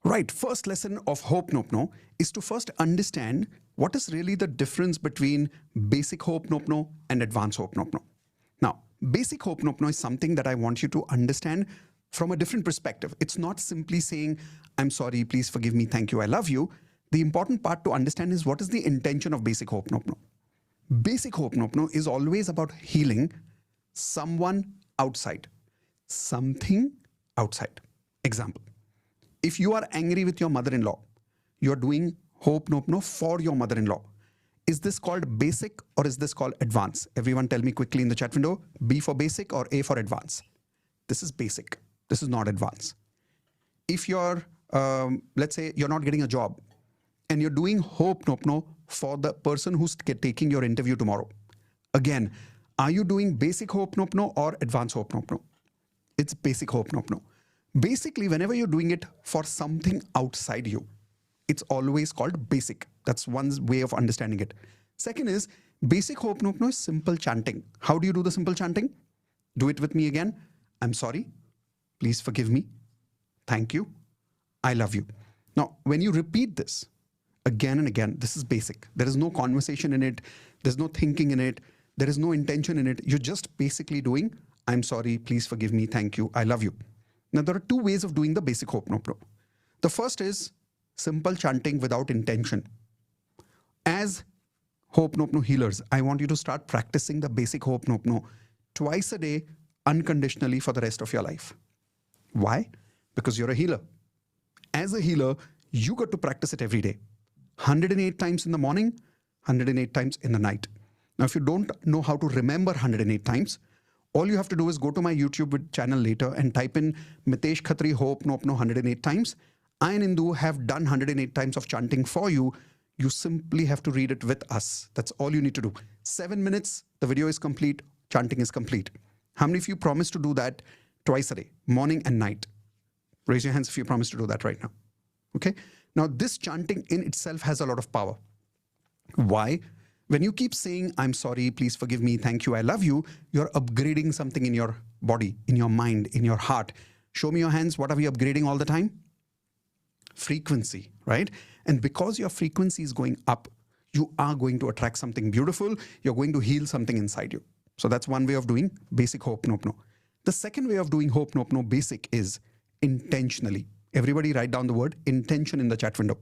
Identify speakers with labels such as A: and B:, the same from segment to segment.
A: Right, first lesson of Ho'oponopono is to first understand what is really the difference between basic Ho'oponopono and advanced Ho'oponopono. Now, basic Ho'oponopono is something that I want you to understand from a different perspective. It's not simply saying, I'm sorry, please forgive me, thank you, I love you. The important part to understand is what is the intention of basic Ho'oponopono. Basic Ho'oponopono is always about healing someone outside, something outside. Example. If you are angry with your mother-in-law, you're doing Ho'oponopono for your mother-in-law. Is this called basic or is this called advanced? Everyone tell me quickly in the chat window, B for basic or A for advanced? This is basic. This is not advanced. If you're, let's say you're not getting a job and you're doing Ho'oponopono for the person who's taking your interview tomorrow. Again, are you doing basic Ho'oponopono or advanced Ho'oponopono? It's basic Ho'oponopono. Basically, whenever you're doing it for something outside you, it's always called basic. That's one way of understanding it. Second is, basic Ho'oponopono is simple chanting. How do you do the simple chanting? Do it with me again. I'm sorry. Please forgive me. Thank you. I love you. Now, when you repeat this again and again, this is basic. There is no conversation in it. There's no thinking in it. There is no intention in it. You're just basically doing, I'm sorry. Please forgive me. Thank you. I love you. Now, there are two ways of doing the basic Ho'oponopono. The first is simple chanting without intention. As Ho'oponopono healers, I want you to start practicing the basic Ho'oponopono twice a day unconditionally for the rest of your life. Why? Because you're a healer. As a healer, you got to practice it every day. 108 times in the morning, 108 times in the night. Now, if you don't know how to remember 108 times, all you have to do is go to my YouTube channel later and type in Mitesh Khatri Ho'oponopono 108 times. I and Indu have done 108 times of chanting for you. You simply have to read it with us. That's all you need to do. 7 minutes, the video is complete, chanting is complete. How many of you promise to do that twice a day, morning and night? Raise your hands if you promise to do that right now. Okay? Now, this chanting in itself has a lot of power. Why? When you keep saying, I'm sorry, please forgive me, thank you, I love you, you're upgrading something in your body, in your mind, in your heart. Show me your hands. What are we upgrading all the time? Frequency, right? And because your frequency is going up, you are going to attract something beautiful. You're going to heal something inside you. So that's one way of doing basic Ho'oponopono. The second way of doing Ho'oponopono basic is intentionally. Everybody write down the word intention in the chat window.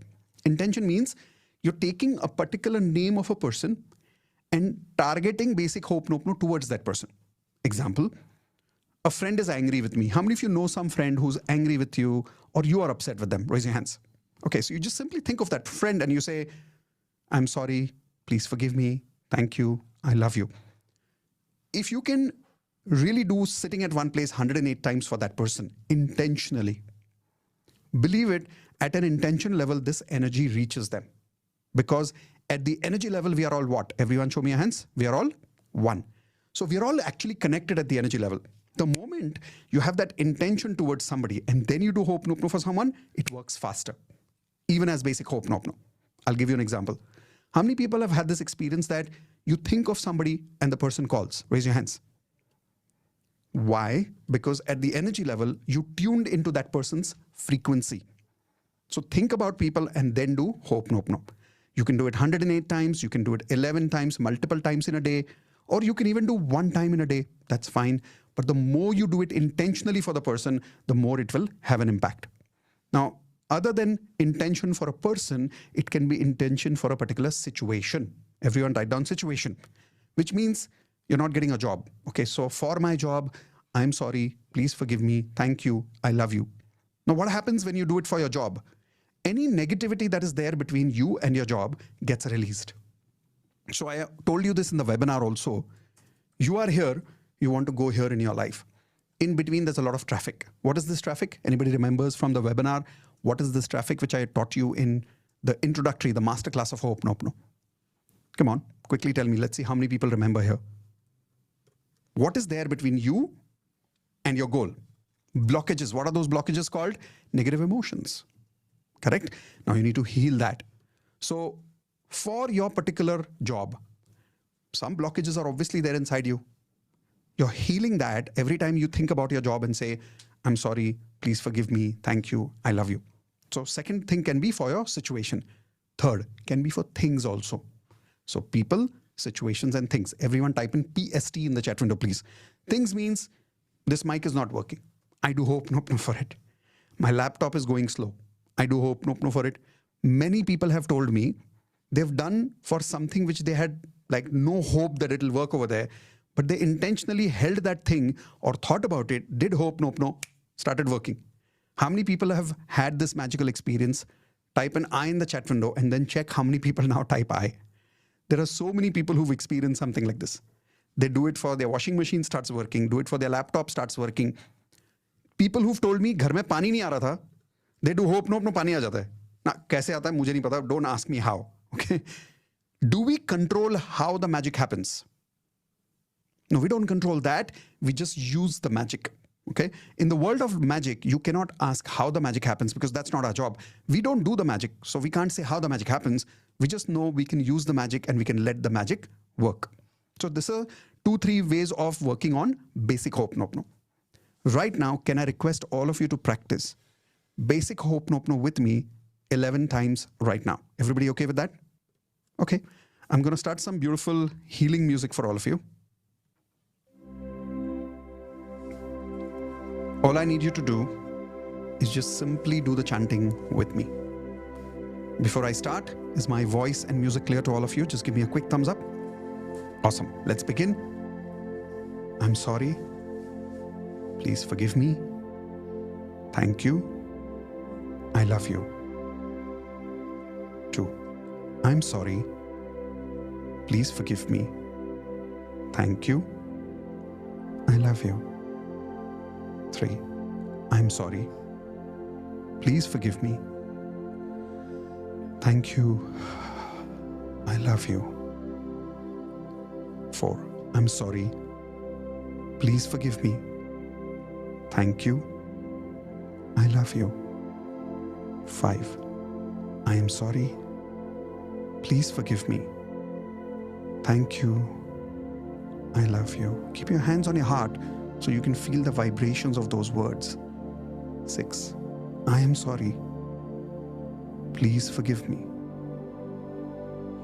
A: Intention means you're taking a particular name of a person and targeting basic Ho'oponopono towards that person. Example, a friend is angry with me. How many of you know some friend who's angry with you or you are upset with them? Raise your hands. Okay, so you just simply think of that friend and you say, I'm sorry, please forgive me, thank you, I love you. If you can really do sitting at one place 108 times for that person, intentionally, believe it, at an intention level, this energy reaches them. Because at the energy level, we are all what? Everyone show me your hands. We are all one. So we are all actually connected at the energy level. The moment you have that intention towards somebody and then you do Ho'oponopono for someone, it works faster. Even as basic Ho'oponopono. I'll give you an example. How many people have had this experience that you think of somebody and the person calls? Raise your hands. Why? Because at the energy level, you tuned into that person's frequency. So think about people and then do Ho'oponopono. You can do it 108 times, you can do it 11 times, multiple times in a day, or you can even do one time in a day. That's fine. But the more you do it intentionally for the person, the more it will have an impact. Now, other than intention for a person, it can be intention for a particular situation. Everyone write down situation, which means you're not getting a job. Okay, so for my job, I'm sorry, please forgive me, thank you, I love you. Now, what happens when you do it for your job? Any negativity that is there between you and your job gets released. So I told you this in the webinar also. You are here, you want to go here in your life. In between, there's a lot of traffic. What is this traffic? Anybody remembers from the webinar? What is this traffic which I taught you in the introductory, the masterclass of Ho'oponopono? Come on, quickly tell me. Let's see how many people remember here. What is there between you and your goal? Blockages. What are those blockages called? Negative emotions. Correct? Now you need to heal that. So for your particular job, some blockages are obviously there inside you. You're healing that every time you think about your job and say, I'm sorry, please forgive me, thank you, I love you. So second thing can be for your situation. Third can be for things also. So people, situations, and things. Everyone type in PST in the chat window, please. Things means this mic is not working. I do hope no for it. My laptop is going slow. I do hope no for it. Many people have told me they've done for something which they had like no hope that it'll work over there, but they intentionally held that thing or thought about it, did hope no, started working. How many people have had this magical experience? Type an I in the chat window and then check how many people now type I. There are so many people who've experienced something like this. They do it for their washing machine starts working, do it for their laptop starts working. People who've told me घर में पानी नहीं आ रहा था, they do hope no पानी आ जाता है. ना कैसे आता है मुझे नहीं पता. Don't ask me how. Okay. Do we control how the magic happens? No, we don't control that. We just use the magic. Okay. In the world of magic, you cannot ask how the magic happens because that's not our job. We don't do the magic, so we can't say how the magic happens. We just know we can use the magic and we can let the magic work. So this are 2-3 ways of working on basic Ho'oponopono. Right now, can I request all of you to practice basic Ho'oponopono with me 11 times right now? Everybody okay with that? Okay. I'm going to start some beautiful healing music for all of you. All I need you to do is just simply do the chanting with me. Before I start, is my voice and music clear to all of you? Just give me a quick thumbs up. Awesome. Let's begin. I'm sorry. Please forgive me. Thank you. I love you. 2. I'm sorry. Please forgive me. Thank you. I love you. 3. I'm sorry. Please forgive me. Thank you. I love you. 4. I'm sorry. Please forgive me. Thank you. I love you. 5. I am sorry. Please forgive me. Thank you. I love you. Keep your hands on your heart so you can feel the vibrations of those words. 6. I am sorry. Please forgive me.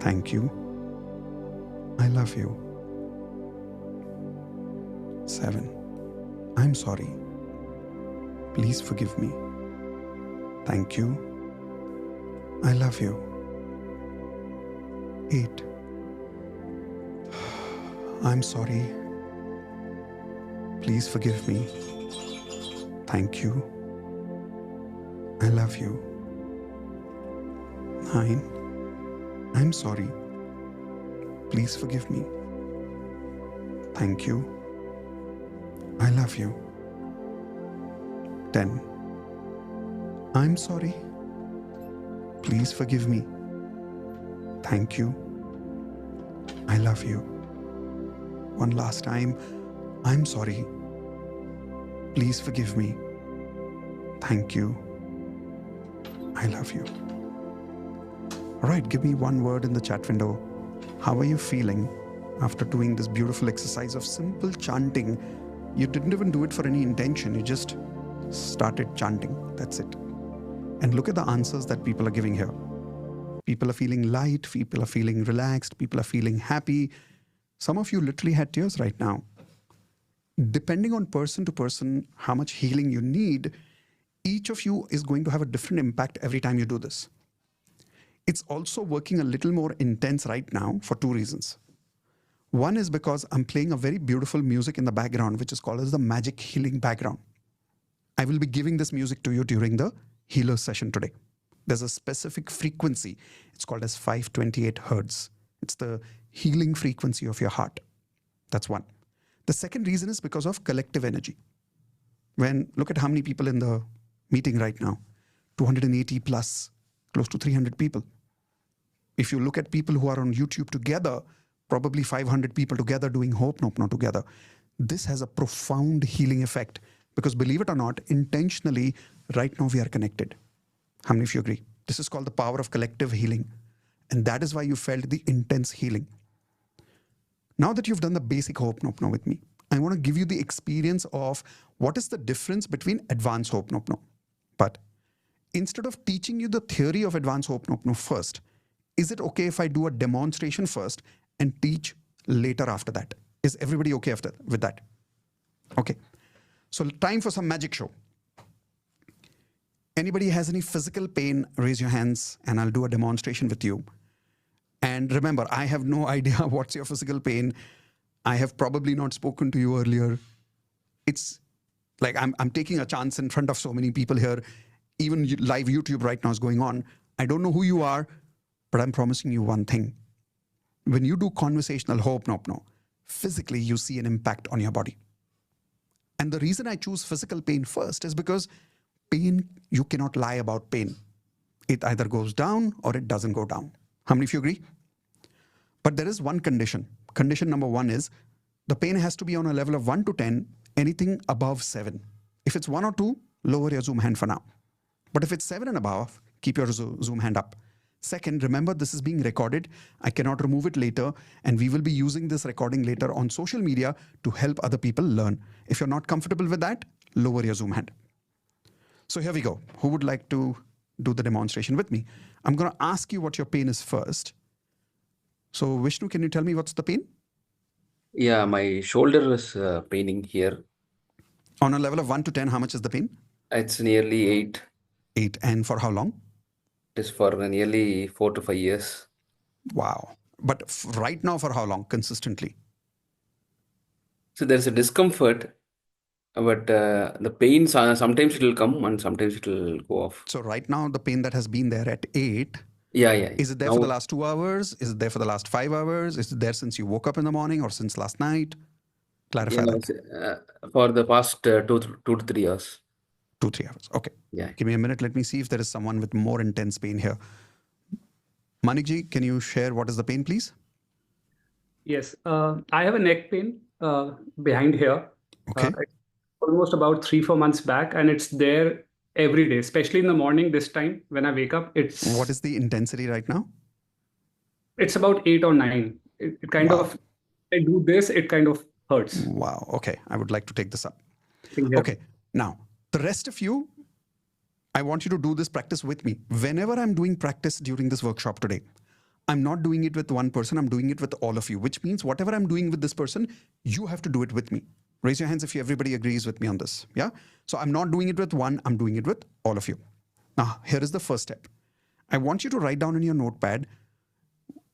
A: Thank you. I love you. 7. I'm sorry. Please forgive me. Thank you. I love you. 8. I'm sorry. Please forgive me. Thank you. I love you. 9. I'm sorry. Please forgive me. Thank you. I love you. 10. I'm sorry. Please forgive me. Thank you. I love you. One last time. I'm sorry. Please forgive me. Thank you. I love you. All right, give me one word in the chat window. How are you feeling after doing this beautiful exercise of simple chanting? You didn't even do it for any intention. You just started chanting. That's it. And look at the answers that people are giving here. People are feeling light. People are feeling relaxed. People are feeling happy. Some of you literally had tears right now. Depending on person to person, how much healing you need, each of you is going to have a different impact every time you do this. It's also working a little more intense right now for 2 reasons. One is because I'm playing a very beautiful music in the background, which is called as the magic healing background. I will be giving this music to you during the healer session today. There's a specific frequency. It's called as 528 hertz. It's the healing frequency of your heart. That's one. The second reason is because of collective energy. Look at how many people in the meeting right now, 280 plus, close to 300 people. If you look at people who are on YouTube together, probably 500 people together doing Ho'oponopono together. This has a profound healing effect because, believe it or not, intentionally, right now we are connected. How many of you agree? This is called the power of collective healing. And that is why you felt the intense healing. Now that you've done the basic Ho'oponopono with me, I want to give you the experience of what is the difference between advanced Ho'oponopono. But instead of teaching you the theory of advanced Ho'oponopono first, is it okay if I do a demonstration first and teach later after that? Is everybody okay with that? Okay. So time for some magic show. Anybody has any physical pain, raise your hands and I'll do a demonstration with you. And remember, I have no idea what's your physical pain. I have probably not spoken to you earlier. It's like I'm taking a chance in front of so many people here. Even live YouTube right now is going on. I don't know who you are, but I'm promising you one thing. When you do conversational Ho'oponopono, physically you see an impact on your body. And the reason I choose physical pain first is because pain, you cannot lie about pain. It either goes down or it doesn't go down. How many of you agree? But there is one condition. Condition number one is the pain has to be on a level of 1 to 10, anything above 7. If it's 1 or 2, lower your Zoom hand for now. But if it's 7 and above, keep your Zoom hand up. Second, remember this is being recorded. I cannot remove it later, and we will be using this recording later on social media to help other people learn. If you're not comfortable with that, lower your Zoom hand. So here we go. Who would like to do the demonstration with me? I'm going to ask you what your pain is first. So Vishnu, can you tell me what's the pain?
B: Yeah, my shoulder is paining here.
A: On a level of 1 to 10, how much is the pain?
B: It's nearly 8.
A: 8. And for how long?
B: It is for nearly 4 to 5 years.
A: Wow. But right now, for how long? Consistently?
B: So there's a discomfort, but the pain, sometimes it will come and sometimes it will go off.
A: So right now, the pain that has been there at 8,
B: Yeah.
A: is it there
B: now,
A: for the last 2 hours? Is it there for the last 5 hours? Is it there since you woke up in the morning or since last night? Clarify that.
B: For the past 2 to 3 hours.
A: 2-3 hours. Okay.
B: Yeah.
A: Give me a minute. Let me see if there is someone with more intense pain here. Manikji, can you share what is the pain, please?
C: Yes, I have a neck pain behind here.
A: Okay.
C: It's almost about 3-4 months back, and it's there every day, especially in the morning. This time when I wake up,
A: What is the intensity right now?
C: it's about 8 or 9. It kind
A: Wow.
C: of, I do this, it kind of hurts.
A: Wow. Okay. I would like to take this up.
C: Yeah.
A: Okay. Now, the rest of you, I want you to do this practice with me. Whenever I'm doing practice during this workshop today, I'm not doing it with one person. I'm doing it with all of you, which means whatever I'm doing with this person, you have to do it with me. Raise your hands if everybody agrees with me on this. Yeah. So I'm not doing it with one. I'm doing it with all of you. Now, here is the first step. I want you to write down in your notepad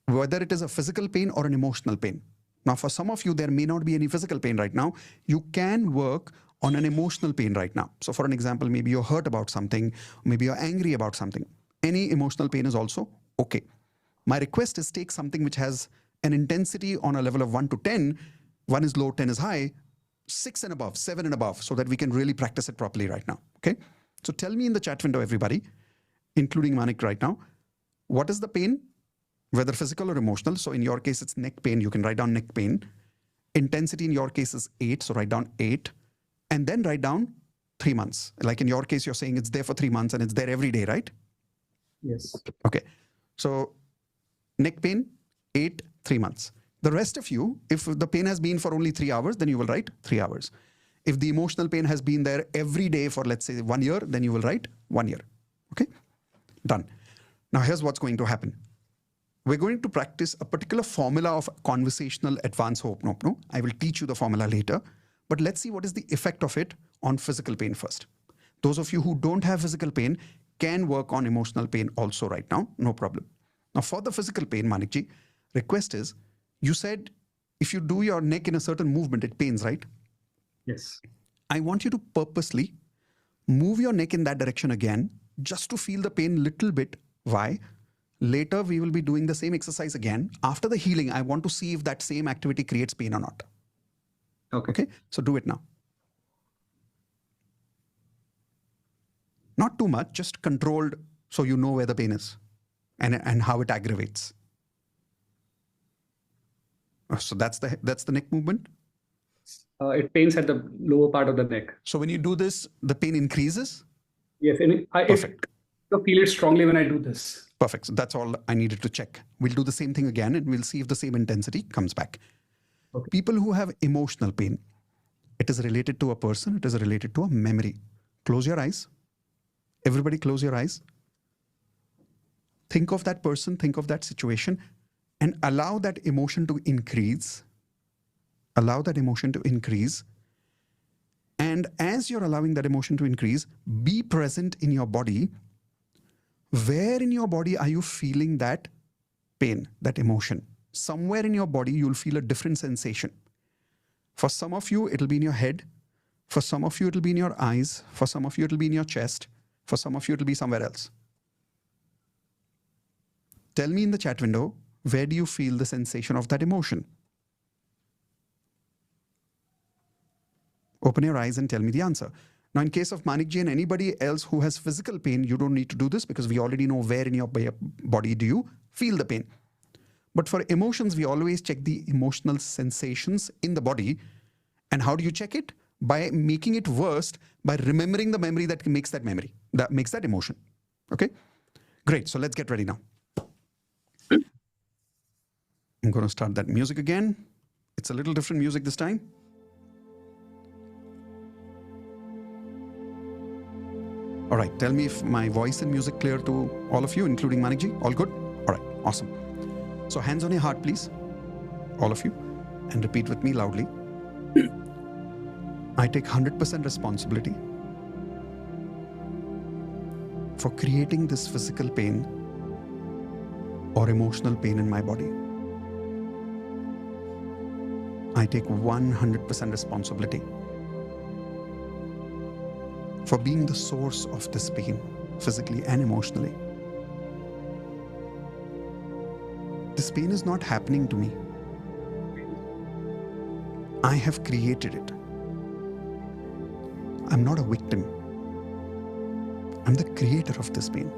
A: whether it is a physical pain or an emotional pain. Now, for some of you, there may not be any physical pain right now. You can work on an emotional pain right now. So for an example, maybe you're hurt about something, maybe you're angry about something. Any emotional pain is also okay. My request is take something which has an intensity on a level of 1 to 10. 1 is low, 10 is high, 6 and above, 7 and above, so that we can really practice it properly right now. Okay. So tell me in the chat window, everybody, including Manik right now, what is the pain, whether physical or emotional? So in your case, it's neck pain. You can write down neck pain. Intensity in your case is 8. So write down 8 and then write down 3 months. Like in your case, you're saying it's there for 3 months and it's there every day, right?
C: Yes.
A: Okay. So neck pain, 8, 3 months. The rest of you, if the pain has been for only 3 hours, then you will write 3 hours. If the emotional pain has been there every day for, let's say, 1 year, then you will write 1 year. Okay? Done. Now, here's what's going to happen. We're going to practice a particular formula of conversational advanced Ho'oponopono. I will teach you the formula later, but let's see what is the effect of it on physical pain first. Those of you who don't have physical pain can work on emotional pain also right now, no problem. Now, for the physical pain, Manikji, request is, you said if you do your neck in a certain movement, it pains, right?
C: Yes.
A: I want you to purposely move your neck in that direction again, just to feel the pain little bit. Why? Later, we will be doing the same exercise again. After the healing, I want to see if that same activity creates pain or not. Okay? So do it now. Not too much, just controlled so you know where the pain is and how it aggravates. So that's the neck movement.
C: It pains at the lower part of the neck.
A: So when you do this, the pain increases?
C: Yes, and
A: Perfect.
C: I feel it strongly when I do this.
A: Perfect. So that's all I needed to check. We'll do the same thing again and we'll see if the same intensity comes back.
C: Okay.
A: People who have emotional pain, it is related to a person, it is related to a memory. Close your eyes. Everybody close your eyes. Think of that person, think of that situation, and allow that emotion to increase. Allow that emotion to increase. And as you're allowing that emotion to increase, be present in your body. Where in your body are you feeling that pain, that emotion? Somewhere in your body, you'll feel a different sensation. For some of you, it'll be in your head. For some of you, it'll be in your eyes. For some of you, it'll be in your chest. For some of you, it'll be somewhere else. Tell me in the chat window, where do you feel the sensation of that emotion? Open your eyes and tell me the answer. Now, in case of Manikji and anybody else who has physical pain, you don't need to do this because we already know where in your body do you feel the pain. But for emotions, we always check the emotional sensations in the body. And how do you check it? By making it worse, by remembering the memory that makes that memory, that makes that emotion. Okay? Great. So let's get ready now. I'm going to start that music again. It's a little different music this time. All right, tell me if my voice and music clear to all of you, including Manikji. All good? All right, awesome. So hands on your heart, please, all of you, and repeat with me loudly. I take 100% responsibility for creating this physical pain or emotional pain in my body. I take 100% responsibility for being the source of this pain, physically and emotionally. This pain is not happening to me. I have created it. I'm not a victim. I'm the creator of this pain.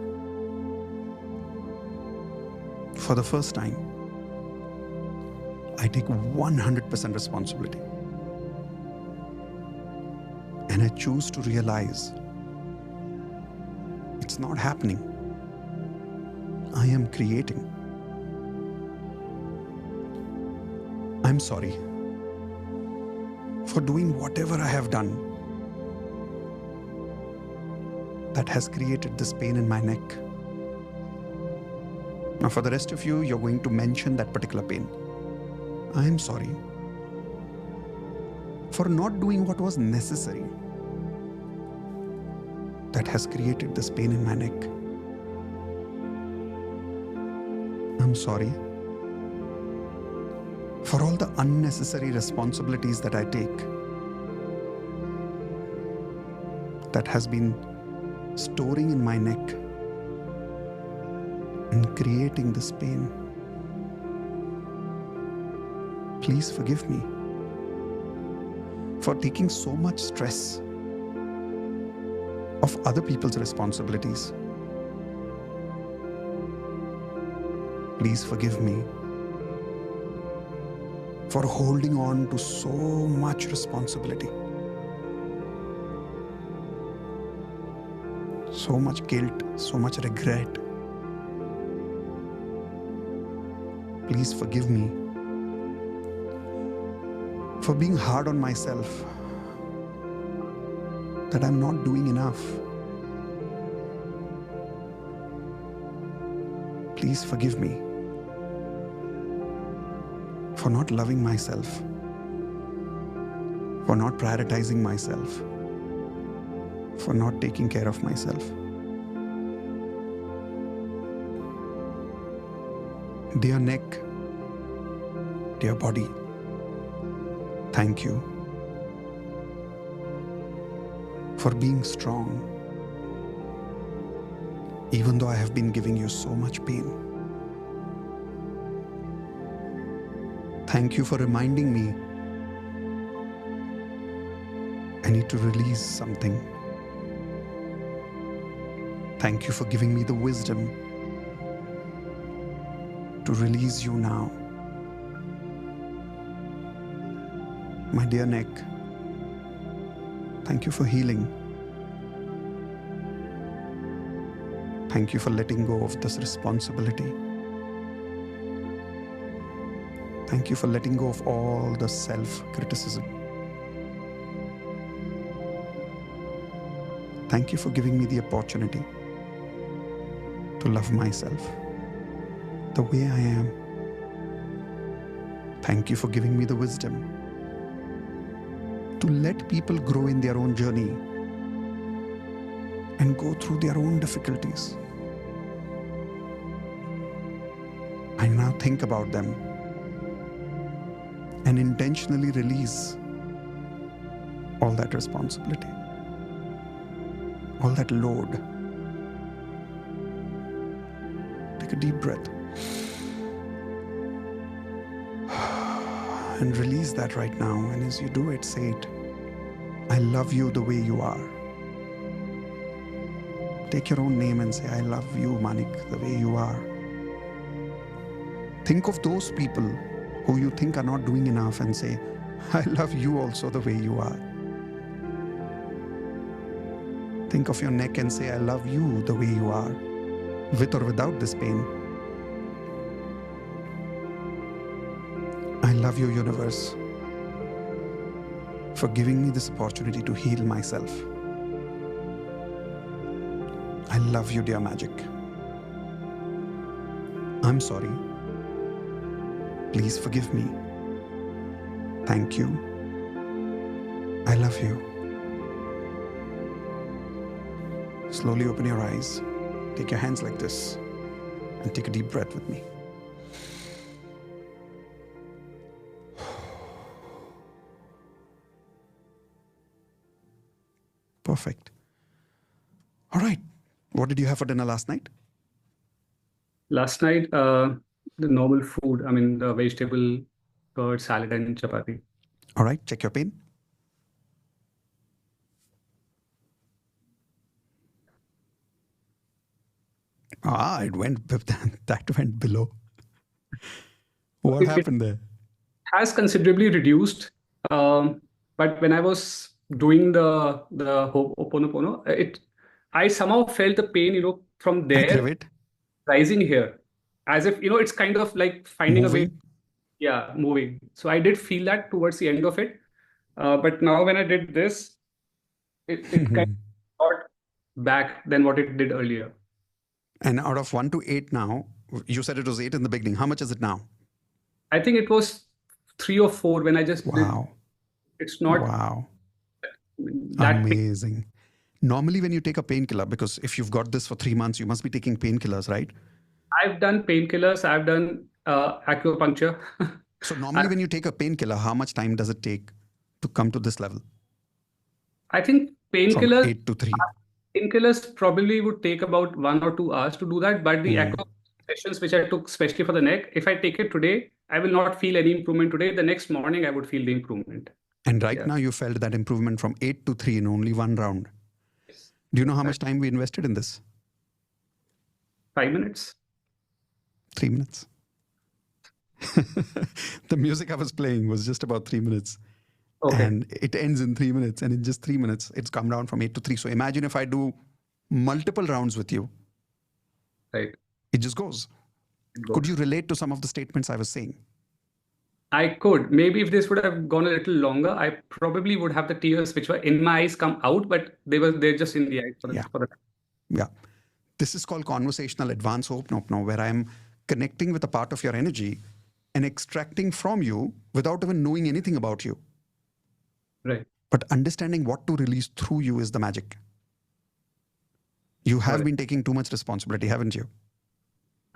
A: For the first time, I take 100% responsibility. And I choose to realize it's not happening. I am creating. I'm sorry for doing whatever I have done that has created this pain in my neck. Now, for the rest of you, you're going to mention that particular pain. I am sorry for not doing what was necessary that has created this pain in my neck. I'm sorry for all the unnecessary responsibilities that I take that has been storing in my neck and creating this pain. Please forgive me for taking so much stress of other people's responsibilities. Please forgive me for holding on to so much responsibility, so much guilt, so much regret. Please forgive me for being hard on myself, that I'm not doing enough. Please forgive me for not loving myself, for not prioritizing myself, for not taking care of myself. Dear neck, dear body, thank you for being strong, even though I have been giving you so much pain. Thank you for reminding me I need to release something. Thank you for giving me the wisdom to release you now. My dear neck, thank you for healing. Thank you for letting go of this responsibility. Thank you for letting go of all the self-criticism. Thank you for giving me the opportunity to love myself the way I am. Thank you for giving me the wisdom to let people grow in their own journey and go through their own difficulties. I now think about them and intentionally release all that responsibility, all that load. Take a deep breath and release that right now. And as you do it, say it. I love you the way you are. Take your own name and say, I love you, Manik, the way you are. Think of those people who you think are not doing enough and say, I love you also the way you are. Think of your neck and say, I love you the way you are, with or without this pain. I love you, universe, for giving me this opportunity to heal myself. I love you, dear magic. I'm sorry. Please forgive me. Thank you. I love you. Slowly open your eyes. Take your hands like this and take a deep breath with me. Perfect. All right. What did you have for dinner last night?
C: Last night, the normal food, I mean, the vegetable, curd, salad, and chapati.
A: All right. Check your pain. It went, that went below. What happened there?
C: Has considerably reduced. But when I was doing the Oponpono, I somehow felt the pain, from there
A: Activate.
C: rising here, as if, it's kind of like finding a way.
A: Moving.
C: Yeah, moving. So I did feel that towards the end of it. But now when I did this, it kind of got back than what it did earlier.
A: And out of 1 to 8 now, you said it was 8 in the beginning. How much is it now?
C: I think it was 3 or 4 when I just did.
A: Wow.
C: It's not
A: Wow.
C: that big.
A: Amazing. Normally, when you take a painkiller, because if you've got this for 3 months, you must be taking painkillers, right?
C: I've done painkillers, I've done acupuncture.
A: So normally when you take a painkiller, how much time does it take to come to this level?
C: I think
A: From
C: painkillers
A: 8 to 3.
C: Painkillers probably would take about 1 or 2 hours to do that, but the acupuncture sessions which I took, especially for the neck, if I take it today, I will not feel any improvement today. The next morning, I would feel the improvement.
A: And right now you felt that improvement from 8 to 3 in only 1 round. Do you know how much time we invested in this?
C: 5 minutes.
A: 3 minutes. The music I was playing was just about 3 minutes.
C: Okay.
A: And it ends in 3 minutes. And in just 3 minutes, it's come down from 8 to 3. So imagine if I do multiple rounds with you.
C: Right.
A: It just goes. Could you relate to some of the statements I was saying?
C: I could. Maybe if this would have gone a little longer, I probably would have the tears which were in my eyes come out, but they're just in the eyes for the
A: Yeah. This is called conversational advanced Oponpono, where I'm connecting with a part of your energy and extracting from you without even knowing anything about you.
C: Right.
A: But understanding what to release through you is the magic. You have been taking too much responsibility, haven't you?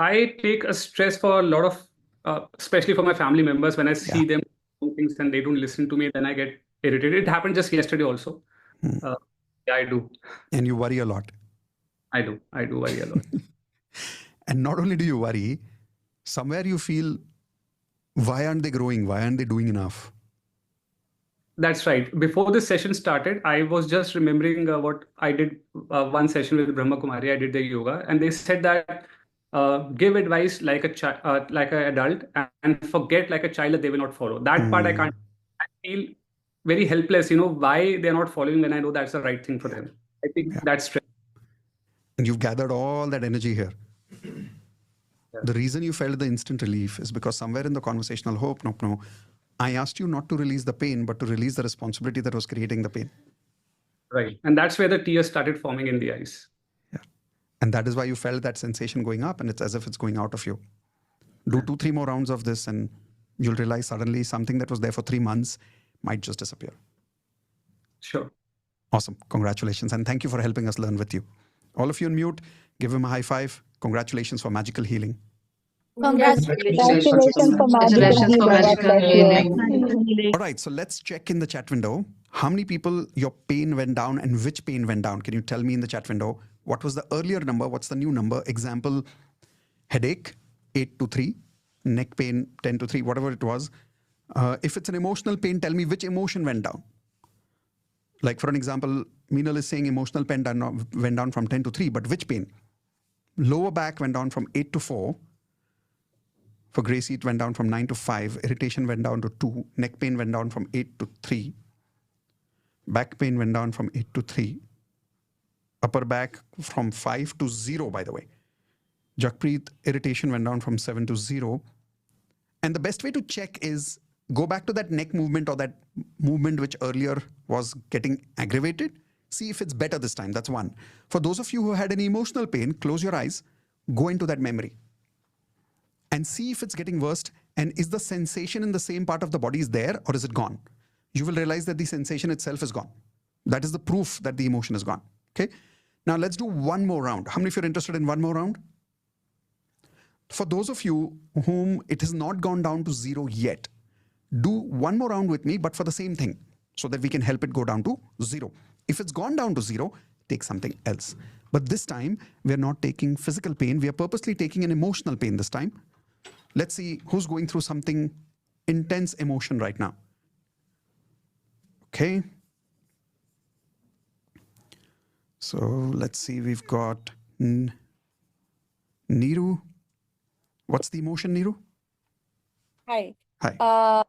C: I take a stress for a lot of, especially for my family members. When I see them doing things and they don't listen to me, then I get irritated. It happened just yesterday also. Yeah, I do.
A: And you worry a lot.
C: I do worry a lot.
A: And not only do you worry, somewhere you feel, why aren't they growing? Why aren't they doing enough?
C: That's right. Before this session started, I was just remembering what I did one session with Brahma Kumari. I did the yoga, and they said that give advice like like an adult, and forget like a child that they will not follow. That part I can't. I feel very helpless. Why they're not following when I know that's the right thing for them. I think that's stress.
A: And you've gathered all that energy here. The reason you felt the instant relief is because somewhere in the conversational I asked you not to release the pain, but to release the responsibility that was creating the pain.
C: Right. And that's where the tears started forming in the eyes.
A: Yeah. And that is why you felt that sensation going up, and it's as if it's going out of you. Do 2-3 more rounds of this and you'll realize suddenly something that was there for 3 months might just disappear.
C: Sure.
A: Awesome. Congratulations. And thank you for helping us learn with you. All of you on mute, give him a high five. Congratulations for magical healing.
D: Congratulations for
E: Congratulations for
D: magical
E: magical
D: healing.
E: healing.
A: All right. So let's check in the chat window. How many people your pain went down and which pain went down? Can you tell me in the chat window? What was the earlier number? What's the new number? Example, headache, 8 to 3. Neck pain, 10 to 3, whatever it was. If it's an emotional pain, tell me which emotion went down. Like for an example, Meenal is saying emotional pain went down from 10 to 3, but which pain? Lower back went down from 8 to 4. For Gracie, it went down from 9 to 5. Irritation went down to 2. Neck pain went down from 8 to 3. Back pain went down from 8 to 3. Upper back from 5 to 0, by the way. Jakpreet, irritation went down from 7 to 0. And the best way to check is go back to that neck movement or that movement which earlier was getting aggravated. See if it's better this time. That's one. For those of you who had any emotional pain, close your eyes, go into that memory and see if it's getting worse. And is the sensation in the same part of the body is there or is it gone? You will realize that the sensation itself is gone. That is the proof that the emotion is gone. Okay. Now let's do one more round. How many of you are interested in one more round? For those of you whom it has not gone down to 0 yet, do one more round with me, but for the same thing, so that we can help it go down to 0. If it's gone down to 0, take something else. But this time, we're not taking physical pain. We are purposely taking an emotional pain this time. Let's see who's going through something intense emotion right now. Okay. So let's see, we've got Niru. What's the emotion, Niru?
F: Hi.
A: Hi.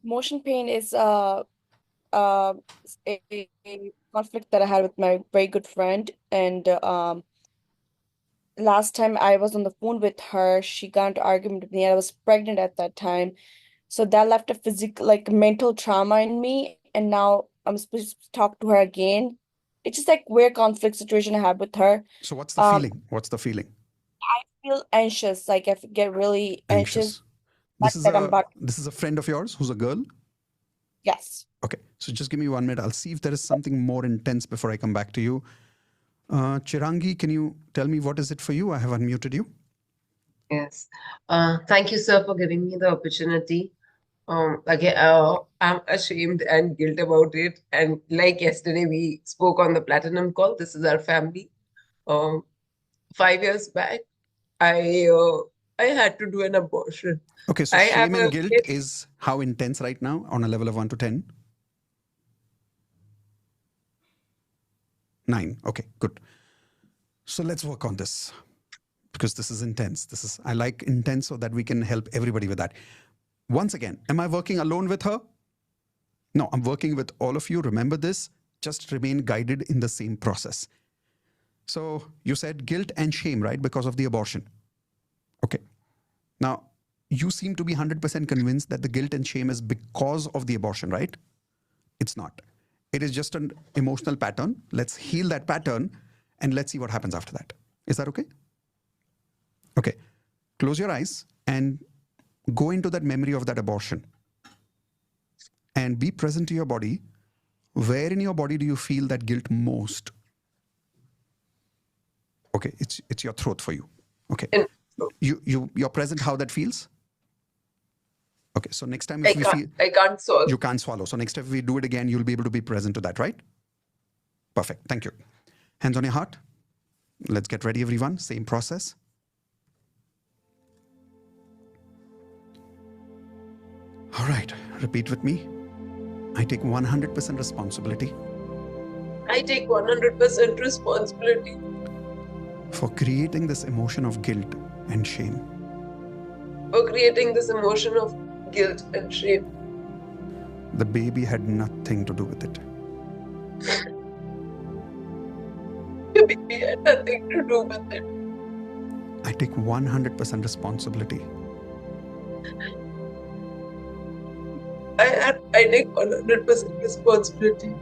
F: Motion pain is a conflict that I had with my very good friend, and last time I was on the phone with her, she got into argument with me, and I was pregnant at that time, so that left a physical, like mental trauma in me, and now I'm supposed to talk to her again. It's just like weird conflict situation I had with her.
A: So what's the feeling? What's the feeling?
F: I feel anxious, like I get really anxious.
A: This
F: Like
A: is a friend of yours who's a girl?
F: Yes.
A: Okay, so just give me 1 minute. I'll see if there is something more intense before I come back to you. Chirangi, can you tell me what is it for you? I have unmuted you.
E: Yes. Thank you, sir, for giving me the opportunity. Again, I'm ashamed and guilt about it. And like yesterday, we spoke on the Platinum call. This is our family. 5 years back, I had to do an abortion.
A: Okay, so shame and guilt is how intense right now on a level of 1 to 10? 9. Okay, good. So let's work on this because this is intense. I like intense so that we can help everybody with that. Once again, am I working alone with her? No, I'm working with all of you. Remember this, just remain guided in the same process. So you said guilt and shame, right? Because of the abortion. Okay. Now, you seem to be 100% convinced that the guilt and shame is because of the abortion, right? It's not. It is just an emotional pattern. Let's heal that pattern and let's see what happens after that. Is that okay? Okay. Close your eyes and go into that memory of that abortion and be present to your body. Where in your body do you feel that guilt most? Okay, it's your throat for you. Okay. You're present how that feels? Okay, so next time if
E: I can't swallow.
A: You can't swallow. So next time if we do it again, you'll be able to be present to that, right? Perfect. Thank you. Hands on your heart. Let's get ready, everyone. Same process. All right. Repeat with me. I take 100% responsibility.
E: I take 100% responsibility
A: for creating this emotion of guilt and shame.
E: For creating this emotion of guilt and shame.
A: The baby had nothing to do with it.
E: The baby had nothing to do with it.
A: I take 100% responsibility.
E: I take 100% responsibility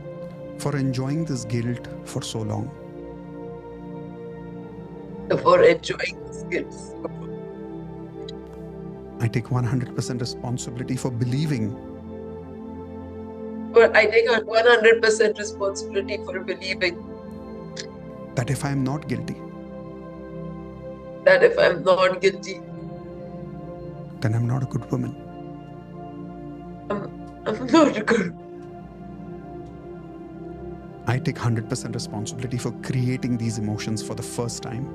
A: for enjoying this guilt for so long.
E: for enjoying this guilt so long.
A: I take 100% responsibility for believing
E: But I take 100% responsibility for believing
A: that if I am not guilty,
E: that if I'm not guilty,
A: then I'm not a good woman.
E: I'm not good.
A: I take 100% responsibility for creating these emotions for the first time.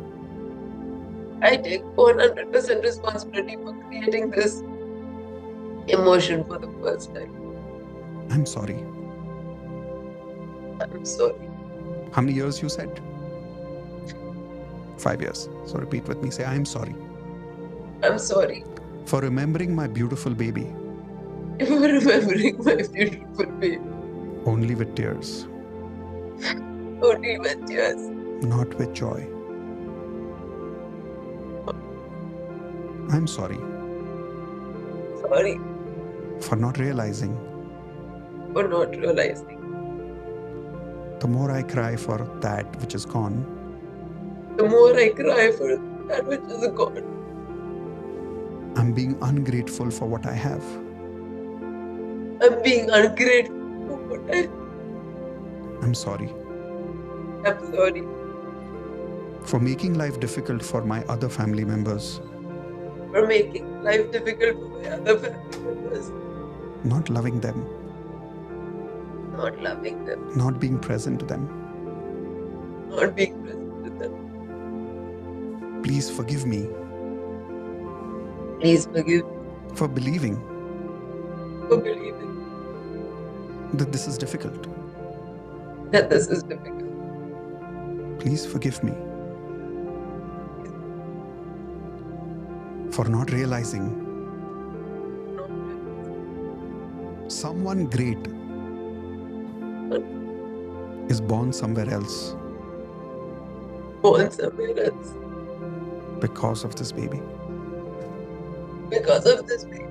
E: I take 100% responsibility for creating this emotion for the first time.
A: I'm sorry.
E: I'm sorry.
A: How many years you said? 5 years. So repeat with me. Say, I'm sorry
E: I'm sorry
A: for remembering my beautiful baby
E: for remembering my beautiful baby.
A: only with tears,
E: Only with tears.
A: not with joy. I'm sorry
E: Sorry
A: for not realizing
E: for not realizing.
A: the more I cry for that which is gone,
E: The more I cry for that which is gone,
A: I'm being ungrateful for what I have.
E: I'm being ungrateful for what
A: I'm sorry
E: I'm sorry
A: for making life difficult for my other family members,
E: for making life difficult for my other family members,
A: not loving them,
E: not loving them,
A: not being present to them.
E: not being present with them.
A: Please forgive me
E: Please forgive me
A: for believing
E: for believing
A: that this is difficult.
E: that this is difficult.
A: Please forgive me for not realizing someone great is born somewhere else
E: Born somewhere else
A: because of this baby.
E: because of this baby.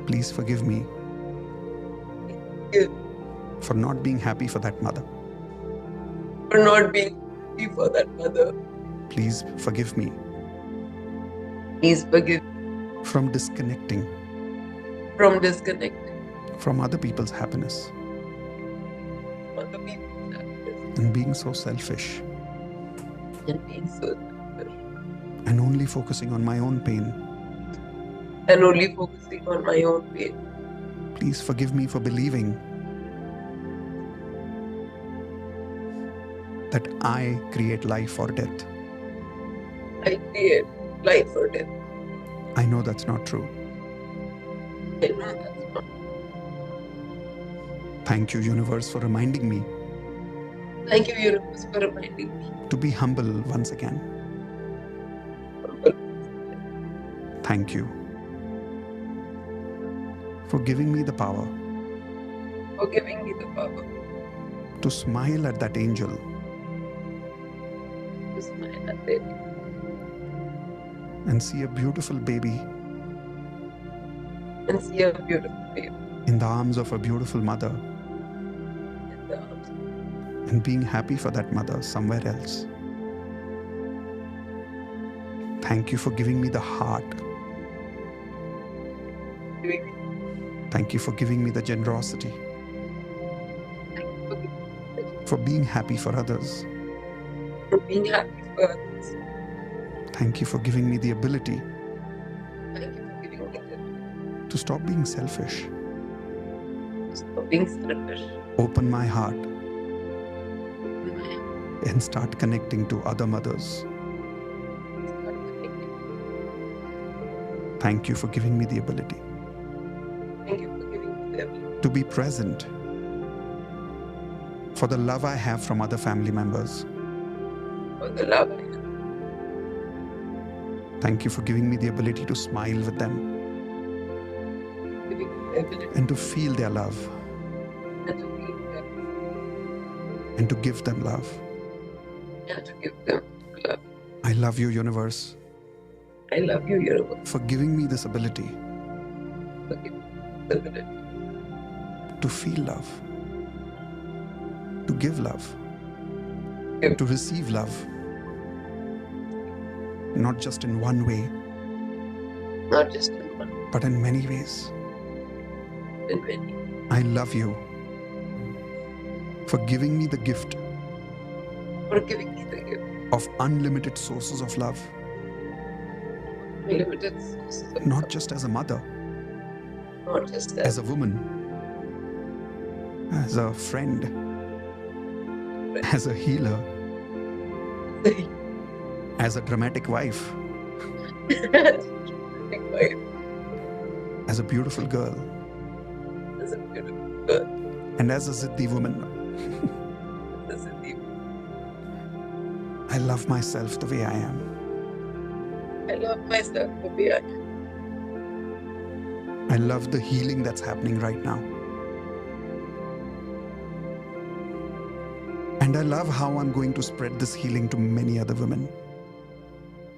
A: Please forgive me
E: Forgive
A: for not being happy for that mother.
E: for not being happy for that mother.
A: Please forgive me
E: Please forgive
A: from disconnecting
E: from disconnecting
A: from other people's happiness
E: from the people's happiness
A: and being so selfish
E: and being so selfish
A: and only focusing on my own pain.
E: and only focusing on my own pain.
A: Please forgive me for believing that I create life or death.
E: I create life or death.
A: I know that's not true.
E: I know that's not.
A: Thank you, universe, for reminding me
E: Thank you, universe, for reminding me.
A: to be humble once again. Thank you for giving me the power
E: For giving me the power
A: to smile at that angel
E: to smile at it
A: and see a beautiful baby
E: and see a beautiful baby
A: in the arms of a beautiful mother
E: in the arms.
A: and being happy for that mother somewhere else. Thank you for giving me the heart.
E: Giving me
A: Thank you for giving me the generosity,
E: for giving me
A: for being happy for others.
E: for being happy for others.
A: Thank you for giving me the ability
E: Thank you for giving me the
A: to stop being selfish,
E: stop being selfish.
A: open my heart,
E: Open my heart,
A: and start connecting to other mothers.
E: start connecting.
A: Thank you for giving me the ability
E: Thank you for giving me the ability
A: to be present for the love I have from other family members.
E: for the love I have.
A: Thank you for giving me the ability to smile with them
E: Giving me the ability
A: and to feel their love
E: and to give them
A: and to give them love.
E: and to give them love.
A: I love you, universe,
E: I love you, universe,
A: for giving me this ability
E: for giving me the ability
A: to feel love,
E: to feel love,
A: to give love, and to give them love. I love you, universe, for giving me this ability
E: to give me the ability to feel love, to give me the ability to
A: give love,
E: Give.
A: to receive love, not just in one way,
E: Not just in one,
A: but in many ways.
E: in many.
A: I love you for giving me the gift
E: For giving me the gift.
A: of unlimited sources of love,
E: Limited sources of
A: not
E: love.
A: just as a mother,
E: Not just
A: as a woman, as a friend, as a healer, as a dramatic wife, as a beautiful girl,
E: As a beautiful girl.
A: and as a Ziddi woman.
E: As a deep.
A: I love myself the way I am.
E: I love myself the way I am.
A: I love the healing that's happening right now. And I love how I'm going to spread this healing to many other women.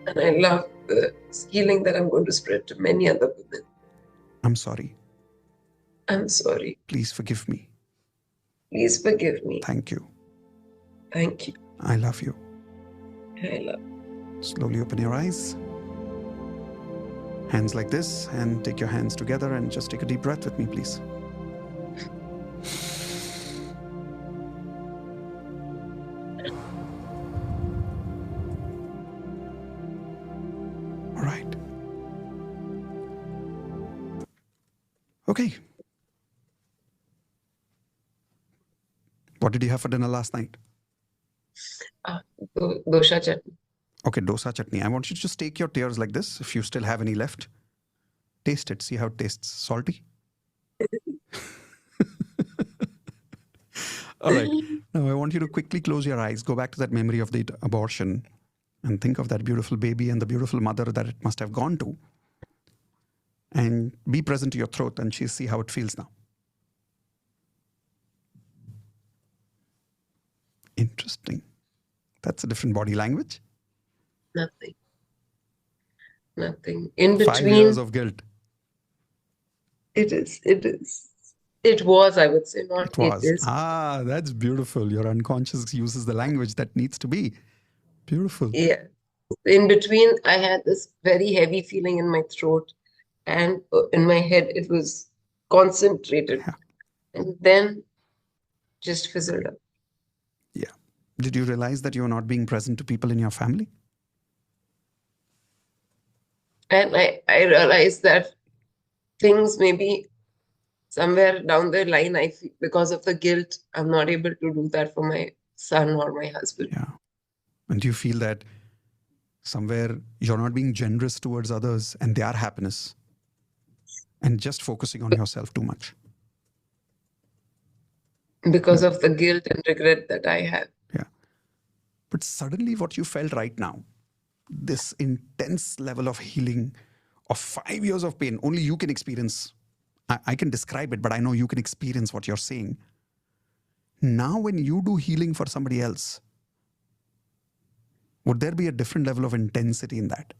E: And I love the healing that I'm going to spread to many other women.
A: I'm sorry.
E: I'm sorry.
A: Please forgive me.
E: Please forgive me.
A: Thank you.
E: Thank you.
A: I love you.
E: I love.
A: Slowly open your eyes. Hands like this, and take your hands together and just take a deep breath with me, please. All right. Okay. What did you have for dinner last night?
E: Dosha chutney.
A: Okay, dosa chutney. I want you to just take your tears like this. If you still have any left, taste it. See how it tastes. Salty? All right. Now I want you to quickly close your eyes. Go back to that memory of the abortion and think of that beautiful baby and the beautiful mother that it must have gone to. And be present to your throat and see how it feels now. Interesting. That's a different body language.
E: Nothing. Nothing. In
A: 5
E: between,
A: years of guilt.
E: it is. It is. It was, I would say, not
A: It was.
E: it is.
A: Ah, that's beautiful. Your unconscious uses the language that needs to be. Beautiful.
E: Yeah. In between, I had this very heavy feeling in my throat, and in my head, it was concentrated.
A: Yeah.
E: And then just fizzled out.
A: Yeah. Did you realize that you're not being present to people in your family?
E: And I realized that things maybe somewhere down the line, I feel because of the guilt, I'm not able to do that for my son or my husband.
A: Yeah. And do you feel that somewhere you're not being generous towards others and their happiness and just focusing on yourself too much?
E: Because of the guilt and regret that I have.
A: Yeah. But suddenly what you felt right now, this intense level of healing of 5 years of pain, only you can experience. I can describe it, but I know you can experience what you're saying. Now, when you do healing for somebody else, would there be a different level of intensity in that?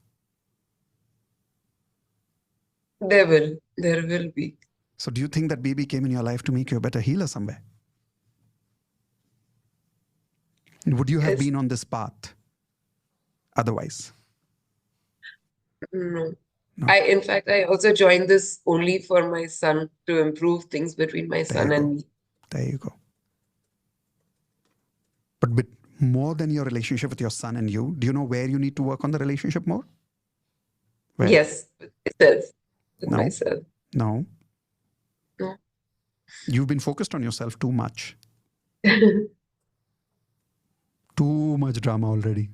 E: There will be.
A: So do you think that baby came in your life to make you a better healer somewhere? Would you have
E: Yes.
A: been on this path otherwise?
E: No.
A: No.
E: In fact, I also joined this only for my son to improve things between my son
A: you
E: and
A: go.
E: me.
A: There you go. But more than your relationship with your son and you, do you know where you need to work on the relationship more? Where?
E: Yes, with myself. With
A: No.
E: myself.
A: No.
E: No.
A: You've been focused on yourself too much. Too much drama already.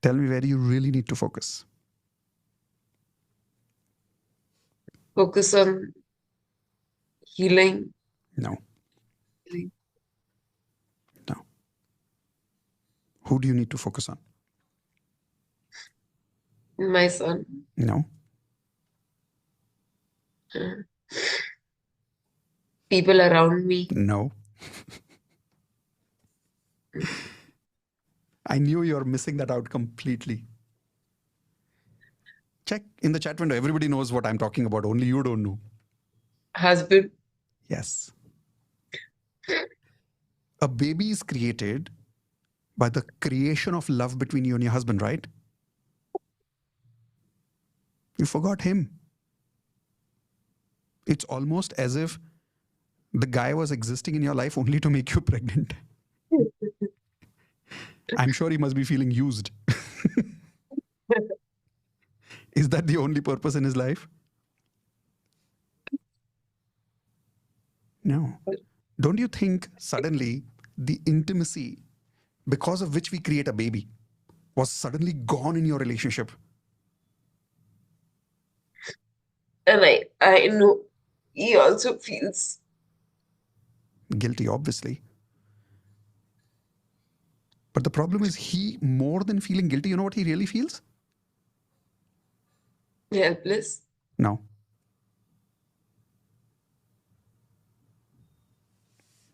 A: Tell me where you really need to focus.
E: Focus on healing.
A: No.
E: Healing.
A: No. Who do you need to focus on?
E: My son.
A: No.
E: People around me.
A: No. I knew you're missing that out completely. Check in the chat window. Everybody knows what I'm talking about. Only you don't know.
E: Husband.
A: Yes. a baby is created by the creation of love between you and your husband, right? You forgot him. It's almost as if the guy was existing in your life only to make you pregnant. I'm sure he must be feeling used. Is that the only purpose in his life? No. Don't you think suddenly the intimacy because of which we create a baby was suddenly gone in your relationship?
E: And I know he also feels
A: Guilty, obviously. But the problem is he, more than feeling guilty, you know what he really feels?
E: helpless.
A: No.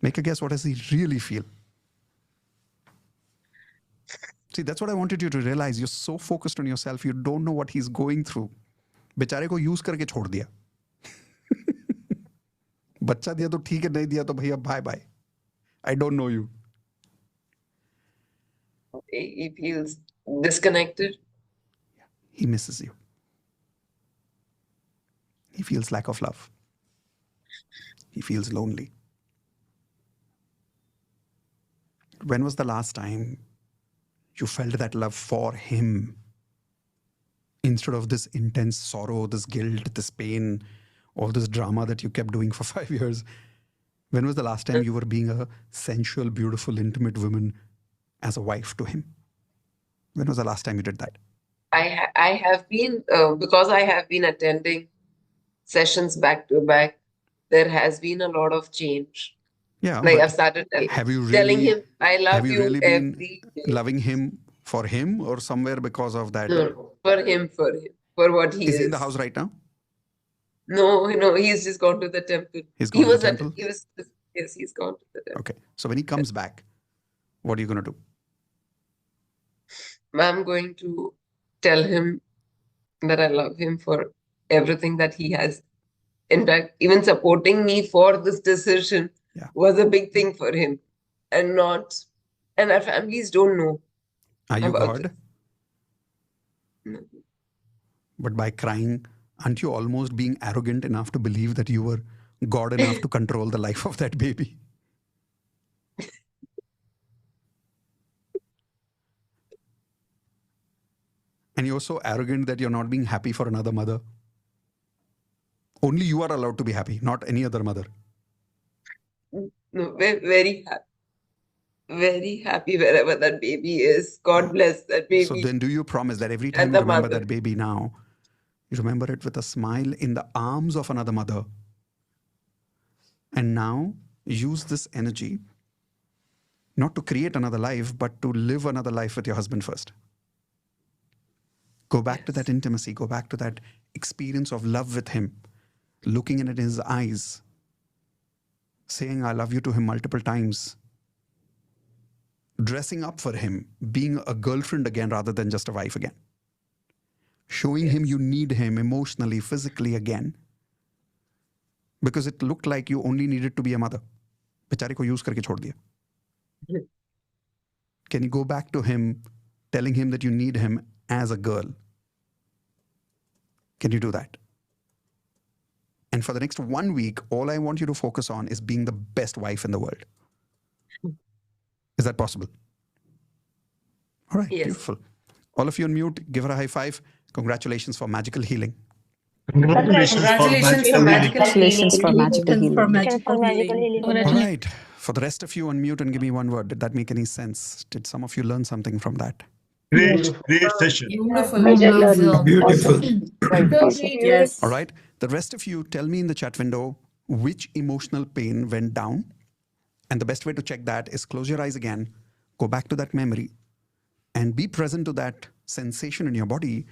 A: Make a guess, what does he really feel? See, that's what I wanted you to realize. You're so focused on yourself, you don't know what he's going through. बेचारे को use करके छोड़ दिया. बच्चा दिया तो ठीक है, नहीं दिया तो भैया bye bye. I don't know you.
E: He feels disconnected.
A: He misses you. He feels lack of love. He feels lonely. When was the last time you felt that love for him instead of this intense sorrow, this guilt, this pain, all this drama that you kept doing for 5 years? When was the last time you were being a sensual, beautiful, intimate woman as a wife to him? When was the last time you did that?
E: I have been, because I have been attending sessions back to back, there has been a lot of change.
A: Yeah,
E: Like
A: but
E: I've started
A: have you
E: telling
A: really
E: him, I
A: have
E: love
A: you
E: you
A: really been
E: every day.
A: loving him for him or somewhere because of that?
E: No, for him, for what he
A: Is he in the
E: is.
A: house right now?
E: No, he's just gone to the temple.
A: He's
E: He
A: gone to the
E: was at,
A: temple?
E: yes, he's gone to the temple.
A: Okay. So when he comes back, what are you going to do?
E: I'm going to tell him that I love him for everything that he has. In fact, even supporting me for this decision
A: Yeah.
E: was a big thing for him. And our families don't know
A: Are you
E: about
A: God?
E: this. No.
A: But by crying, aren't you almost being arrogant enough to believe that you were God enough to control the life of that baby? And you're so arrogant that you're not being happy for another mother. Only you are allowed to be happy, not any other mother.
E: No, very happy. Very happy wherever that baby is. God bless that baby.
A: So then do you promise that every time
E: and
A: you
E: the
A: remember
E: mother.
A: that baby now, you remember it with a smile in the arms of another mother? And now use this energy not to create another life, but to live another life with your husband first. Go back to that intimacy, go back to that experience of love with him, looking in his eyes, saying I love you to him multiple times, dressing up for him, being a girlfriend again rather than just a wife again, showing him you need him emotionally, physically again, because it looked like you only needed to be a mother. बेचारे को use करके छोड़ दिया. Can you go back to him, telling him that you need him as a girl? Can you do that? And for the next 1 week, all I want you to focus on is being the best wife in the world. Is that possible? All right,
E: Yes.
A: beautiful. All of you on mute, give her a high five. Congratulations for magical healing.
D: Congratulations for magical healing.
G: Congratulations for magical healing.
D: Congratulations for magical healing.
A: All right. For the rest of you, unmute and give me one word. Did that make any sense? Did some of you learn something from that?
H: Great session.
D: Beautiful.
H: Beautiful.
D: Yes.
A: All right. The rest of you, tell me in the chat window which emotional pain went down. And the best way to check that is close your eyes again, go back to that memory, and be present to that sensation in your body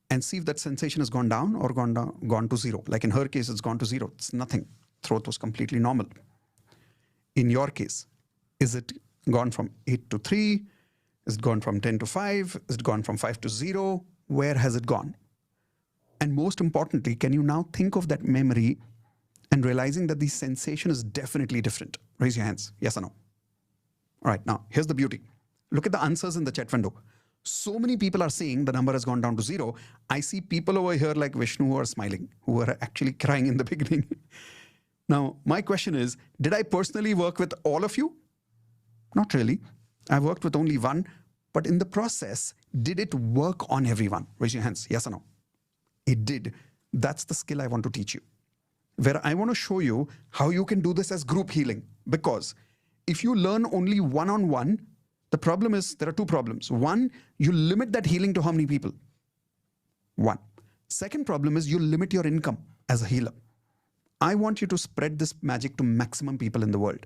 A: and see if that sensation has gone down or gone to zero. Like in her case, it's gone to zero. It's nothing. Throat was completely normal. In your case, is it gone from 8 to 3? Is it gone from 10 to 5? Is it gone from 5 to 0? Where has it gone? And most importantly, can you now think of that memory and realizing that the sensation is definitely different? Raise your hands. Yes or no? All right, now here's the beauty. Look at the answers in the chat window. So many people are saying the number has gone down to 0. I see people over here like Vishnu who are smiling, who are actually crying in the beginning. Now, my question is, did I personally work with all of you? Not really. I worked with only one, but in the process, did it work on everyone? Raise your hands, yes or no? It did. That's the skill I want to teach you. Where I want to show you how you can do this as group healing. Because if you learn only one-on-one, the problem is there are two problems. One, you limit that healing to how many people? One. Second problem is you limit your income as a healer. I want you to spread this magic to maximum people in the world.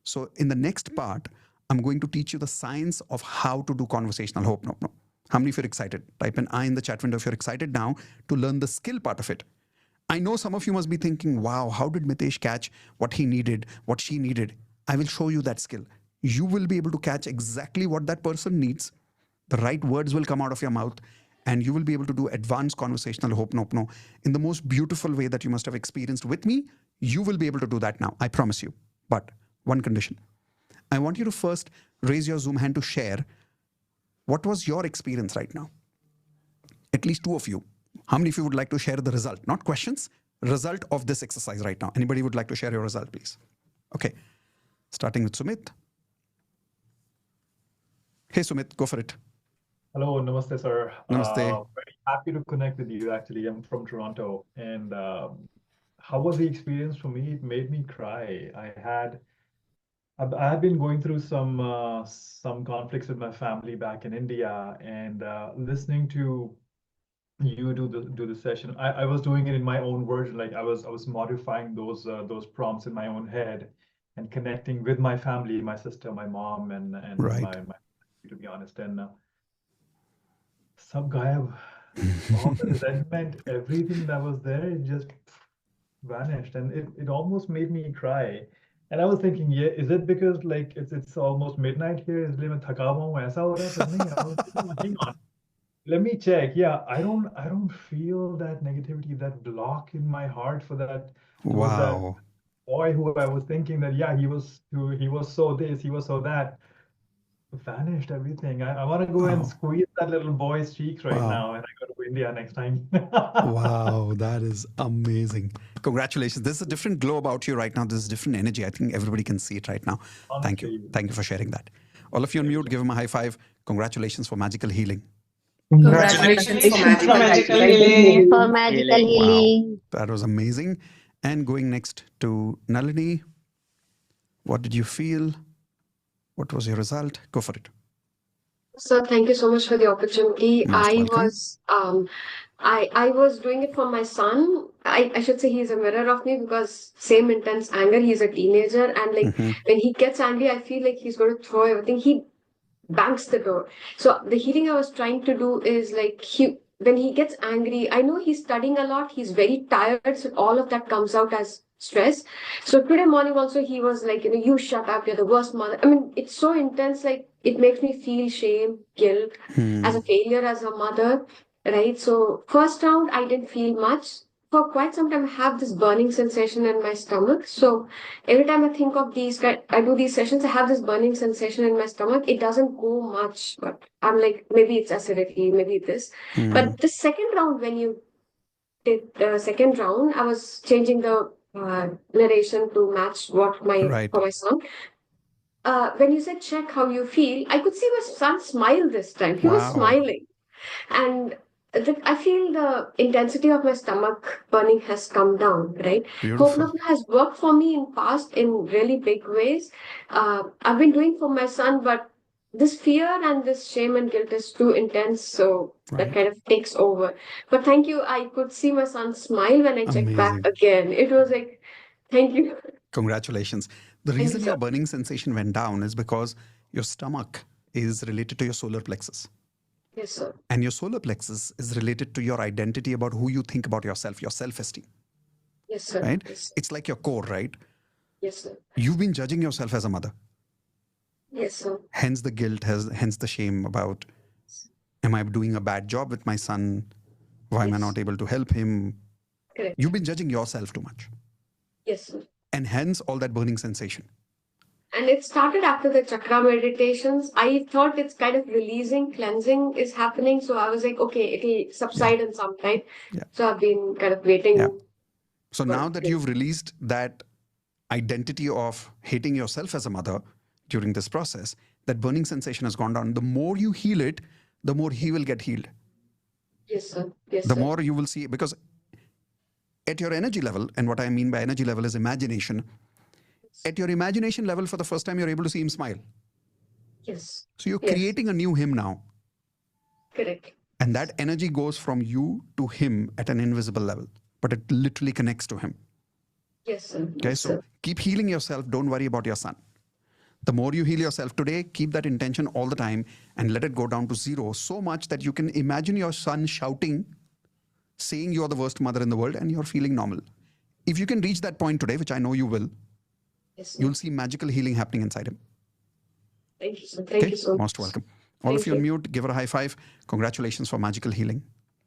A: So in the next part, I'm going to teach you the science of how to do conversational Ho'oponopono. How many of you are excited? Type an I in the chat window if you're excited now to learn the skill part of it. I know some of you must be thinking, wow, how did Mitesh catch what he needed, what she needed? I will show you that skill. You will be able to catch exactly what that person needs. The right words will come out of your mouth, and you will be able to do advanced conversational Ho'oponopono in the most beautiful way that you must have experienced with me. You will be able to do that now, I promise you. But one condition. I want you to first raise your Zoom hand to share what was your experience right now. At least two of you. How many of you would like to share the result? Not questions, result of this exercise right now. Anybody would like to share your result, please? Okay, starting with Sumit. Hey, Sumit, go for it.
G: Hello, namaste, sir.
A: Namaste.
G: Very happy to connect with you. Actually, I'm from Toronto, and how was the experience for me? It made me cry. I've been going through some conflicts with my family back in India, and listening to you do the session. I was doing it in my own version. Like I was modifying those prompts in my own head, and connecting with my family, my sister, my mom, and
A: Right.
G: my to be honest, and some guy all the resentment, everything that was there, it just vanished, and it almost made me cry. And I was thinking, yeah, is it because like it's almost midnight here? इसलिए मैं थका हुआ हूँ, ऐसा हो रहा है? But नहीं, I was thinking, hang on, let me check. Yeah, I don't feel that negativity, that block in my heart for that towards that
A: Wow.
G: boy who I was thinking that yeah, he was so this, he was so that. Vanished everything. I want to go and
A: Wow.
G: squeeze that little boy's cheeks right
A: Wow.
G: now when I go to India next time.
A: Wow, that is amazing. Congratulations. There's a different glow about you right now. There's different energy. I think everybody can see it right now. Thank you.
G: Honestly.
A: Thank you for sharing that. All of you on mute, give him a high five. Congratulations for magical healing.
E: Congratulations for magical healing.
D: For magical healing.
A: That was amazing. And going next to Nalini, what did you feel? What was your result? Go for it.
I: So thank you so much for the opportunity.
A: Most
I: I
A: welcome.
I: was I was doing it for my son. I should say he's a mirror of me because same intense anger. He's a teenager, and like when he gets angry, I feel like he's going to throw everything. He bangs the door. So the healing I was trying to do is like when he gets angry, I know he's studying a lot, he's very tired, so all of that comes out as stress. So today morning also he was like, you shut up, you're the worst mother. I mean, it's so intense, like it makes me feel shame, guilt, as a failure as a mother, right? So first round I didn't feel much. For quite some time I have this burning sensation in my stomach. So every time I think of I do these sessions, I have this burning sensation in my stomach. It doesn't go much, but I'm like, maybe it's acidity, maybe this. But the second round, when you did the second round, I was changing the narration to match what
A: Right.
I: for my son. When you said check how you feel, I could see my son smile this time. He was
A: Wow.
I: smiling. And I feel the intensity of my stomach burning has come down, right?
A: Beautiful.
I: Ho'oponopono has worked for me in past in really big ways. I've been doing for my son, but this fear and this shame and guilt is too intense, so that
A: Right.
I: kind of takes over. But thank you. I could see my son smile when I checked back
A: Amazing.
I: again. It was like, thank you.
A: Congratulations. The
I: Thank you,
A: reason your
I: sir.
A: burning sensation went down is because your stomach is related to your solar plexus.
I: Yes, sir.
A: And your solar plexus is related to your identity about who you think about yourself, your self-esteem,
I: Yes, sir.
A: right?
I: Yes,
A: It's like your core, right?
I: yes, sir.
A: You've been judging yourself as a mother.
I: Yes, sir.
A: Hence the guilt, hence the shame about, am I doing a bad job with my son? Why am I
I: Yes.
A: not able to help him?
I: Correct.
A: You've been judging yourself too much.
I: Yes, sir.
A: And hence all that burning sensation.
I: And it started after the chakra meditations. I thought it's kind of releasing, cleansing is happening. So I was like, okay, it'll subside in some time.
A: Yeah.
I: So I've been kind of
A: Yeah.
I: waiting.
A: So now that you've released that identity of hating yourself as a mother during this process, that burning sensation has gone down. The more you heal it, the more he will get healed.
I: Yes, sir. Yes,
A: The
I: sir.
A: more you will see, because at your energy level, and what I mean by energy level is imagination, at your imagination level, for the first time, you're able to see him smile.
I: Yes.
A: So you're
I: Yes.
A: creating a new him now.
I: Correct.
A: And that energy goes from you to him at an invisible level, but it literally connects to him.
I: Yes, sir.
A: Okay,
I: Yes,
A: so
I: sir.
A: keep healing yourself. Don't worry about your son. The more you heal yourself today, keep that intention all the time and let it go down to zero so much that you can imagine your son shouting, saying you're the worst mother in the world, and you're feeling normal. If you can reach that point today, which I know you will,
I: Yes, sir.
A: you'll see magical healing happening inside him.
I: Thank you, sir. Thank you so much.
A: Most welcome. All of
I: Thank
A: you on
I: you.
A: mute, give her a high five. Congratulations for magical healing.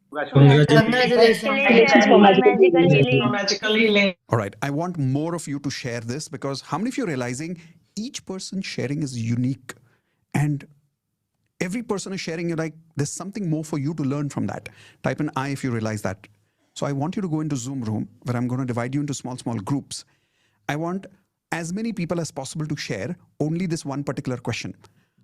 H: Congratulations
D: for magical healing.
A: All right, I want more of you to share this, because how many of you are realizing each person sharing is unique, and every person is sharing, you're like, there's something more for you to learn from that. Type an I if you realize that. So I want you to go into Zoom room where I'm going to divide you into small groups. I want as many people as possible to share only this one particular question.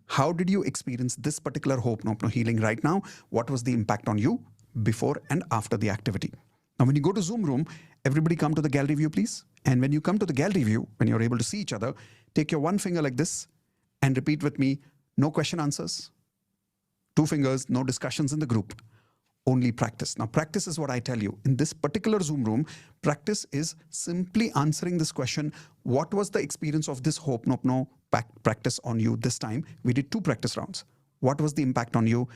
A: How did you experience this particular Ho'oponopono healing right now? What was the impact on you before and after the activity? Now, when you go to Zoom room, everybody come to the gallery view, please. And when you come to the gallery view, when you're able to see each other, take your one finger like this and repeat with me, no question answers. Two fingers, no discussions in the group. Only practice. Now, practice is what I tell you. In this particular Zoom room, practice is simply answering this question, what was the experience of this Ho'oponopono practice on you this time? We did 2 practice rounds. What was the impact on you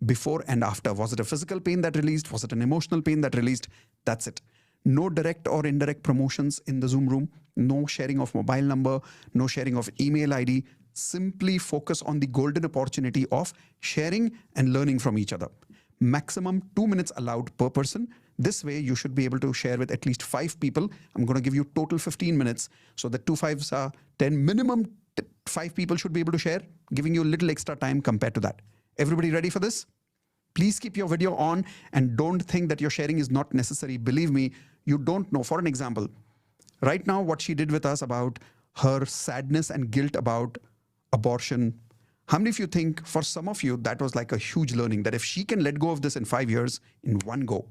A: before and after? Was it a physical pain that released? Was it an emotional pain that released? That's it. No direct or indirect promotions in the Zoom room. No sharing of mobile number. No sharing of email ID. Simply focus on the golden opportunity of sharing and learning from each other. Maximum 2 minutes allowed per person. This way, you should be able to share with at least 5 people. I'm going to give you total 15 minutes. So the 2 5s are 10. Minimum 5 people should be able to share, giving you a little extra time compared to that. Everybody ready for this? Please keep your video on and don't think that your sharing is not necessary. Believe me, you don't know. For an example, right now, what she did with us about her sadness and guilt about abortion. How many of you think, for some of you, that was like a huge learning, that if she can let go of this in 5 years, in one go,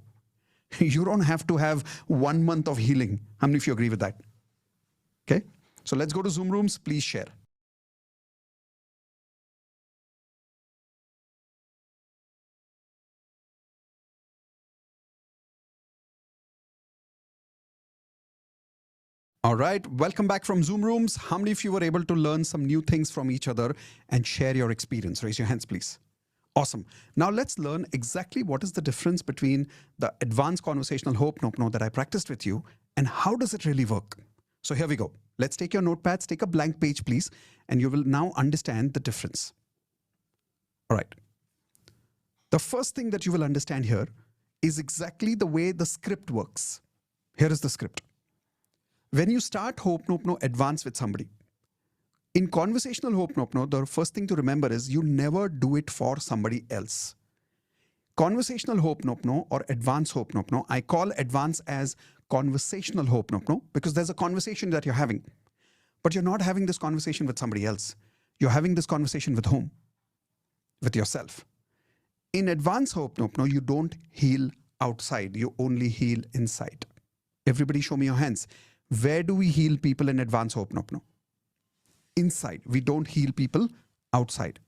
A: you don't have to have 1 month of healing. How many of you agree with that? Okay, so let's go to Zoom rooms. Please share. All right, welcome back from Zoom rooms. How many of you were able to learn some new things from each other and share your experience? Raise your hands, please. Awesome. Now let's learn exactly what is the difference between the advanced conversational Ho'oponopono that I practiced with you and how does it really work. So here we go. Let's take your notepads, take a blank page, please, and you will now understand the difference. All right. The first thing that you will understand here is exactly the way the script works. Here is the script. When you start Ho'oponopono Advanced with somebody, in conversational Ho'oponopono, the first thing to remember is you never do it for somebody else. Conversational Ho'oponopono or advanced Ho'oponopono, I call advanced as conversational Ho'oponopono because there's a conversation that you're having. But you're not having this conversation with somebody else. You're having this conversation with whom? With yourself. In advanced Ho'oponopono, you don't heal outside. You only heal inside. Everybody show me your hands. Where do we heal people in advanced Ho'oponopono? Inside. We don't heal people outside.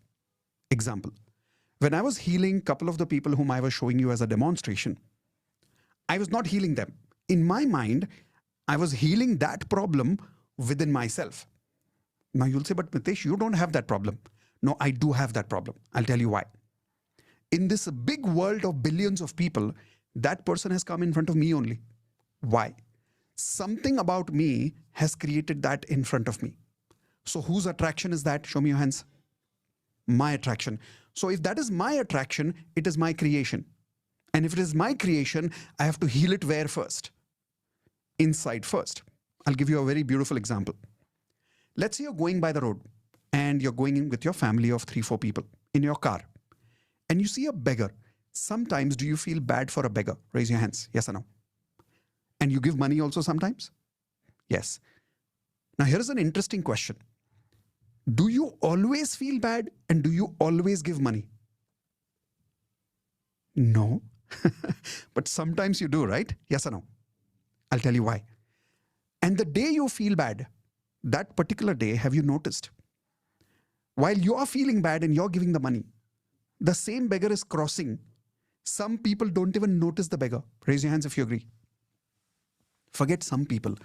A: Example. When I was healing a couple of the people whom I was showing you as a demonstration, I was not healing them. In my mind, I was healing that problem within myself. Now you'll say, but Mitesh, you don't have that problem. No, I do have that problem. I'll tell you why. In this big world of billions of people, that person has come in front of me only. Why? Something about me has created that in front of me. So whose attraction is that? Show me your hands. My attraction. So if that is my attraction, it is my creation. And if it is my creation, I have to heal it where first? Inside first. I'll give you a very beautiful example. Let's say you're going by the road and you're going in with your family of 3-4 people in your car and you see a beggar. Sometimes do you feel bad for a beggar? Raise your hands. Yes or no? And you give money also sometimes? Yes. Now here is an interesting question. Do you always feel bad and do you always give money? No. But sometimes you do, right? Yes or no? I'll tell you why. And the day you feel bad, that particular day, have you noticed? While you are feeling bad and you're giving the money, the same beggar is crossing. Some people don't even notice the beggar. Raise your hands if you agree. Forget some people.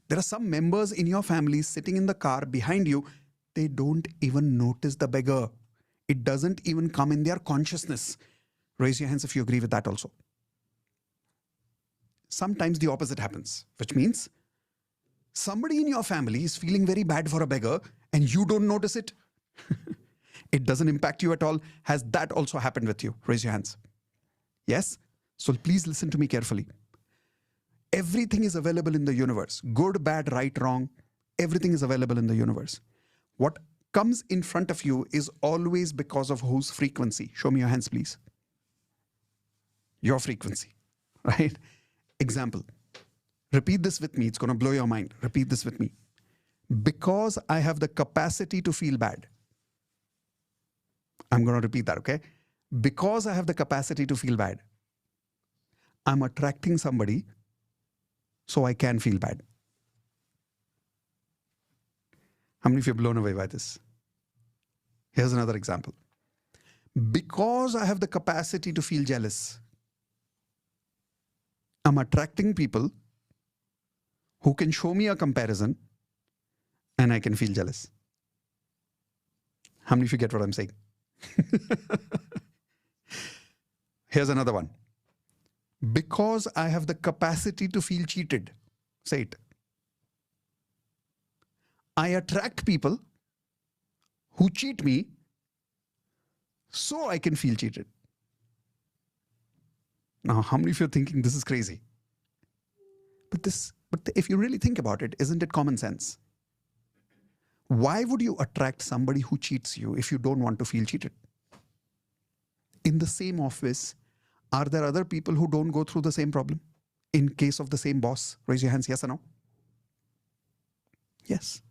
A: There are some members in your family sitting in the car behind you. They don't even notice the beggar. It doesn't even come in their consciousness. Raise your hands if you agree with that also. Sometimes the opposite happens, which means somebody in your family is feeling very bad for a beggar and you don't notice it. It doesn't impact you at all. Has that also happened with you? Raise your hands. Yes? So please listen to me carefully. Everything is available in the universe. Good, bad, right, wrong. Everything is available in the universe. What comes in front of you is always because of whose frequency? Show me your hands, please. Your frequency, right? Example. Repeat this with me. It's going to blow your mind. Repeat this with me. Because I have the capacity to feel bad. I'm going to repeat that, okay? Because I have the capacity to feel bad, I'm attracting somebody so I can feel bad. How many of you are blown away by this? Here's another example. Because I have the capacity to feel jealous, I'm attracting people who can show me a comparison and I can feel jealous. How many of you get what I'm saying? Here's another one. Because I have the capacity to feel cheated. Say it. I attract people who cheat me so I can feel cheated. Now, how many of you are thinking this is crazy? But if you really think about it, isn't it common sense? Why would you attract somebody who cheats you if you don't want to feel cheated? In the same office, are there other people who don't go through the same problem? In case of the same boss, raise your hands, yes or no? Yes.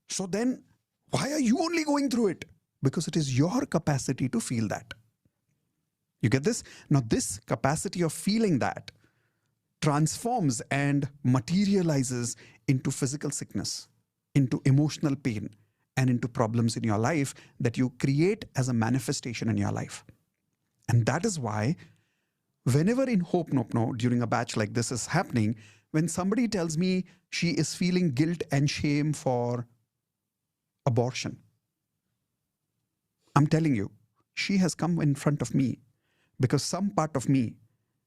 A: So then, why are you only going through it? Because it is your capacity to feel that. You get this? Now, this capacity of feeling that transforms and materializes into physical sickness, into emotional pain, and into problems in your life that you create as a manifestation in your life. And that is why whenever in Oponpono during a batch like this is happening, when somebody tells me she is feeling guilt and shame for abortion, I'm telling you, she has come in front of me because some part of me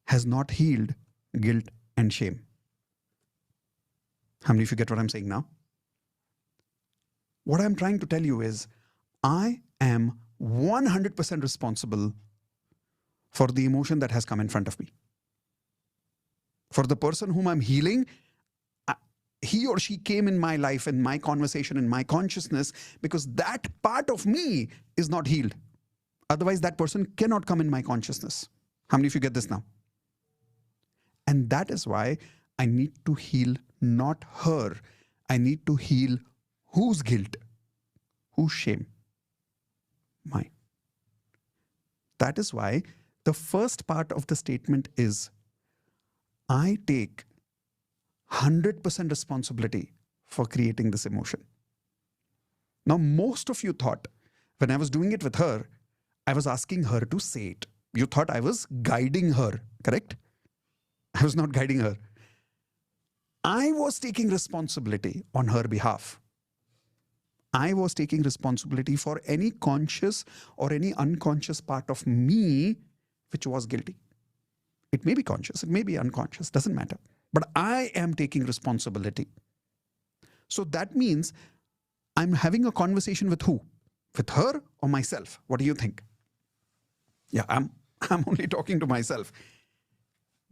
A: has not healed guilt and shame. How many of you get what I'm saying now? What I'm trying to tell you is, I am 100% responsible for the emotion that has come in front of me. For the person whom I'm healing, he or she came in my life, in my conversation, in my consciousness, because that part of me is not healed. Otherwise, that person cannot come in my consciousness. How many of you get this now? And that is why I need to heal not her. I need to heal whose guilt, whose shame? Mine. That is why the first part of the statement is, I take 100% responsibility for creating this emotion. Now, most of you thought when I was doing it with her, I was asking her to say it. You thought I was guiding her, correct? I was not guiding her. I was taking responsibility on her behalf. I was taking responsibility for any conscious or any unconscious part of me which was guilty. It may be conscious, it may be unconscious, doesn't matter. But I am taking responsibility. So that means I'm having a conversation with who? With her or myself? What do you think? Yeah, I'm only talking to myself.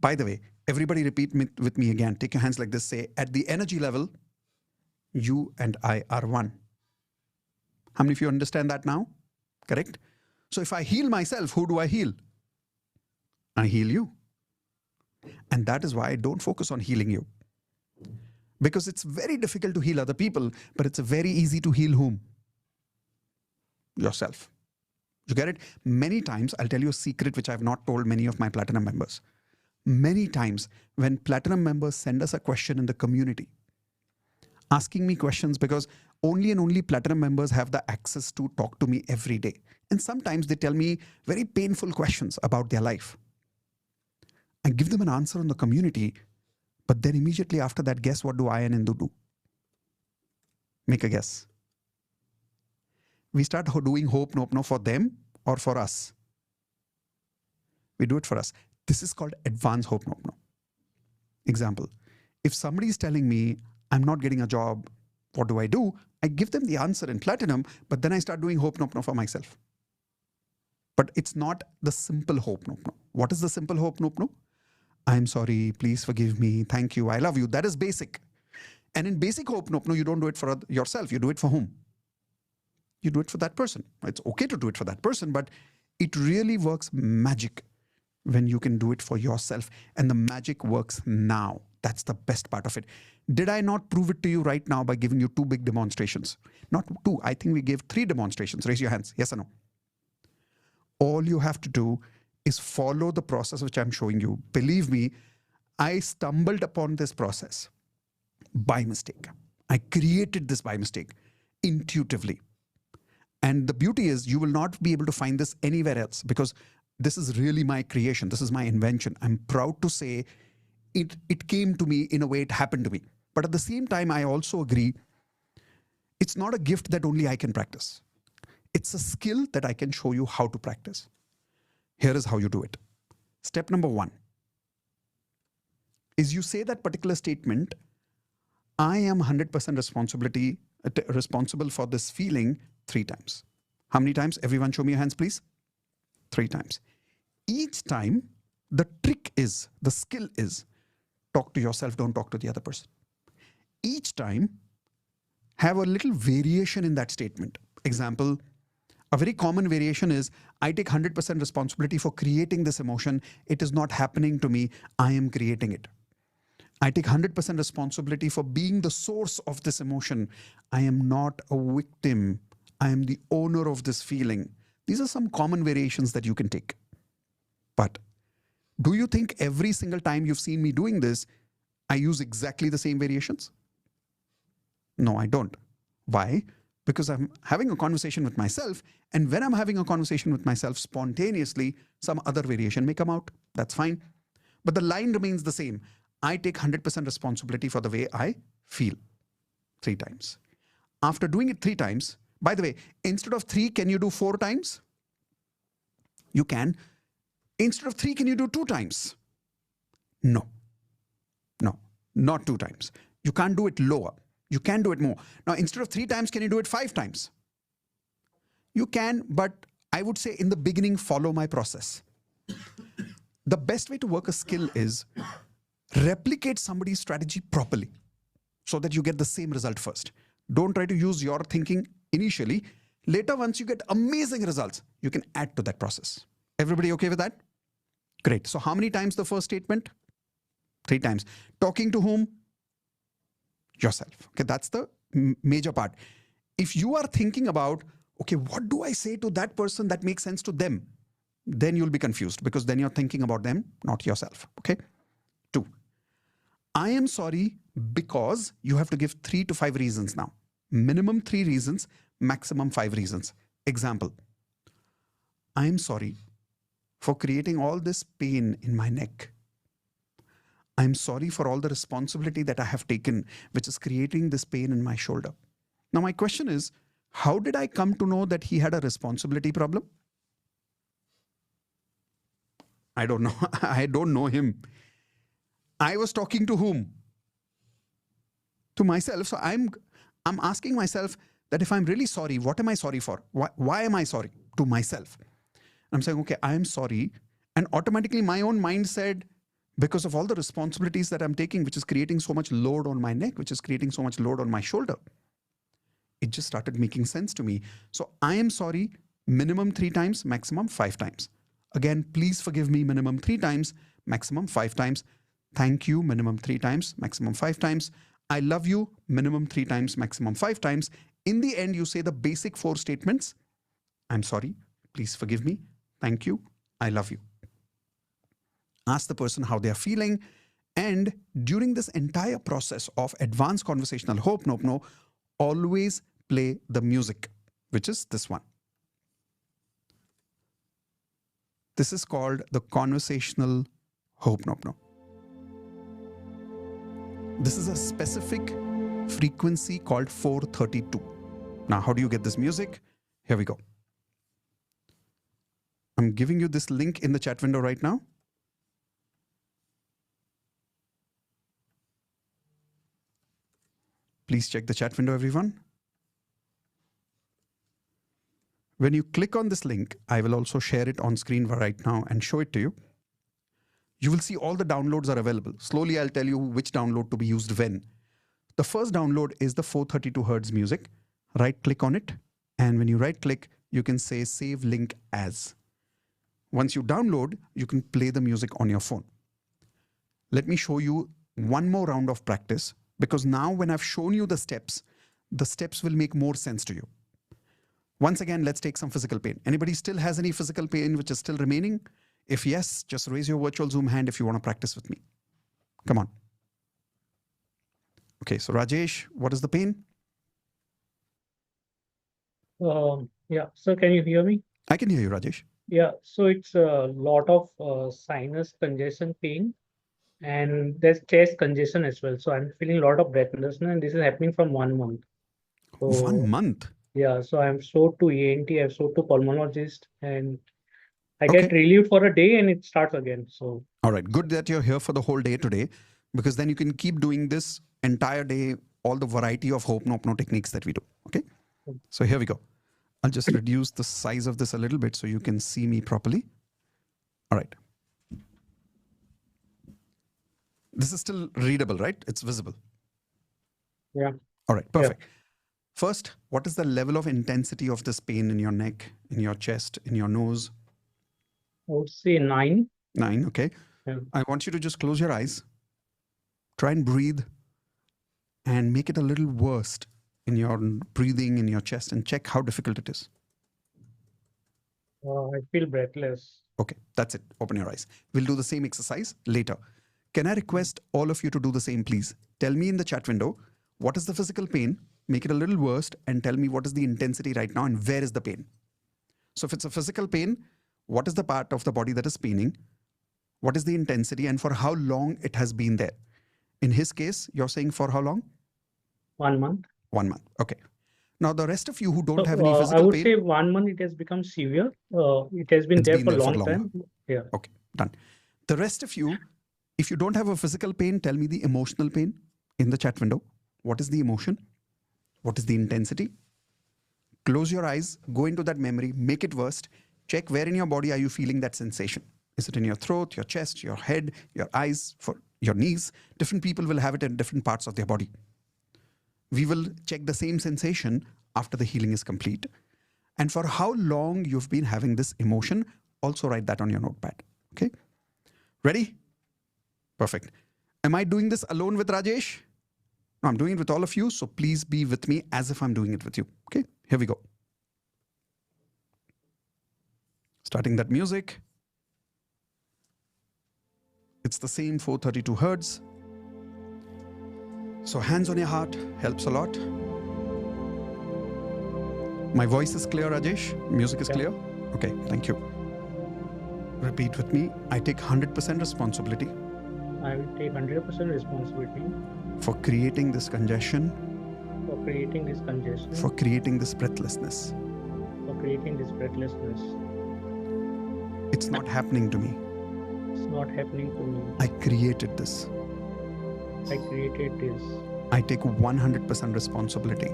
A: By the way, everybody repeat with me again. Take your hands like this. Say, at the energy level, You and I are one. How many of you understand that now? Correct? So if I heal myself, who do I heal? I heal you. And that is why I don't focus on healing you. Because it's very difficult to heal other people, but it's very easy to heal whom? Yourself. You get it? Many times, I'll tell you a secret which I've not told many of my Platinum members. Many times, when Platinum members send us a question in the community, asking me questions because only and only Platinum members have the access to talk to me every day. And sometimes they tell me very painful questions about their life. I give them an answer in the community, but then immediately after that, guess what do I and Indu do? Make a guess. We start doing Ho'oponopono for them or for us. We do it for us. This is called advanced Ho'oponopono. Example, if somebody is telling me, I'm not getting a job, what do? I give them the answer in Platinum, but then I start doing Ho'oponopono for myself. But it's not the simple Ho'oponopono. What is the simple Ho'oponopono? I'm sorry, please forgive me, thank you, I love you. That is basic. And in basic Ho'oponopono, you don't do it for yourself, you do it for whom? You do it for that person. It's okay to do it for that person, but it really works magic when you can do it for yourself. And the magic works now. That's the best part of it. Did I not prove it to you right now by giving you 2 big demonstrations? Not 2, I think we gave 3 demonstrations. Raise your hands, yes or no? All you have to do is follow the process which I'm showing you. Believe me, I stumbled upon this process by mistake. I created this by mistake, intuitively. And the beauty is you will not be able to find this anywhere else because this is really my creation. This is my invention. I'm proud to say it came to me in a way it happened to me. But at the same time, I also agree, it's not a gift that only I can practice. It's a skill that I can show you how to practice. Here is how you do it. Step number 1 is you say that particular statement, I am 100% responsible for this feeling 3 times. How many times? Everyone show me your hands, please. 3 times. Each time, the trick is, the skill is, talk to yourself, don't talk to the other person. Each time, have a little variation in that statement. Example, a very common variation is, I take 100% responsibility for creating this emotion. It is not happening to me. I am creating it. I take 100% responsibility for being the source of this emotion. I am not a victim. I am the owner of this feeling. These are some common variations that you can take. But do you think every single time you've seen me doing this, I use exactly the same variations? No, I don't. Why? Because I'm having a conversation with myself, and when I'm having a conversation with myself, spontaneously, some other variation may come out. That's fine. But the line remains the same. I take 100% responsibility for the way I feel. 3 times. After doing it 3 times, by the way, instead of 3, can you do 4 times? You can. Instead of 3, can you do 2 times? No. No, not 2 times. You can't do it lower. You can do it more. Now, instead of 3 times, can you do it 5 times? You can, but I would say in the beginning, follow my process. The best way to work a skill is replicate somebody's strategy properly so that you get the same result first. Don't try to use your thinking initially. Later, once you get amazing results, you can add to that process. Everybody okay with that? Great. So how many times the first statement? 3 times. Talking to whom? Yourself. Okay, that's the major part. If you are thinking about, okay, what do I say to that person that makes sense to them? Then you'll be confused because then you're thinking about them, not yourself. Okay. 2. I am sorry because you have to give 3 to 5 reasons now. Minimum 3 reasons, maximum 5 reasons. Example, I am sorry for creating all this pain in my neck. I'm sorry for all the responsibility that I have taken, which is creating this pain in my shoulder. Now, my question is, how did I come to know that he had a responsibility problem? I don't know. I don't know him. I was talking to whom? To myself. So I'm asking myself that if I'm really sorry, what am I sorry for? Why am I sorry? To myself. I'm saying, okay, I am sorry. And automatically my own mind said, because of all the responsibilities that I'm taking, which is creating so much load on my neck, which is creating so much load on my shoulder. It just started making sense to me. So I am sorry, minimum 3 times, maximum 5 times. Again, please forgive me, minimum 3 times, maximum 5 times. Thank you, minimum 3 times, maximum 5 times. I love you, minimum 3 times, maximum 5 times. In the end, you say the basic 4 statements. I'm sorry, please forgive me, thank you, I love you. Ask the person how they are feeling. And during this entire process of advanced conversational Ho'oponopono, always play the music, which is this one. This is called the conversational Ho'oponopono. This is a specific frequency called 432. Now, how do you get this music? Here we go. I'm giving you this link in the chat window right now. Please check the chat window, everyone. When you click on this link, I will also share it on screen right now and show it to you. You will see all the downloads are available. Slowly, I'll tell you which download to be used when. The first download is the 432 Hertz music. Right click on it. And when you right click, you can say save link as. Once you download, you can play the music on your phone. Let me show you one more round of practice, because now when I've shown you the steps will make more sense to you. Once again, let's take some physical pain. Anybody still has any physical pain which is still remaining? If yes, just raise your virtual Zoom hand if you want to practice with me. Come on. Okay, so Rajesh, what is the pain?
H: Yeah, so can you hear me?
A: I can hear you, Rajesh.
H: Yeah, so it's a lot of sinus congestion pain, and there's chest congestion as well. So I'm feeling a lot of breathlessness, and this is happening from 1 month. So
A: 1 month?
H: yeah, so I'm showed to ENT, I've showed to pulmonologist, and I
A: Okay.
H: get relieved for a day and it starts again. So
A: All right, good that you're here for the whole day today, because then you can keep doing this entire day, all the variety of Ho'oponopono techniques that we do. Okay, so here we go. I'll just reduce the size of this a little bit so you can see me properly. All right. This is still readable, right? It's visible.
H: yeah,
A: All right, perfect. First, what is the level of intensity of this pain in your neck, in your chest, in your nose?
H: I would say 9.
A: 9, okay.
H: Yeah.
A: I want you to just close your eyes, try and breathe, and make it a little worse in your breathing, in your chest, and check how difficult it is.
H: I feel breathless.
A: Okay, that's it. Open your eyes. We'll do the same exercise later. Can I request all of you to do the same, please? Tell me in the chat window, what is the physical pain? Make it a little worse and tell me what is the intensity right now and where is the pain. So if it's a physical pain, what is the part of the body that is paining? What is the intensity and for how long it has been there? In his case, you're saying for how long?
H: 1 month.
A: 1 month. Okay. Now the rest of you who don't
H: So,
A: have any
H: I
A: physical
H: would
A: pain.
H: say 1 month it has become severe. It has been
A: It's
H: there
A: been
H: for a
A: there for
H: long
A: longer.
H: time. Yeah.
A: Okay, done. The rest of you, if you don't have a physical pain, tell me the emotional pain in the chat window. What is the emotion? What is the intensity? Close your eyes, go into that memory, make it worst. Check where in your body are you feeling that sensation. Is it in your throat, your chest, your head, your eyes, for your knees? Different people will have it in different parts of their body. We will check the same sensation after the healing is complete. And for how long you've been having this emotion, also write that on your notepad. Okay? Ready? Perfect. Am I doing this alone with Rajesh? No, I'm doing it with all of you, so please be with me as if I'm doing it with you. Okay, here we go. Starting that music. It's the same 432 Hertz. So hands on your heart helps a lot. My voice is clear, Rajesh? Music is clear? Okay, thank you. Repeat with me. I take 100% responsibility
H: I will take 100% responsibility
A: for creating this congestion,
H: for creating this congestion,
A: for creating this breathlessness.
H: for creating this breathlessness.
A: It's not happening to me.
H: It's not happening to me.
A: I created this.
H: I created this.
A: I take 100% responsibility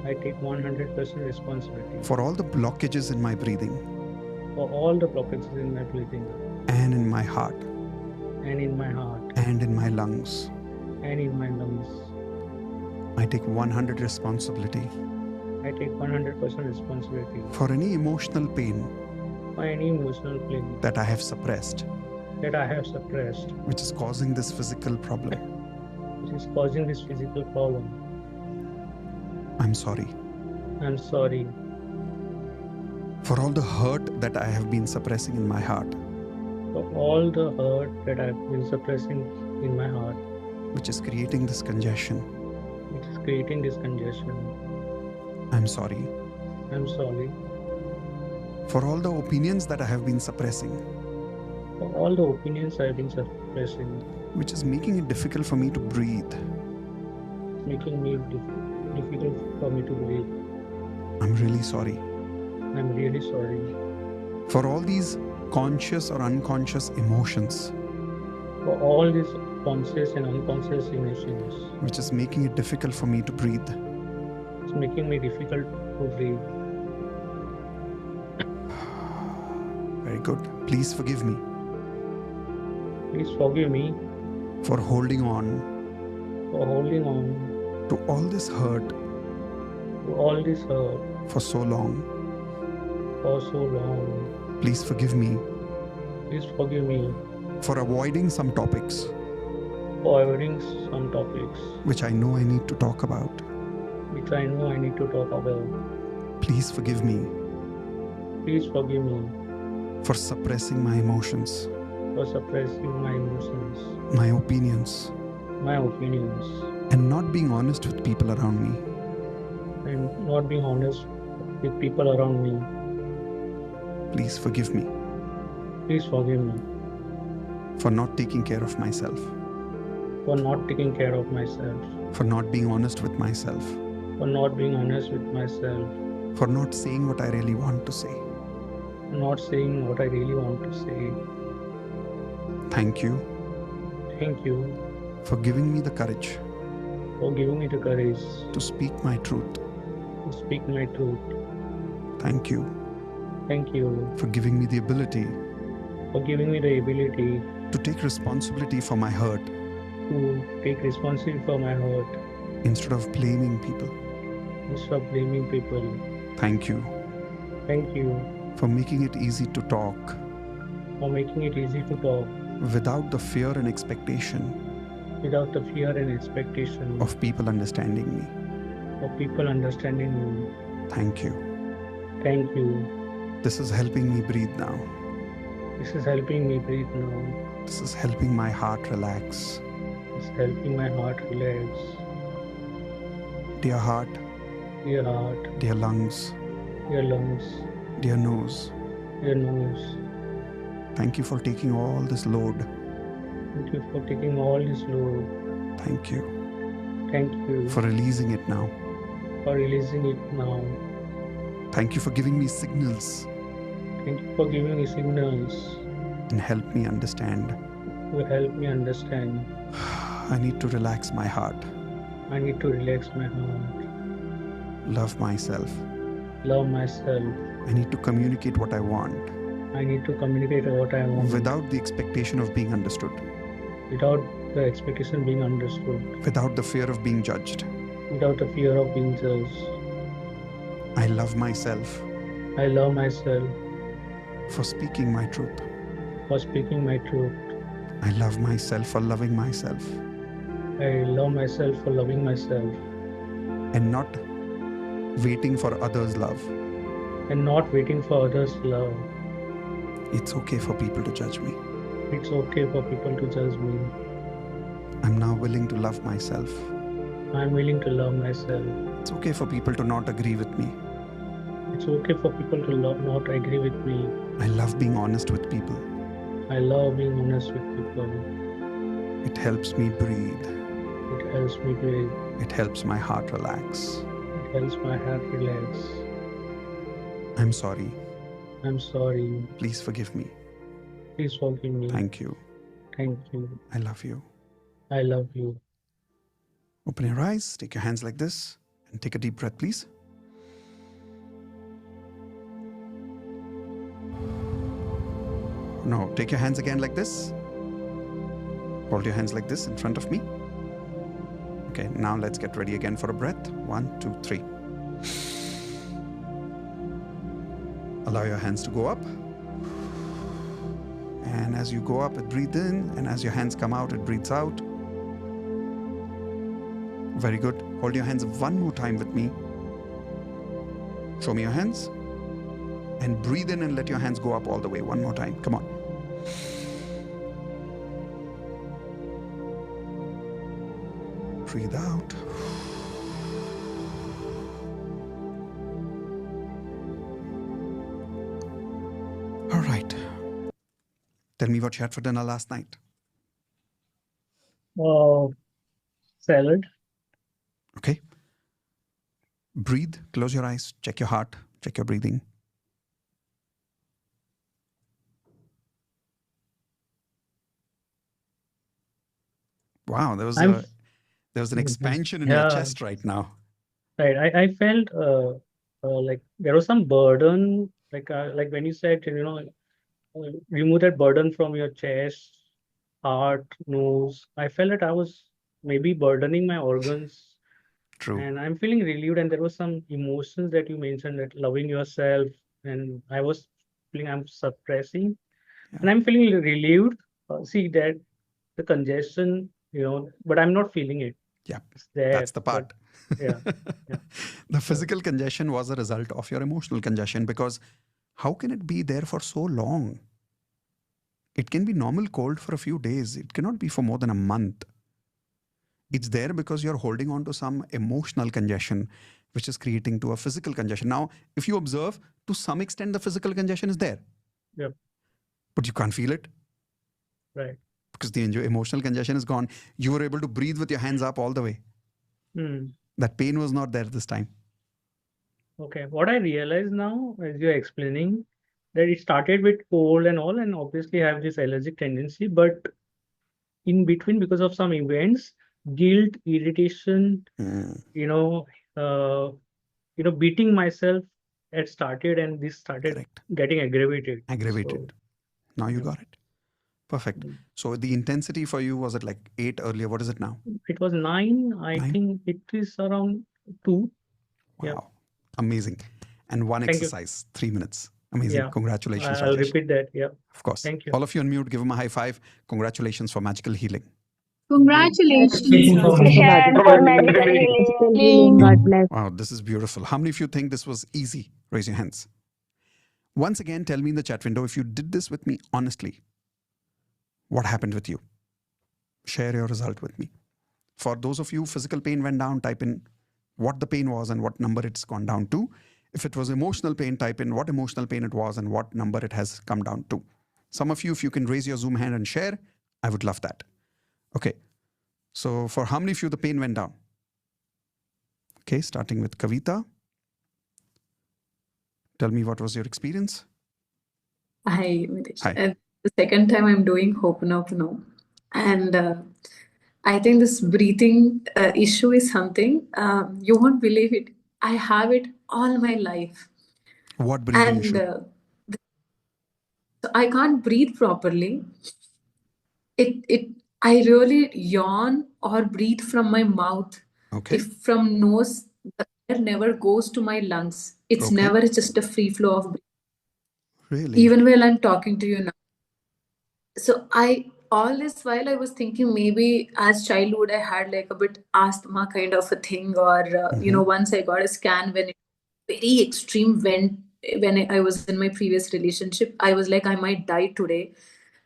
H: I take 100% responsibility
A: for all the blockages in my breathing
H: for all the blockages in my breathing
A: and in my heart.
H: and in my heart
A: and in my lungs.
H: and in my lungs.
A: I take 100 responsibility
H: I take 100% responsibility
A: for any emotional pain
H: for any emotional pain
A: that I have suppressed,
H: that I have suppressed,
A: which is causing this physical problem.
H: which is causing this physical problem.
A: I'm sorry
H: I'm sorry
A: for all the hurt that I have been suppressing in my heart,
H: for all the hurt that I've been suppressing in my heart,
A: which is creating this congestion.
H: which is creating this congestion.
A: I'm sorry
H: I'm sorry
A: for all the opinions that I have been suppressing,
H: for all the opinions I've been suppressing,
A: which is making it difficult for me to breathe.
H: making me difficult for me to breathe.
A: I'm really sorry
H: I'm really sorry
A: for all these conscious or unconscious emotions,
H: for all these conscious and unconscious emotions.
A: which is making it difficult for me to breathe.
H: It's making me difficult to breathe.
A: Very good. Please forgive me
H: Please forgive me
A: for holding on
H: for holding on
A: to all this hurt
H: to all this hurt
A: for so long.
H: for so long.
A: Please forgive me
H: Please forgive me
A: for avoiding some topics
H: for avoiding some topics
A: which I know I need to talk about.
H: which I know I need to talk about.
A: Please forgive me
H: Please forgive me
A: for suppressing my emotions,
H: for suppressing my emotions,
A: my opinions,
H: my opinions,
A: and not being honest with people around me.
H: and not being honest with people around me.
A: Please forgive me
H: Please forgive me
A: for not taking care of myself,
H: for not taking care of myself,
A: for not being honest with myself,
H: for not being honest with myself,
A: for not saying what I really want to say.
H: for not saying what I really want to say.
A: Thank you
H: Thank you
A: for giving me the courage
H: for giving me the courage
A: to speak my truth.
H: to speak my truth.
A: Thank you
H: Thank you
A: for giving me the ability
H: for giving me the ability
A: to take responsibility for my hurt
H: to take responsibility for my hurt
A: instead of blaming people.
H: instead of blaming people.
A: Thank you
H: Thank you
A: for making it easy to talk
H: for making it easy to talk
A: without the fear and expectation
H: without the fear and expectation
A: of people understanding me.
H: of people understanding me.
A: Thank you.
H: Thank you.
A: This is helping me breathe now.
H: This is helping me breathe now.
A: This is helping my heart relax.
H: It's helping my heart relax.
A: Dear heart,
H: Dear heart,
A: dear lungs,
H: dear lungs,
A: dear nose,
H: dear nose.
A: thank you for taking all this load.
H: Thank you for taking all this load.
A: Thank you
H: Thank you
A: for releasing it now.
H: for releasing it now.
A: Thank you for giving me signals
H: Thank you for giving me signals
A: and help me understand.
H: to help me understand.
A: I need to relax my heart,
H: I need to relax my heart,
A: love myself.
H: love myself.
A: I need to communicate what I want
H: I need to communicate what I want
A: without the expectation of being understood,
H: without the expectation being understood,
A: without the fear of being judged.
H: without the fear of being judged.
A: I love myself
H: I love myself
A: for speaking my truth.
H: for speaking my truth.
A: I love myself for loving myself
H: I love myself for loving myself
A: and not waiting for others' love.
H: and not waiting for others' love.
A: It's okay for people to judge me.
H: It's okay for people to judge me.
A: I'm now willing to love myself.
H: I'm willing to love myself.
A: It's okay for people to not agree with me.
H: It's okay for people to not agree with me.
A: I love being honest with people.
H: I love being honest with people.
A: It helps me breathe.
H: It helps me breathe.
A: It helps my heart relax.
H: It helps my heart relax.
A: I'm sorry.
H: I'm sorry.
A: Please forgive me.
H: Please forgive me.
A: Thank you.
H: Thank you.
A: I love you.
H: I love you.
A: Open your eyes, take your hands like this, and take a deep breath, please. Now, take your hands again like this. Hold your hands like this in front of me. Okay, now let's get ready again for a breath. 1, 2, 3. Allow your hands to go up. And as you go up, it breathes in. And as your hands come out, it breathes out. Very good. Hold your hands one more time with me. Show me your hands. And breathe in and let your hands go up all the way. One more time. Come on. Breathe out. All right. Tell me what you had for dinner last night.
H: Salad.
A: Okay. Breathe. Close your eyes. Check your heart. Check your breathing. Wow, there was an expansion in your chest right now.
H: Right. I felt like there was some burden, like when you said, remove that burden from your chest, heart, nose. I felt that I was maybe burdening my organs.
A: True.
H: And I'm feeling relieved. And there was some emotions that you mentioned, that loving yourself. And I was feeling I'm suppressing. And I'm feeling relieved. See that the congestion, but I'm not feeling it.
A: Yeah,
H: It's there,
A: that's the part.
H: yeah.
A: The physical congestion was a result of your emotional congestion, because how can it be there for so long? It can be normal cold for a few days. It cannot be for more than a month. It's there because you're holding on to some emotional congestion, which is creating to a physical congestion. Now, if you observe, to some extent, the physical congestion is there.
H: Yep.
A: But you can't feel it.
H: Right.
A: Because the emotional congestion is gone. You were able to breathe with your hands up all the way. That pain was not there this time.
H: Okay. What I realize now, as you're explaining, that it started with cold and all, and obviously have this allergic tendency, but in between, because of some events, guilt, irritation, beating myself had started, and this started getting aggravated.
A: Now you got it. Perfect. So the intensity for you, was it like 8 earlier? What is it now?
H: It was 9. I think it is around 2.
A: Wow.
H: Yeah.
A: Amazing. And one
H: Thank you.
A: exercise, 3 minutes. Amazing.
H: Yeah.
A: Congratulations,
H: I'll
A: Rajesh.
H: repeat that. Yeah.
A: Of course.
H: Thank you.
A: All of you on mute, give them a high five. Congratulations for magical healing.
D: Congratulations.
F: Congratulations for magical healing.
D: God bless.
A: Wow, this is beautiful. How many of you think this was easy? Raise your hands. Once again, tell me in the chat window, if you did this with me honestly, what happened with you? Share your result with me. For those of you, physical pain went down, type in what the pain was and what number it's gone down to. If it was emotional pain, type in what emotional pain it was and what number it has come down to. Some of you, if you can raise your Zoom hand and share, I would love that. Okay. So for how many of you the pain went down? Okay, starting with Kavita. Tell me, what was your experience?
J: Hi, Mitesh.
A: Hi.
J: The second time I'm doing Oponpono, and I think this breathing issue is something you won't believe it. I have it all my life,
A: What breathing
J: and
A: issue?
J: so I can't breathe properly. I really yawn or breathe from my mouth.
A: Okay.
J: If from nose, the air never goes to my lungs. It's
A: Okay.
J: never just a free flow of breath.
A: Really?
J: Even while I'm talking to you now. So all this while I was thinking, maybe as childhood I had like a bit asthma kind of a thing, or once I got a scan when it very extreme when I was in my previous relationship, I was like I might die today.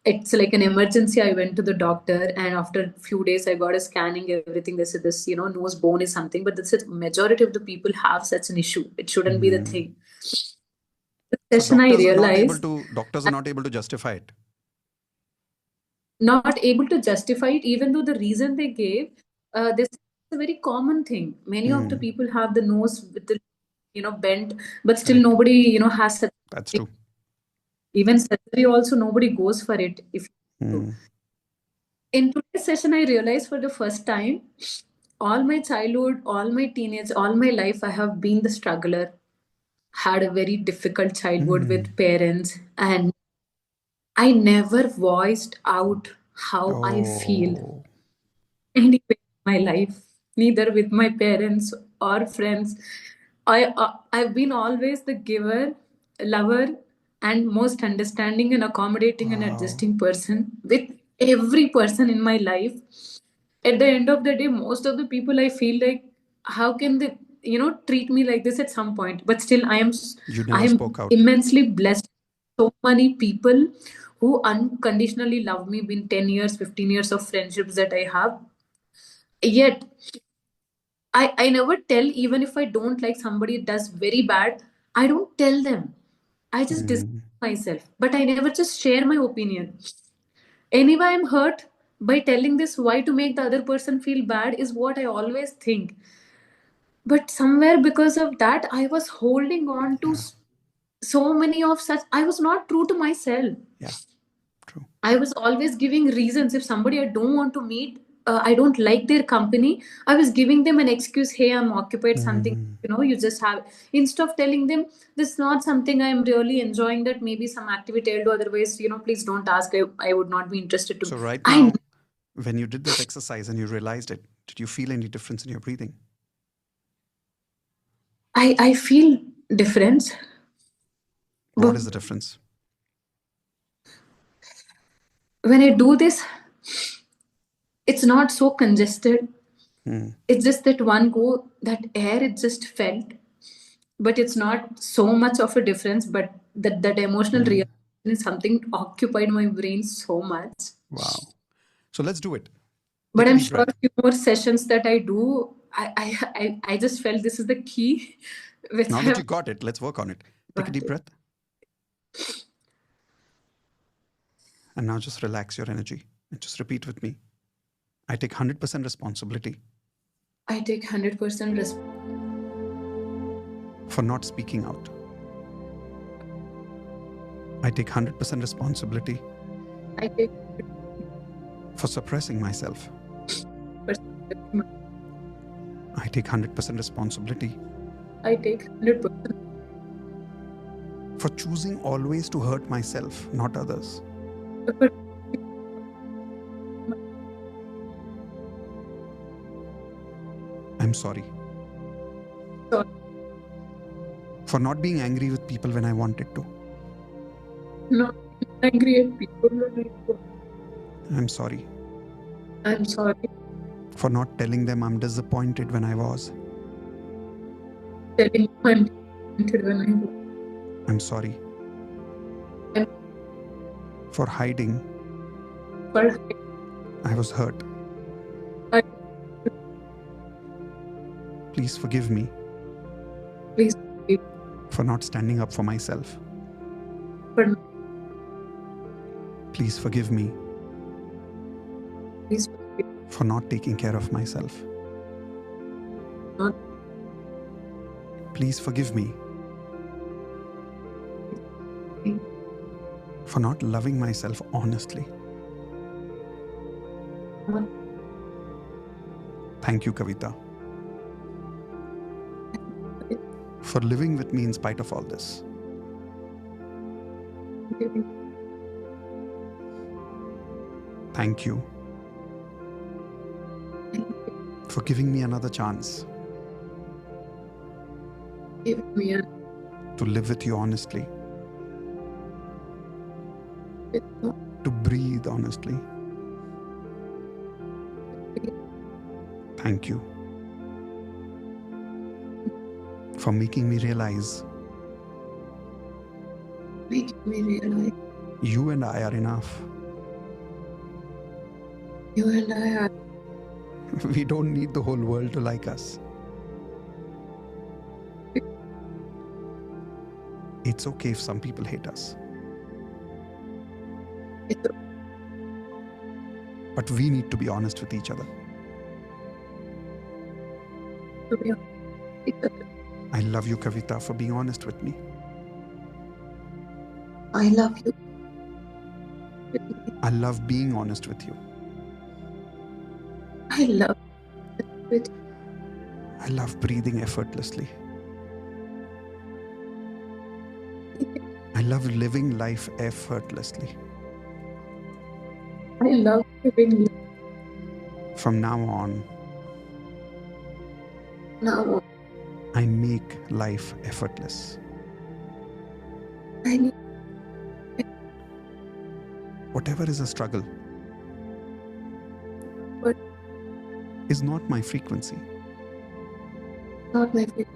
J: It's like an emergency. I went to the doctor, and after a few days I got a scanning, everything. They said this nose bone is something, but that's it. Majority of the people have such an issue. It shouldn't be the thing. The
A: So
J: session I
A: doctors
J: realized
A: are not able to justify it.
J: Not able to justify it, even though the reason they gave, this is a very common thing. Many of the people have the nose with the bent, but still
A: Correct.
J: nobody has such.
A: That's true.
J: Even surgery also nobody goes for it. If in today's session, I realized for the first time, all my childhood, all my teenage, all my life, I have been the struggler. Had a very difficult childhood with parents, and I never voiced out how I feel
A: Oh,
J: anywhere in my life, neither with my parents or friends. I've been always the giver, lover, and most understanding and accommodating and
A: wow.
J: adjusting person with every person in my life. At the end of the day, most of the people I feel like, how can they, treat me like this at some point? But still,
A: You
J: I
A: never
J: am
A: spoke out.
J: immensely blessed. So many people who unconditionally love me. Been 10 years, 15 years of friendships that I have. Yet I never tell, even if I don't like somebody does very bad, I don't tell them. I just discuss
A: Mm,
J: myself. But I never just share my opinion. Anyway, I'm hurt by telling this why to make the other person feel bad is what I always think. But somewhere because of that, I was holding on to
A: yeah,
J: so many of such. I was not true to myself.
A: yeah, true.
J: I was always giving reasons. If somebody I don't want to meet, I don't like their company, I was giving them an excuse. Hey, I'm occupied, something,
A: Mm.
J: you just have. Instead of telling them, this is not something I'm really enjoying, that maybe some activity I'll do, otherwise, please don't ask. I would not be interested to.
A: So right
J: I,
A: now, when you did this exercise and you realized it, did you feel any difference in your breathing?
J: I feel difference.
A: What
J: But
A: is the difference?
J: when I do this, it's not so congested.
A: Mm,
J: It's just that one go, that air, it just felt. But it's not so much of a difference, but that emotional
A: mm.
J: reaction is something occupied my brain so much.
A: Wow. So let's do it.
J: But
A: Take a
J: I'm
A: deep
J: sure
A: breath.
J: a few more sessions that I do, I just felt this is the key which
A: Now
J: I
A: that
J: have
A: you got it, let's work on it. Take a
J: got
A: deep
J: it.
A: breath. And now just relax your energy and just repeat with me. I take 100% responsibility
J: I take 100%
A: for not speaking out. I take 100% responsibility
J: I take
A: for suppressing myself.
J: 100%.
A: I take 100% responsibility
J: I take 100%.
A: for choosing always to hurt myself, not others.
J: But
A: I'm sorry
J: sorry.
A: for not being angry with people when I wanted to.
J: Not angry at people when I go.
A: I'm sorry
J: I'm sorry.
A: for not telling them I'm disappointed when I was.
J: Telling you I'm disappointed when I go.
A: I'm sorry
J: I'm
A: for hiding
J: for
A: I was hurt.
J: I
A: Please forgive me
J: please forgive
A: for not standing up for myself.
J: for
A: Please forgive me
J: please forgive
A: for not taking care of myself.
J: not
A: Please forgive me for not loving myself honestly.
J: not
A: Thank you, Kavita, for living with me in spite of all this.
J: forgiving.
A: Thank you for giving me another chance
J: Give me a
A: to live with you honestly,
J: bit
A: to breathe honestly. Thank you for making me realize
J: make me realize
A: you and I are enough.
J: you and I are
A: We don't need the whole world to like us. It's okay if some people hate us,
J: it's
A: but we need to be honest with each other.
J: to be honest.
A: I love you, Kavita, for being honest with me.
J: I love you.
A: I love being honest with you.
J: I love with
A: I love breathing effortlessly. I love living life effortlessly.
J: I love giving
A: From now on,
J: now.
A: I make life effortless.
J: I need
A: Whatever is a struggle
J: What?
A: is not my frequency,
J: not my favorite.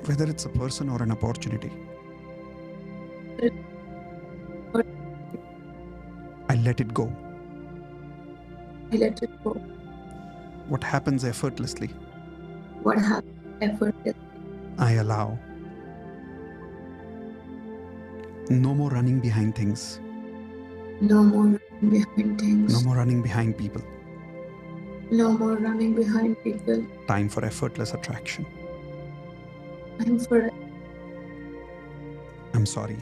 A: whether it's a person or an opportunity.
J: What?
A: I let it go.
J: I let it go.
A: What happens effortlessly,
J: What happened? Effortless.
A: I allow. No more running behind things.
J: No more running behind things.
A: No more running behind people.
J: No more running behind people.
A: Time for effortless attraction.
J: Time for
A: I'm sorry.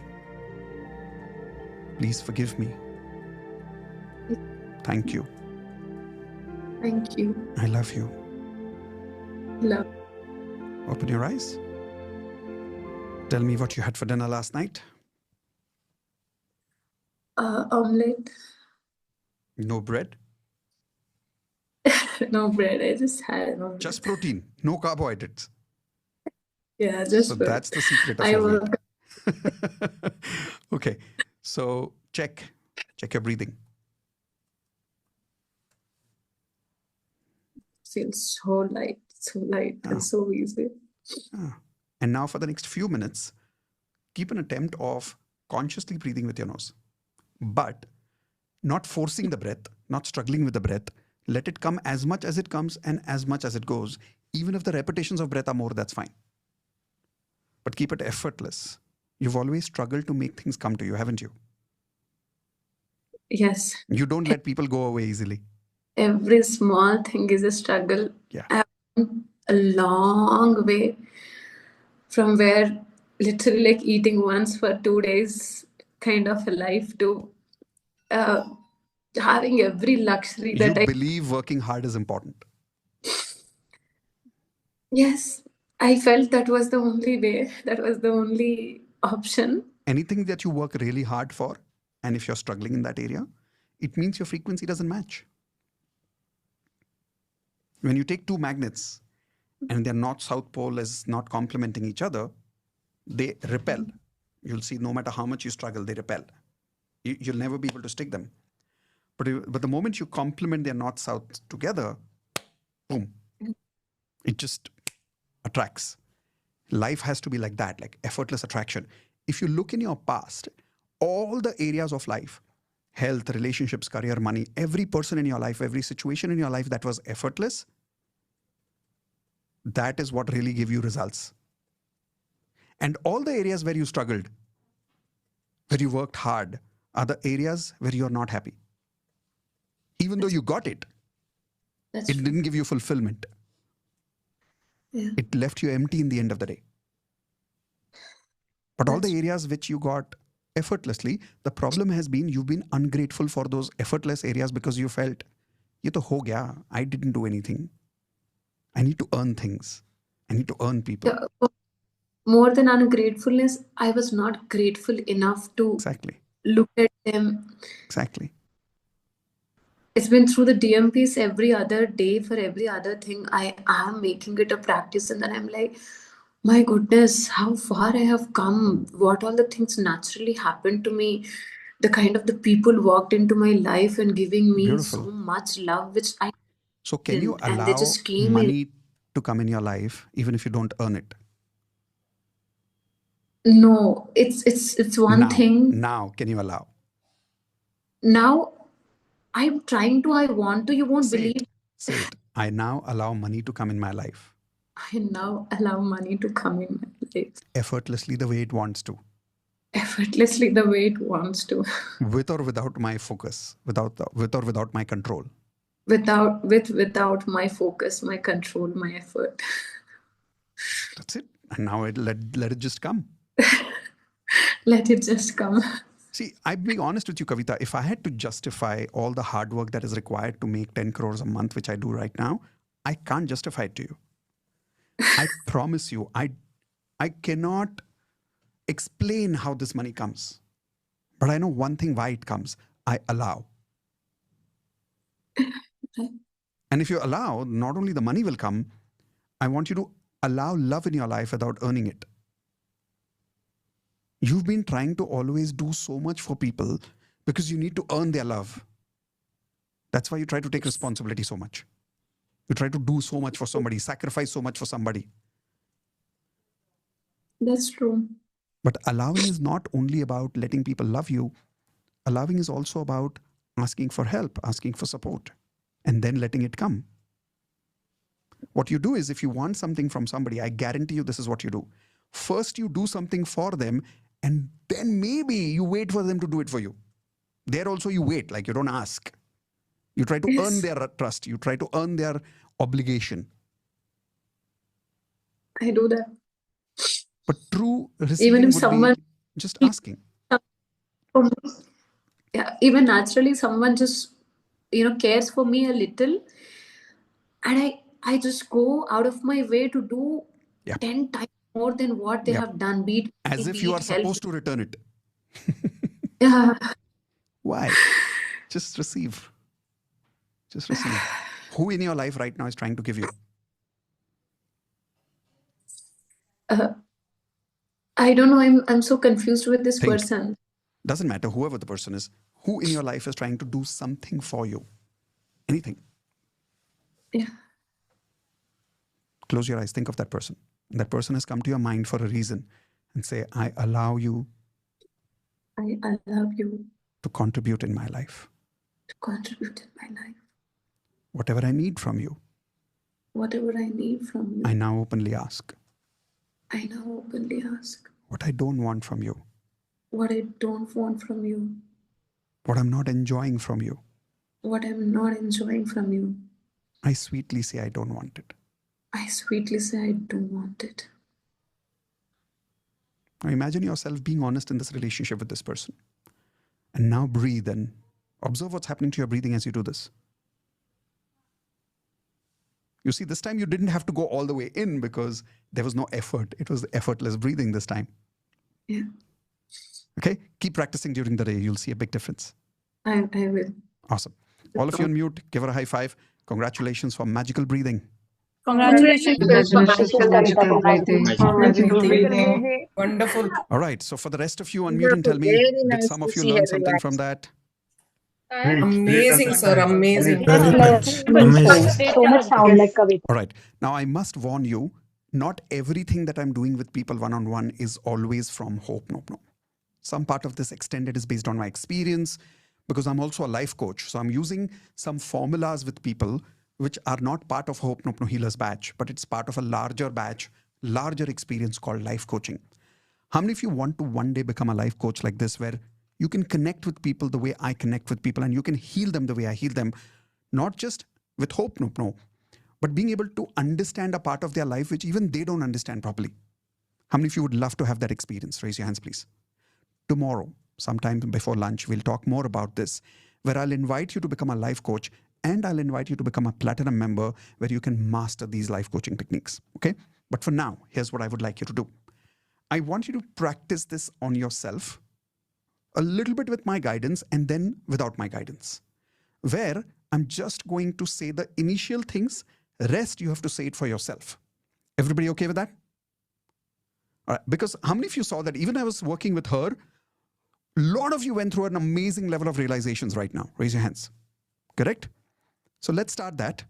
A: Please forgive me. Thank you.
J: thank you.
A: I love you.
J: Love.
A: Open your eyes. Tell me what you had for dinner last night.
J: Omelette.
A: No bread,
J: No bread. I just had an omelette.
A: just protein, no carbohydrates.
J: Yeah, just
A: So
J: bread.
A: that's the secret of
J: I
A: your
J: will.
A: weight. Okay, so check your breathing.
J: Feel so light,
A: Ah.
J: and so easy.
A: And now for the next few minutes, keep an attempt of consciously breathing with your nose, but not forcing the breath, not struggling with the breath. Let it come as much as it comes and as much as it goes. Even if the repetitions of breath are more, that's fine. But keep it effortless. You've always struggled to make things come to you, haven't you?
J: Yes,
A: You don't let people go away easily.
J: every small thing is a struggle.
A: Yeah.
J: I've come a long way from where literally like eating once for 2 days kind of a life to uh, having every luxury
A: You
J: that I.
A: believe working hard is important.
J: Yes, I felt that was the only way, that was the only option.
A: Anything that you work really hard for, and if you're struggling in that area, it means your frequency doesn't match. When you take two magnets and their north-south pole is not complementing each other, they repel. You'll see no matter how much you struggle, they repel. You'll never be able to stick them. But the moment you complement their north-south together, boom, it just attracts. Life has to be like that, like effortless attraction. If you look in your past, all the areas of life, health, relationships, career, money, every person in your life, every situation in your life that was effortless, that is what really gave you results. And all the areas where you struggled, where you worked hard, are the areas where you're not happy. Even though you got it,
J: That's
A: it
J: true.
A: didn't give you fulfillment.
J: Yeah.
A: It left you empty in the end of the day. But all the areas which you got effortlessly, the problem has been you've been ungrateful for those effortless areas because you felt, ye to ho gaya, I didn't do anything. I need to earn things. I need to earn people.
J: Yeah, more than ungratefulness, I was not grateful enough to
A: Exactly.
J: look at them.
A: Exactly.
J: It's been through the DMPs every other day for every other thing. I am making it a practice, and then I'm like, my goodness, how far I have come. What all the things naturally happened to me. The kind of the people walked into my life and giving me
A: Beautiful.
J: so much love, which I
A: So can you
J: didn't. And they
A: allow
J: just came in.
A: money to come in your life even if you don't earn it?
J: No, it's one thing.
A: Now, can you allow?
J: Now I'm trying to, I want to, you won't
A: Say
J: believe.
A: it. Say it. I now allow money to come in my life.
J: I now allow money to come in my life
A: Effortlessly the way it wants to.
J: effortlessly the way it wants to,
A: With or without my focus. With or without my control.
J: without my focus, my control, my effort.
A: That's it. And now let it just come.
J: Let it just come.
A: See, I'm being honest with you, Kavita. If I had to justify all the hard work that is required to make 10 crores a month, which I do right now, I can't justify it to you. I promise you, I cannot explain how this money comes. But I know one thing why it comes. I allow. And if you allow, not only the money will come, I want you to allow love in your life without earning it. You've been trying to always do so much for people because you need to earn their love. That's why you try to take responsibility so much. You try to do so much for somebody, sacrifice so much for somebody.
J: That's true.
A: But allowing is not only about letting people love you. Allowing is also about asking for help, asking for support, and then letting it come. What you do is, if you want something from somebody, I guarantee you this is what you do. First, you do something for them, and then maybe you wait for them to do it for you. There also you wait, like you don't ask. You try to earn
J: Yes,
A: their trust. You try to earn their obligation.
J: I do that.
A: But true
J: Even
A: receiving
J: if
A: would be
J: someone,
A: just asking.
J: for me, yeah, even naturally, someone just, cares for me a little, and I just go out of my way to do
A: Yep.
J: 10 times more than what they
A: Yep.
J: have done, be it
A: As
J: money,
A: if
J: be
A: you
J: it
A: are
J: help.
A: supposed to return it.
J: Yeah.
A: Why? Just receive. Just receive. Who in your life right now is trying to give you?
J: Uh, I don't know. I'm so confused with this
A: Think.
J: person.
A: Doesn't matter whoever the person is. Who in your life is trying to do something for you? Anything.
J: Yeah.
A: Close your eyes. Think of that person. And that person has come to your mind for a reason. And say, I allow you
J: I allow you
A: to contribute in my life.
J: to contribute in my life.
A: Whatever I need from you,
J: Whatever I need from
A: I
J: you,
A: now openly ask.
J: I now openly ask.
A: What I don't want from you,
J: What I don't want from you,
A: what I'm not enjoying from you,
J: what I'm not enjoying from you,
A: I sweetly say I don't want it.
J: I sweetly say I don't want it.
A: Now imagine yourself being honest in this relationship with this person. And now breathe and observe what's happening to your breathing as you do this. You see, this time you didn't have to go all the way in because there was no effort. It was effortless breathing this time.
J: Yeah,
A: Okay? Keep practicing during the day. You'll see a big difference.
J: I will.
A: Awesome. All of you on mute, give her a high five. Congratulations for magical breathing.
F: Congratulations.
D: Congratulations for magical breathing.
E: Magical breathing.
F: Amazing.
E: Wonderful.
A: All right. So for the rest of you, unmute and tell me,
D: Very
A: did
D: nice
A: some
D: to
A: of you
D: see
A: learn
D: her
A: something from
D: relax.
A: that?
E: Amazing, sir. Amazing.
K: So much sound like Kavita.
A: All right. Now, I must warn you, not everything that I'm doing with people one-on-one is always from Hope No. Some part of this extended is based on my experience because I'm also a life coach. So I'm using some formulas with people which are not part of Hope No Healers batch, but it's part of a larger batch, larger experience called life coaching. How many of you want to one day become a life coach like this, where you can connect with people the way I connect with people and you can heal them the way I heal them, not just with Hope No, but being able to understand a part of their life which even they don't understand properly. How many of you would love to have that experience? Raise your hands, please. Tomorrow, sometime before lunch, we'll talk more about this, where I'll invite you to become a life coach and I'll invite you to become a platinum member where you can master these life coaching techniques. Okay? But for now, here's what I would like you to do. I want you to practice this on yourself, a little bit with my guidance and then without my guidance, where I'm just going to say the initial things, rest you have to say it for yourself. Everybody okay with that? All right, because how many of you saw that even I was working with her, a lot of you went through an amazing level of realizations right now. Raise your hands. Correct? So let's start that.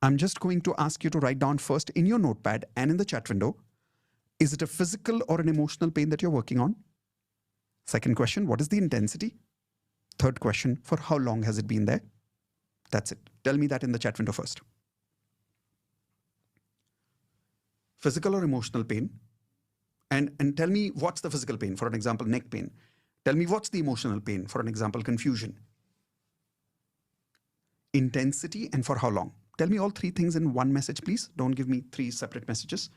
A: I'm just going to ask you to write down first in your notepad and in the chat window, is it a physical or an emotional pain that you're working on? Second question, what is the intensity? Third question, for how long has it been there? That's it. Tell me that in the chat window first. Physical or emotional pain? And tell me what's the physical pain, for an example, neck pain. Tell me what's the emotional pain, for an example, confusion. Intensity and for how long? Tell me all three things in one message, please. Don't give me three separate messages.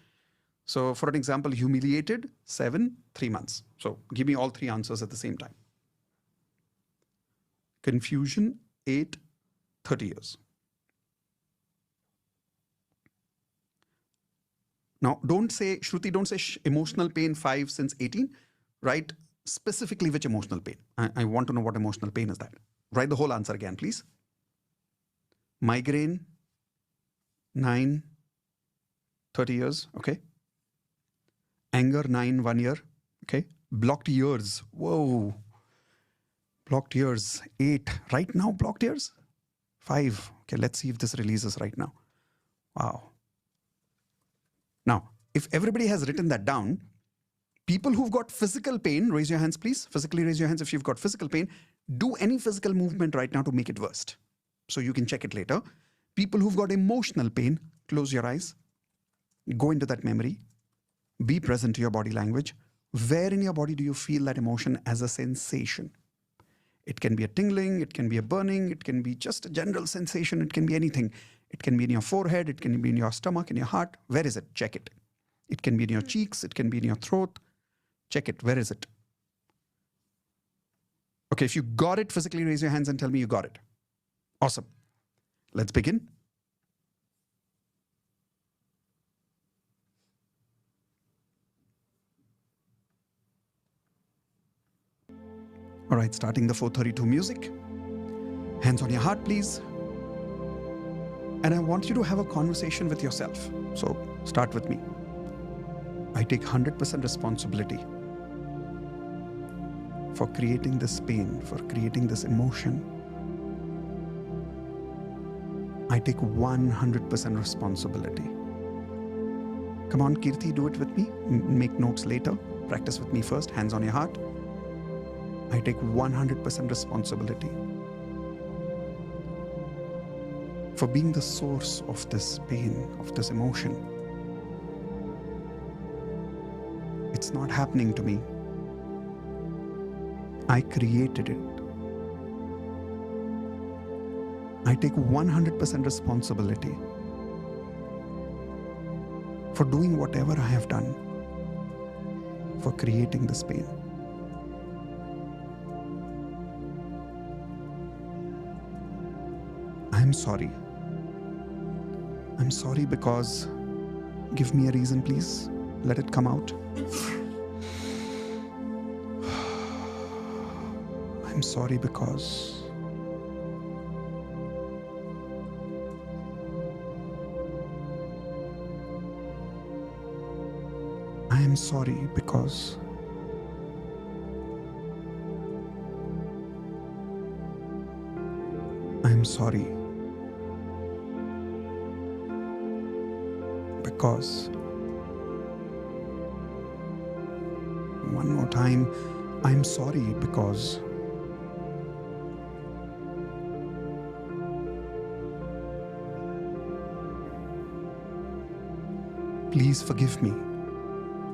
A: So for an example, humiliated, 7, 3 months. So give me all three answers at the same time. Confusion, 8, 30 years. Now, don't say, Shruti, don't say emotional pain 5 since 18. Write specifically which emotional pain. I want to know what emotional pain is that. Write the whole answer again, please. Migraine, 9, 30 years, okay. Anger, 9, 1 year, okay. Blocked ears, whoa. Blocked ears, 8. Right now, blocked ears? 5. Okay, let's see if this releases right now. Wow. Now, if everybody has written that down, people who've got physical pain, raise your hands, please. Physically raise your hands if you've got physical pain. Do any physical movement right now to make it worst. So you can check it later. People who've got emotional pain, close your eyes. Go into that memory. Be present to your body language. Where in your body do you feel that emotion as a sensation? It can be a tingling, it can be a burning, it can be just a general sensation, it can be anything. It can be in your forehead, it can be in your stomach, in your heart. Where is it? Check it. It can be in your cheeks, it can be in your throat. Check it. Where is it? Okay, if you got it, physically raise your hands and tell me you got it. Awesome. Let's begin. All right, starting the 432 music. Hands on your heart, please. And I want you to have a conversation with yourself. So start with me. I take 100% responsibility for creating this pain, for creating this emotion. I take 100% responsibility. Come on, Kirti, do it with me. Make notes later. Practice with me first. Hands on your heart. I take 100% responsibility for being the source of this pain, of this emotion. It's not happening to me. I created it. I take 100% responsibility for doing whatever I have done for creating this pain. I'm sorry. I'm sorry because, give me a reason, please. Let it come out. I'm sorry because I am sorry because I'm sorry because one more time, I'm sorry because please forgive me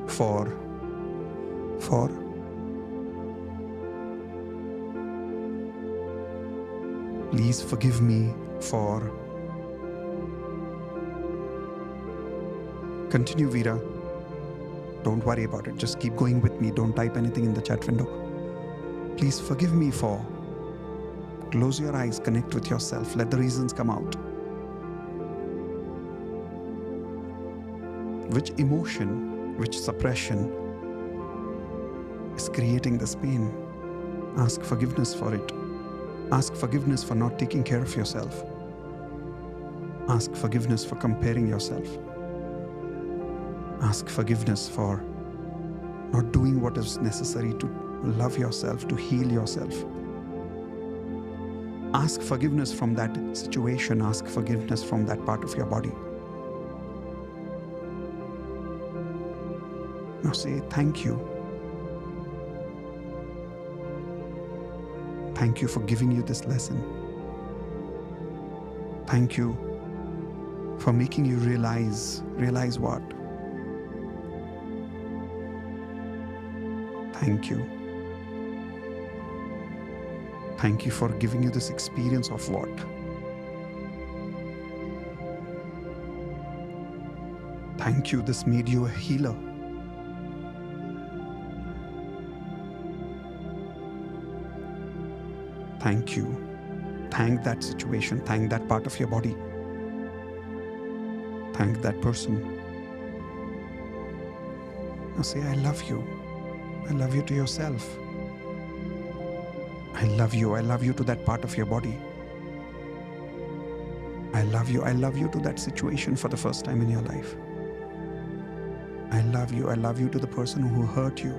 A: for please forgive me for continue, Veera. Don't worry about it. Just keep going with me. Don't type anything in the chat window. Please forgive me for. Close your eyes, connect with yourself. Let the reasons come out. Which emotion, which suppression is creating this pain? Ask forgiveness for it. Ask forgiveness for not taking care of yourself. Ask forgiveness for comparing yourself. Ask forgiveness for not doing what is necessary to love yourself, to heal yourself. Ask forgiveness from that situation. Ask forgiveness from that part of your body. Now say, thank you. Thank you for giving you this lesson. Thank you for making you realize what? Thank you. Thank you for giving you this experience of what? Thank you, this made you a healer. Thank you. Thank that situation. Thank that part of your body. Thank that person. Now say, I love you. I love you to yourself. I love you. I love you to that part of your body. I love you. I love you to that situation for the first time in your life. I love you. I love you to the person who hurt you.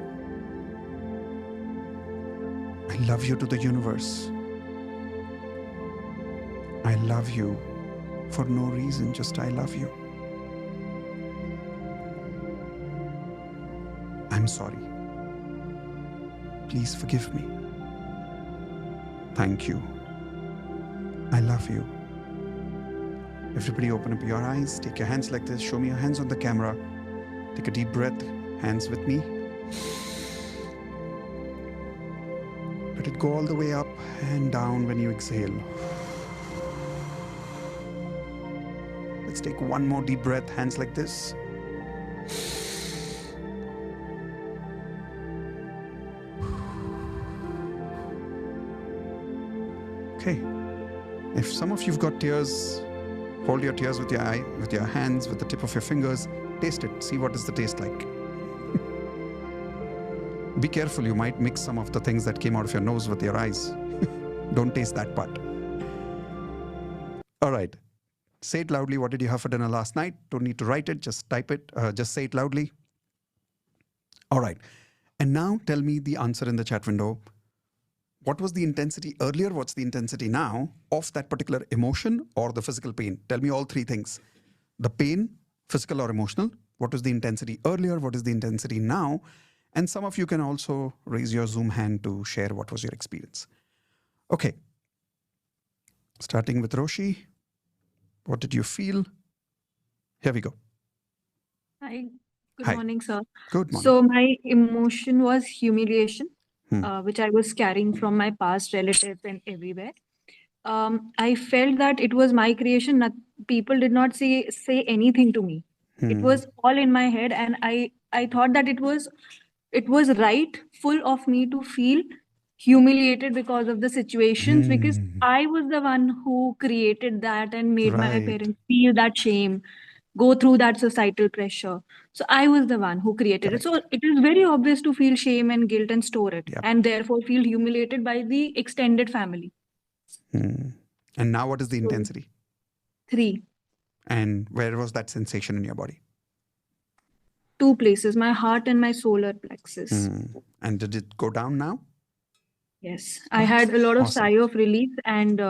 A: I love you to the universe. I love you for no reason, just I love you. I'm sorry. Please forgive me. Thank you. I love you. Everybody open up your eyes. Take your hands like this. Show me your hands on the camera. Take a deep breath. Hands with me. Let it go all the way up and down when you exhale. Let's take one more deep breath. Hands like this. Okay. If some of you've got tears, hold your tears with your hands, with the tip of your fingers. Taste it. See what is the taste like. Be careful. You might mix some of the things that came out of your nose with your eyes. Don't taste that part. All right. Say it loudly. What did you have for dinner last night? Don't need to write it. Just type it. Just say it loudly. All right. And now tell me the answer in the chat window. What was the intensity earlier? What's the intensity now of that particular emotion or the physical pain? Tell me all three things. The pain, physical or emotional. What was the intensity earlier? What is the intensity now? And some of you can also raise your Zoom hand to share what was your experience. Okay. Starting with Roshi. What did you feel? Here we go.
L: Hi, good
A: Hi.
L: morning, sir.
A: Good morning.
L: So my emotion was humiliation,
A: Hmm.
L: which I was carrying from my past relatives and everywhere. I felt that it was my creation. Not, people did not say anything to me. It
A: Hmm.
L: was all in my head, and I thought that it was rightful of me to feel humiliated because of the situations, because
A: Hmm.
L: I was the one who created that and made my
A: Right.
L: parents feel that shame, go through that societal pressure. So I was the one who created it. So
A: Correct.
L: it is very obvious to feel shame and guilt and store it,
A: Yep.
L: and therefore feel humiliated by the extended family.
A: Hmm. And now what is the
L: So,
A: intensity?
L: 3,
A: And where was that sensation in your body?
L: 2 places, my heart and my solar plexus.
A: Hmm. And did it go down now?
L: Yes, I had a lot of
A: Awesome.
L: sigh of relief, and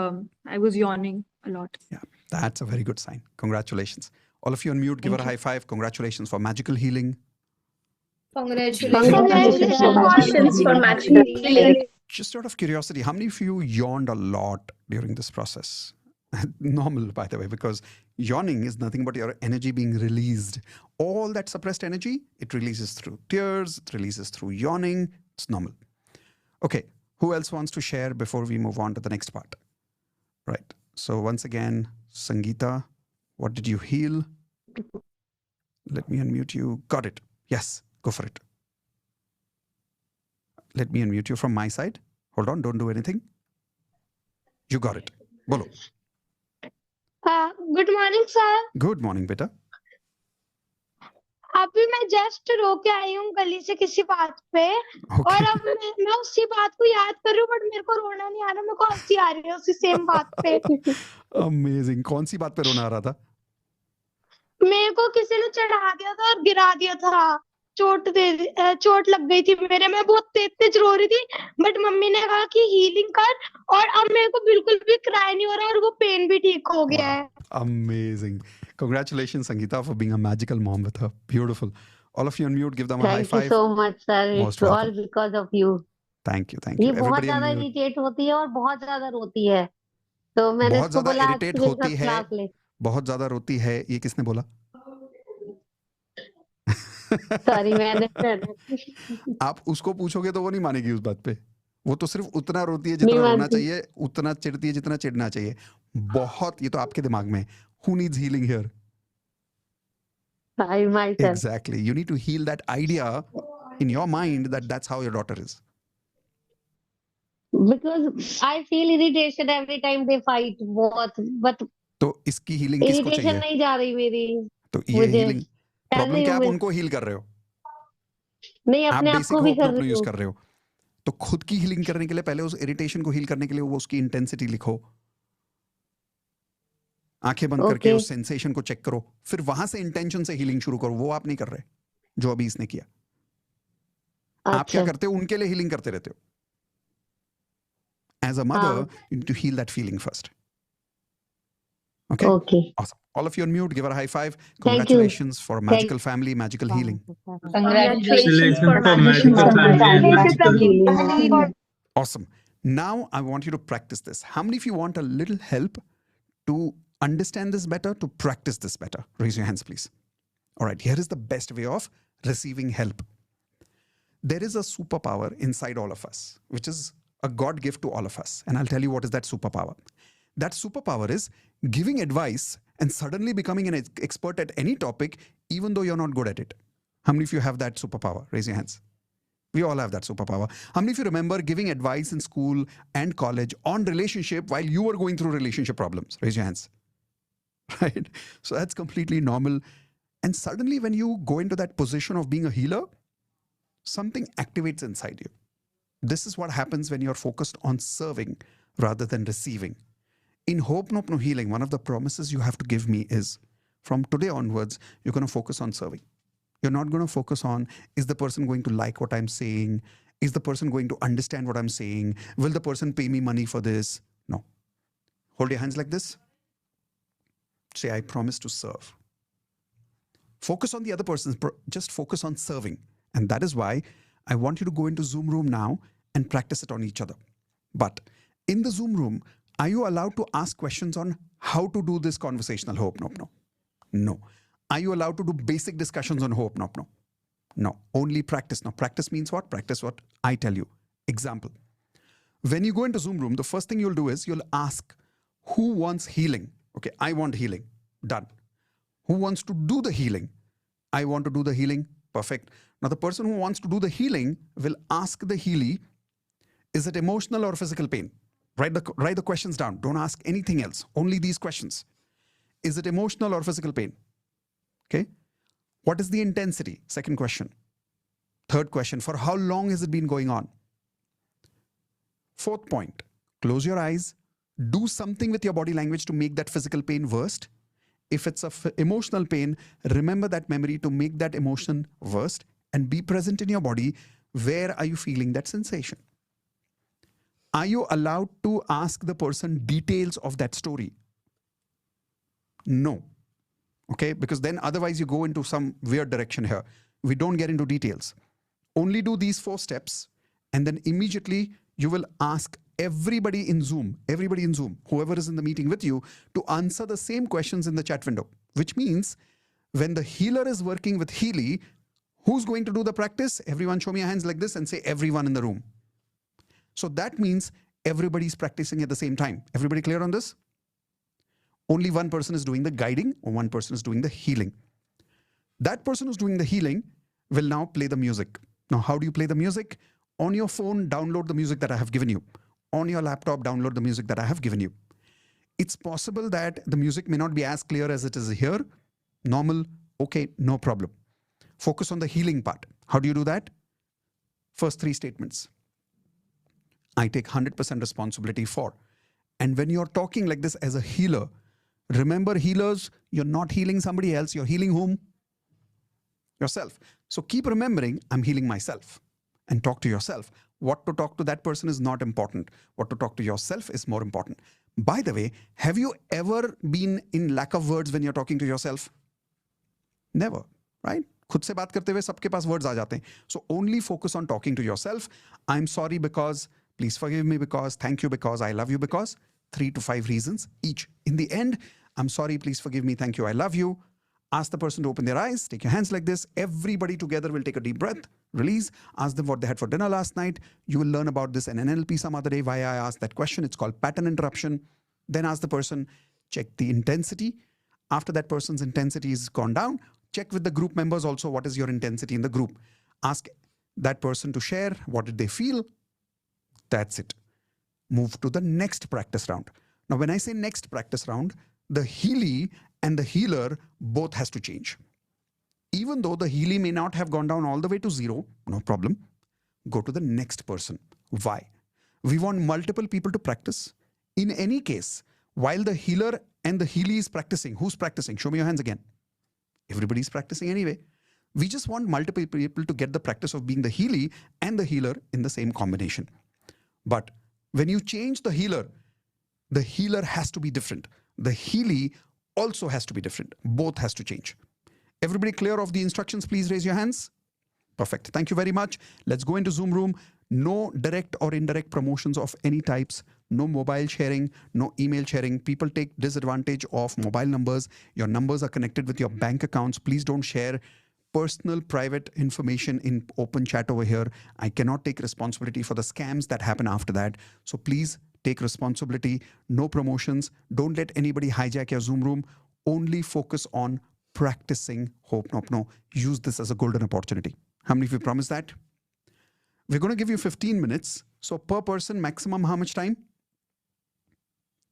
L: I was yawning a lot.
A: Yeah, that's a very good sign. Congratulations. All of you on mute, give her
L: Thank
A: a
L: you.
A: high five. Congratulations for magical healing.
I: Congratulations for
J: Congratulations for
I: magical
J: magic.
A: Just out of curiosity, how many of you yawned a lot during this process? Normal, by the way, because yawning is nothing but your energy being released. All that suppressed energy, it releases through tears, it releases through yawning. It's normal. Okay, who else wants to share before we move on to the next part? Right. So once again, Sangeeta, what did you heal? Let me unmute you. Got it. Yes, go for it. Let me unmute you from my side. Hold on, don't do anything. You got it. Bolo.
M: Good morning sir.
A: Good morning, beta.
M: अभी मैं just रो के आई हूँ गली से किसी बात पे, और
A: Okay.
M: अब मैं उसी बात को याद कर रही हूँ, बट मेरे को रोना नहीं आ रहा, मेरे को हंसी आ रही है उसी सेम बात पे।
A: Amazing. कौन सी बात पे रोना आ रहा था?
M: मेरे को किसी ने चढ़ा दिया था और गिरा दिया था, चोट लग गई थी मेरे, मैं बहुत तेज तेज रो रही थी, बट मम्मी ने कहा कि हीलिंग कर, और अब मेरे को बिल्कुल भी क्राई नहीं हो रहा और वो पेन भी ठीक हो गया है।
A: Amazing. Congratulations, Sangeeta, for being a magical mom with her. Beautiful. All of you on mute, give them a high
K: Thank you
A: five.
K: so much, sir.
A: Most
K: It's all
A: welcome.
K: because of you.
A: Thank you, thank
K: ये
A: you.
K: बहुत
A: Everybody on
K: ज्यादा
A: mute.
K: Irritate होती है और बहुत ज्यादा रोती है, तो मैंने
A: बहुत
K: इसको
A: ज्यादा
K: बोला आज
A: इरिटेट
K: तू मेरे
A: होती
K: साथ
A: है,
K: क्लास ले।
A: बहुत ज्यादा रोती है, ये किसने बोला?
K: सॉरी मैंने
A: आप उसको पूछोगे तो वो नहीं मानेगी उस बात पे। वो तो सिर्फ उतना रोती है
K: नहीं
A: जितना रोना
K: मानती।
A: चाहिए, उतना चिढ़ती है जितना चिढ़ना चाहिए। बहुत, ये तो आपके दिमाग में। Who needs healing here?
K: I myself.
A: Exactly. You need to heal that idea in your mind that that's how your daughter is.
K: Because I feel irritation every time they fight बहुत, but
A: तो इसकी healing किसको
K: irritation
A: चाहिए?
K: नहीं जा रही मेरी
A: तो ये
K: मुझे।
A: healing
K: कर
A: प्रॉब्लम
K: रही
A: क्या
K: हूँ
A: आप
K: मैं,
A: उनको हील कर रहे हो?
K: नहीं
A: आप
K: अपने आप
A: बेसिक
K: को भी
A: होप
K: कर
A: नोप
K: रही
A: यूज
K: हूँ।
A: कर रहे हो। तो खुद की हीलिंग करने के लिए पहले उस इरिटेशन को हील करने के लिए वो उसकी इंटेंसिटी लिखो। आंखें बंद करके
K: Okay.
A: उस सेंसेशन को चेक करो, फिर वहां से इंटेंशन से हीलिंग शुरू करो. वो आप नहीं कर रहे जो अभी इसने किया. आप क्या
K: अच्छा.
A: करते हो? उनके लिए हीलिंग करते रहते हो. As a mother,
K: हाँ.
A: you need to heal that feeling first. Okay?
K: Okay.
A: Awesome. All of you on mute, give her a high five.
K: Thank you.
A: Congratulations for a
K: Thank
A: magical family, magical healing.
J: Congratulations for
H: Congratulations for
J: magical
H: magical
J: family and
H: family and
J: magical
H: magical
J: healing.
A: Awesome. Now I want you to practice this. How many of you want a little help to understand this better, to practice this better? Raise your hands, please. All right, here is the best way of receiving help. There is a superpower inside all of us, which is a God gift to all of us. And I'll tell you what is that superpower. That superpower is giving advice and suddenly becoming an expert at any topic, even though you're not good at it. How many of you have that superpower? Raise your hands. We all have that superpower. How many of you remember giving advice in school and college on relationship while you were going through relationship problems? Raise your hands. Right? So that's completely normal. And suddenly when you go into that position of being a healer, something activates inside you. This is what happens when you're focused on serving rather than receiving. In Ho'oponopono healing, one of the promises you have to give me is from today onwards, you're going to focus on serving. You're not going to focus on, is the person going to like what I'm saying? Is the person going to understand what I'm saying? Will the person pay me money for this? No. Hold your hands like this. Say, I promise to serve. Focus on the other person. Just focus on serving. And that is why I want you to go into Zoom room now and practice it on each other. But in the Zoom room, are you allowed to ask questions on how to do this conversational Ho'oponopono? No. Are you allowed to do basic discussions on Ho'oponopono? No. Only practice. Now, practice means what? Practice what I tell you. Example. When you go into Zoom room, the first thing you'll do is you'll ask, who wants healing? Okay, I want healing. Done. Who wants to do the healing? I want to do the healing. Perfect. Now, the person who wants to do the healing will ask the healie, is it emotional or physical pain? Write the questions down. Don't ask anything else. Only these questions. Is it emotional or physical pain? Okay. What is the intensity? Second question. Third question, for how long has it been going on? Fourth point, close your eyes. Do something with your body language to make that physical pain worst. If it's emotional pain, remember that memory to make that emotion worst and be present in your body. Where are you feeling that sensation? Are you allowed to ask the person details of that story? No. Okay, because then otherwise you go into some weird direction here. We don't get into details. Only do these 4 steps, and then immediately you will ask everybody in Zoom, whoever is in the meeting with you, to answer the same questions in the chat window, which means when the healer is working with Healy, who's going to do the practice? Everyone show me your hands like this and say everyone in the room. So that means everybody's practicing at the same time. Everybody clear on this? Only one person is doing the guiding or one person is doing the healing. That person who's doing the healing will now play the music. Now, how do you play the music? On your phone, download the music that I have given you. On your laptop, download the music that I have given you. It's possible that the music may not be as clear as it is here. Normal, okay, no problem. Focus on the healing part. How do you do that? First 3 statements. I take 100% responsibility for. And when you're talking like this as a healer, remember, healers, you're not healing somebody else. You're healing whom? Yourself. So keep remembering, I'm healing myself. And talk to yourself. What to talk to that person is not important. What to talk to yourself is more important. By the way, have you ever been in lack of words when you're talking to yourself? Never, right? खुद से बात करते हुए सबके पास words आ जाते हैं. So only focus on talking to yourself. I'm sorry because, please forgive me because, thank you because, I love you because. 3 to 5 reasons each. In the end, I'm sorry, please forgive me, thank you, I love you. Ask the person to open their eyes, take your hands like this. Everybody together will take a deep breath, release, ask them what they had for dinner last night. You will learn about this in NLP some other day, why I asked that question. It's called pattern interruption. Then ask the person, check the intensity. After that person's intensity is gone down, check with the group members also, what is your intensity in the group. Ask that person to share, what did they feel? That's it. Move to the next practice round. Now, when I say next practice round, the healie and the healer both has to change. Even though the healie may not have gone down all the way to 0, no problem. Go to the next person. Why? We want multiple people to practice. In any case, while the healer and the Healy is practicing. Who's practicing? Show me your hands again. Everybody's practicing anyway. We just want multiple people to get the practice of being the Healy and the healer in the same combination. But when you change the healer has to be different. The Healy also has to be different. Both has to change. Everybody clear of the instructions? Please raise your hands. Perfect. Thank you very much. Let's go into Zoom room. No direct or indirect promotions of any types. No mobile sharing, no email sharing. People take disadvantage of mobile numbers. Your numbers are connected with your bank accounts. Please don't share personal private information in open chat over here. I cannot take responsibility for the scams that happen after that. So please take responsibility. No promotions. Don't let anybody hijack your Zoom room. Only focus on practicing Ho'oponopono. Use this as a golden opportunity. How many of you promise that? We're going to give you 15 minutes. So per person, maximum how much time?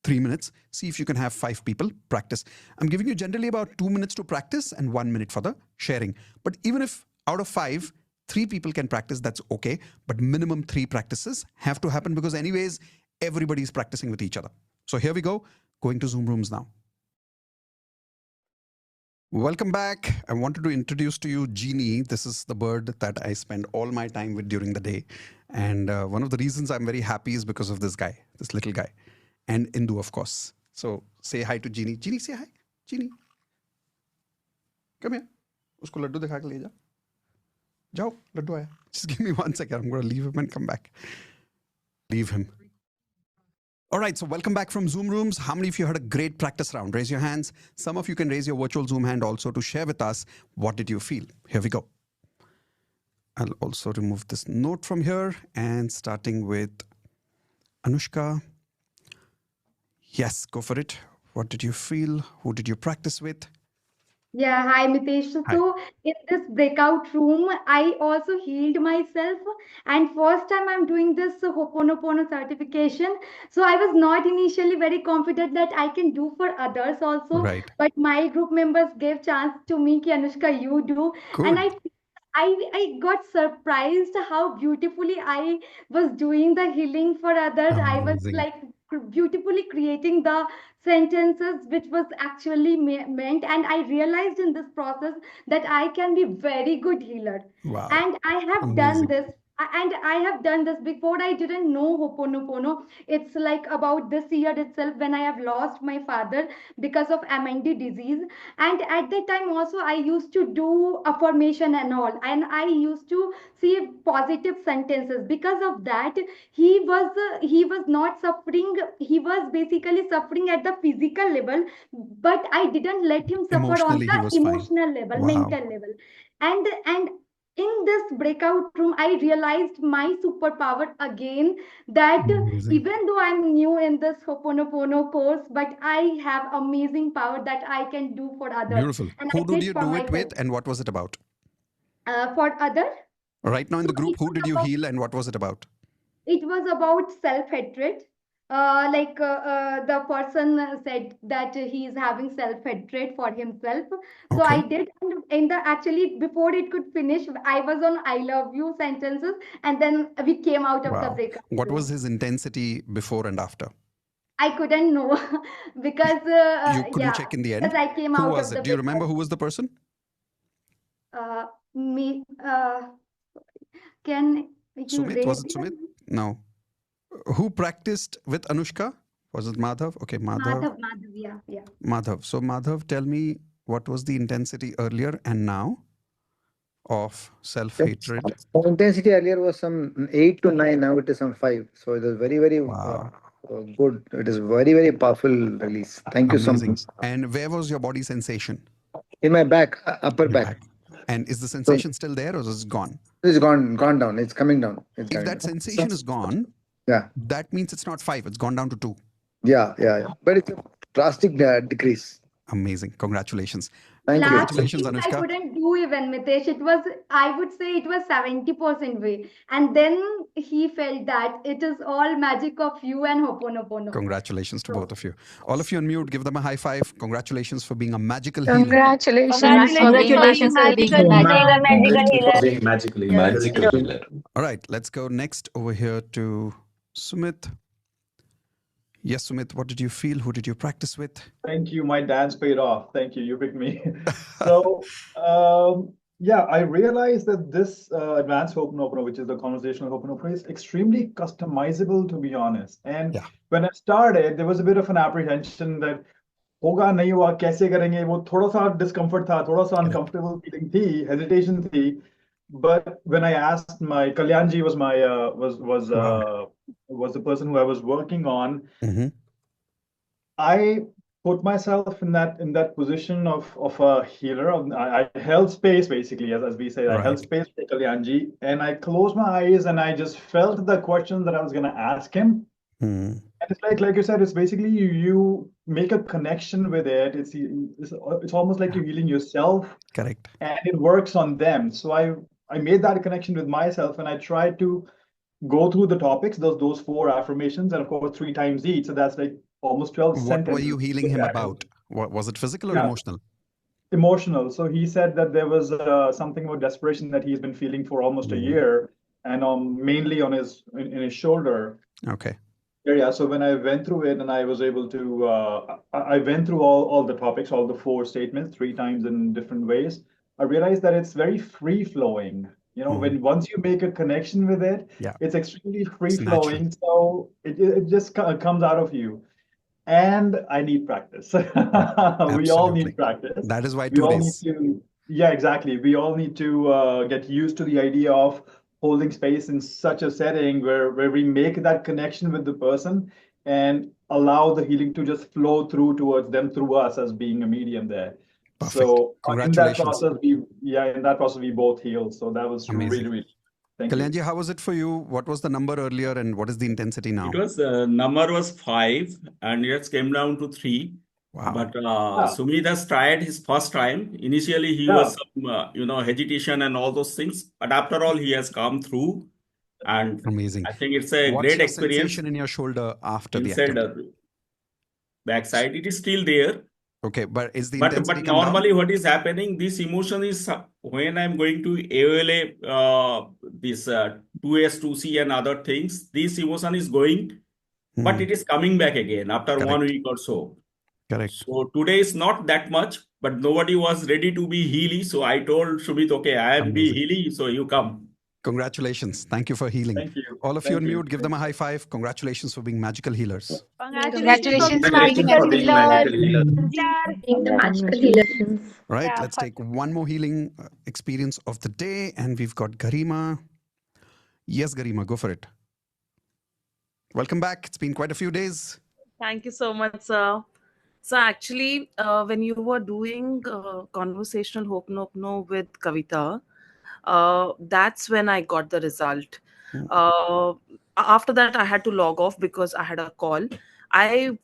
A: 3 minutes. See if you can have 5 people practice. I'm giving you generally about 2 minutes to practice and 1 minute for the sharing. But even if out of 5, 3 people can practice, that's okay. But minimum 3 practices have to happen because anyways, everybody's practicing with each other. So here we go. Going to Zoom rooms now. Welcome back. I wanted to introduce to you Genie. This is the bird that I spend all my time with during the day. And one of the reasons I'm very happy is because of this guy, this little guy. And Indu, of course. So say hi to Genie. Genie, say hi. Genie. Come here. Usko laddu dikha ke le ja. Jao, laddu aaya. Just give me 1 second. I'm going to leave him and come back. Leave him. All right, so welcome back from Zoom rooms. How many of you had a great practice round? Raise your hands. Some of you can raise your virtual Zoom hand also to share with us what did you feel. Here we go. I'll also remove this note from here and starting with Anushka. Yes, go for it. What did you feel? Who did you practice with?
N: Yeah, hi Mitesh.
A: Hi.
N: So in this breakout room, I also healed myself. And first time I'm doing this Ho'oponopono certification. So I was not initially very confident that I can do for others also.
A: Right.
N: But my group members gave chance to me, ki Anushka, you do. And
A: Good.
N: I got surprised how beautifully I was doing the healing for others. I was
A: Amazing.
N: like beautifully creating the sentences which was actually meant, and I realized in this process that I can be very good healer.
A: Wow.
N: And I have done
A: Amazing.
N: this. And I have done this before. I didn't know Ho'oponopono. It's like about this year itself when I have lost my father because of MND disease. And at that time also I used to do affirmation and all, and I used to see positive sentences. Because of that, he was not suffering. He was basically suffering at the physical level, but I didn't let him suffer on
A: Emotionally, he was
N: the
A: fine.
N: emotional level,
A: Wow.
N: mental level. And in this breakout room, I realized my superpower again, that
A: Amazing.
N: even though I'm new in this Ho'oponopono course, but I have amazing power that I can do for others.
A: Beautiful.
N: And
A: Who
N: I
A: did
N: did
A: you
N: for
A: do it
N: myself.
A: with and what was it about?
N: For other,
A: Right now in the
N: so
A: group,
N: it
A: who
N: was
A: did you
N: about
A: heal and what was it about?
N: self-hatred. The person said that he is having self-hatred for himself. So I
A: Okay.
N: did, and in the actually before it could finish, I was on "I love you" sentences, and then we came out of the
A: Wow.
N: breakup
A: What was
N: room.
A: his intensity before and after?
N: I couldn't know because
A: You couldn't check in the
N: because
A: end?
N: I came
A: Who
N: out
A: was
N: of the
A: it? Do you remember
N: breakup.
A: who was the person?
N: Me Can you
A: Sumit? Was
N: raise
A: it
N: your
A: Sumit? No. Who practiced with Anushka? Was it Madhav? Okay, Madhav.
N: Madhav, yeah.
A: Madhav. So Madhav, tell me what was the intensity earlier and now of self-hatred?
O: The intensity earlier was some 8 to 9, now it is some 5. So it is very, very
A: Wow.
O: good. It is very, very powerful release. Thank you so
A: Amazing.
O: much.
A: And where was your body sensation?
O: In my back, upper
A: In your
O: back.
A: back. And is the
O: So
A: sensation still there or is it gone?
O: it's gone down. It's coming down. It's
A: If
O: coming
A: that
O: down.
A: sensation is gone,
O: Yeah,
A: that means it's not 5, it's gone down to 2.
O: yeah. But it's a drastic decrease.
A: Amazing. Congratulations.
O: Thank you.
N: Last
A: Congratulations,
N: week I
A: Anushka.
N: couldn't do even, Mitesh. I would say it was 70% way. And then he felt that it is all magic of you and Ho'oponopono.
A: Congratulations to
N: So,
A: both of you. All of you on mute, give them a high five. Congratulations for being a magical healer.
K: Congratulations for being
F: Congratulations for being a magical healer.
K: being a magical healer.
B: Magical healer.
A: All right, let's go next over here to Sumit. Yes, Sumit, what did you feel? Who did you practice with?
G: Thank you. My dance paid off. Thank you. You picked me. So, yeah, I realized that this advanced Oponpono, which is the conversational Oponpono, is extremely customizable, to be honest. And
A: Yeah.
G: when I started, there was a bit of an apprehension that होगा नहीं हुआ कैसे करेंगे वो थोड़ा सा discomfort था थोड़ा सा
A: Correct.
G: uncomfortable feeling थी hesitation थी but when I asked my Kalyanji was my
A: Wow.
G: was the person who I was working on
A: Mm-hmm.
G: I put myself in that position of a healer. I held space basically, as we say. I held
A: Right.
G: space for Kalyanji, and I closed my eyes and I just felt the questions that I was going to ask him.
A: Mm.
G: And it's like you said, it's basically you make a connection with it. It's almost like you're healing yourself,
A: Correct.
G: and it works on them. So I made that connection with myself, and I tried to go through the topics, those 4 affirmations, and of course 3 times each. So that's like almost 12
A: What were
G: sentences.
A: you healing him about? What was it, physical or
G: Yeah,
A: emotional?
G: emotional. So he said that there was something about desperation that he's been feeling for almost a year, and mainly on in his shoulder.
A: Okay.
G: Yeah. So when I went through it and I was able to, I went through all the topics, all the 4 statements, 3 times in different ways. I realized that it's very free flowing. You know, when once you make a connection with it,
A: Yeah.
G: it's extremely free
A: It's natural.
G: flowing. So it just comes out of you. And I need practice. We all
A: Absolutely.
G: need practice.
A: That is why
G: We
A: 2
G: all need
A: days.
G: to, yeah, exactly. We all need to get used to the idea of holding space in such a setting where we make that connection with the person and allow the healing to just flow through towards them through us as being a medium there.
A: Perfect.
G: So in that
A: Congratulations.
G: process, we both healed. So that was
A: Amazing.
G: really, really. Thank you.
A: Kalyanji, how was it for you? What was the number earlier and what is the intensity now?
P: It was number was 5 and it came down to 3.
A: Wow.
P: But Sumit has tried his first time. Initially, he was some, hesitation and all those things. But after all, he has come through. And
A: Amazing.
P: I think it's a
A: What's
P: great
A: your
P: experience.
A: sensation in your shoulder after the
P: Inside
A: activity?
P: backside, it is still there.
A: Okay, but is the
P: But
A: intensity come
P: normally
A: down?
P: what is happening, this emotion is when I'm going to AOLA, this 2S, 2C and other things, this emotion is going, but it is coming back again after
A: Correct.
P: 1 week or so.
A: Correct.
P: So today is not that much, but nobody was ready to be healy. So I told Shubit, okay, I am be
A: Amazing.
P: healy, so you come.
A: Congratulations. Thank you for healing.
G: Thank you.
A: All of you
G: Thank
A: on
G: you.
A: mute, give them a high five. Congratulations for being magical healers.
K: Congratulations,
B: Congratulations
K: magical
B: for being
K: healer.
B: magical healer.
I: Being the magical healer.
K: Congratulations.
A: All right,
K: Yeah,
A: let's take one more healing experience of the day. And we've got Garima. Yes, Garima, go for it. Welcome back. It's been quite a few days.
Q: Thank you so much, sir. So actually, when you were doing conversational Ho'oponopono with Kavita, that's when I got the result. After that, I had to log off because I had a call. We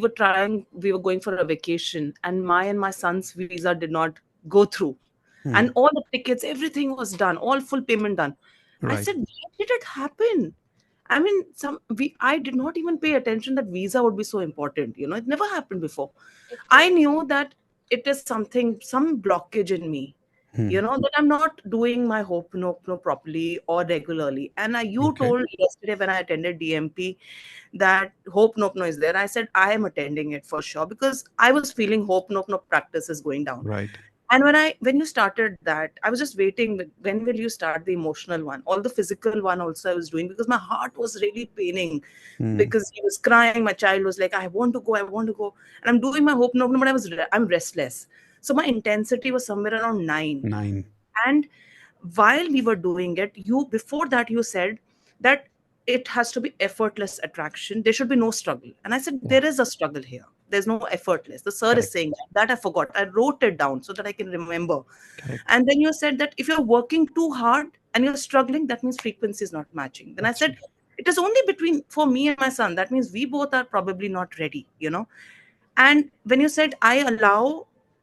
Q: were going for a vacation, and my son's visa did not go through, and all the tickets, everything was done, all full payment done. I
A: Right.
Q: said, why did it happen? I mean, I did not even pay attention that visa would be so important. It never happened before. I knew that it is something, some blockage in me. That I'm not doing my Ho'oponopono properly or regularly. And you
A: Okay.
Q: told yesterday when I attended DMP that Ho'oponopono is there. I said I am attending it for sure because I was feeling Ho'oponopono practice is going down.
A: Right.
Q: And when you started that, I was just waiting. When will you start the emotional one? All the physical one also I was doing because my heart was really paining because he was crying. My child was like, I want to go, I want to go. And I'm doing my Ho'oponopono, but I'm restless. So my intensity was somewhere around 9.
A: 9.
Q: And while we were doing it, before that you said that it has to be effortless attraction. There should be no struggle. And I said, there is a struggle here. There's no effortless. The sir is saying that I forgot. I wrote it down so that I can remember.
A: Correct.
Q: And then you said that if you're working too hard and you're struggling, that means frequency is not matching. Then I said, it is only for me and my son. That means we both are probably not ready, And when you said,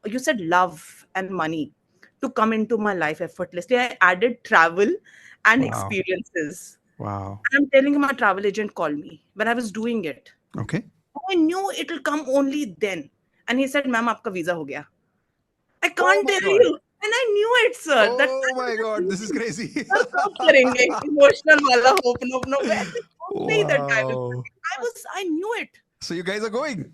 Q: you said love and money to come into my life effortlessly. I added travel and
A: Wow.
Q: experiences.
A: Wow.
Q: I'm telling you, my travel agent called me when I was doing it.
A: Okay.
Q: I knew it will come only then. And he said, ma'am, aapka visa ho gaya. I can't
A: my
Q: tell
A: God.
Q: you. And I knew it, sir.
A: Oh my God, this is crazy.
Q: Emotional wala Ho'oponopono. Where they told me that I
A: Wow.
Q: I knew it.
A: So you guys are going.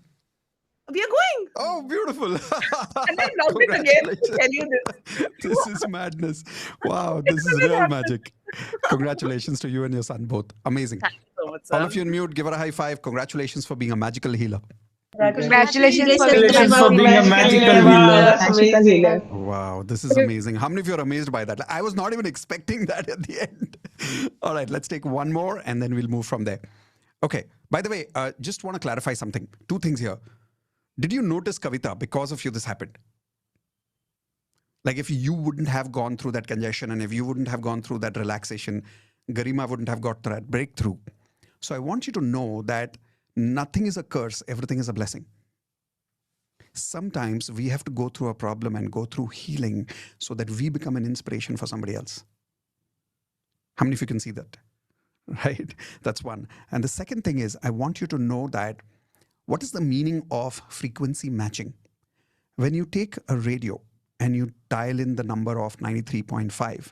Q: We are going.
A: Oh, beautiful.
Q: And I love it again to tell you this.
A: This is madness. Wow, this is real magic. Congratulations to you and your son both. Amazing.
Q: Thank you so much,
A: All
Q: sir.
A: of you in mute, give her a high five. Congratulations for being a magical healer.
F: Congratulations for
G: Congratulations for being a magical healer.
E: Magical healer.
A: Wow, this is amazing. How many of you are amazed by that? I was not even expecting that at the end. All right, let's take one more and then we'll move from there. Okay, by the way, just want to clarify something. Two things here. Did you notice, Kavita, because of you this happened? Like if you wouldn't have gone through that congestion and if you wouldn't have gone through that relaxation, Garima wouldn't have got that breakthrough. So I want you to know that nothing is a curse, everything is a blessing. Sometimes we have to go through a problem and go through healing so that we become an inspiration for somebody else. How many of you can see that? Right? That's one. And the second thing is, I want you to know that what is the meaning of frequency matching? When you take a radio and you dial in the number of 93.5,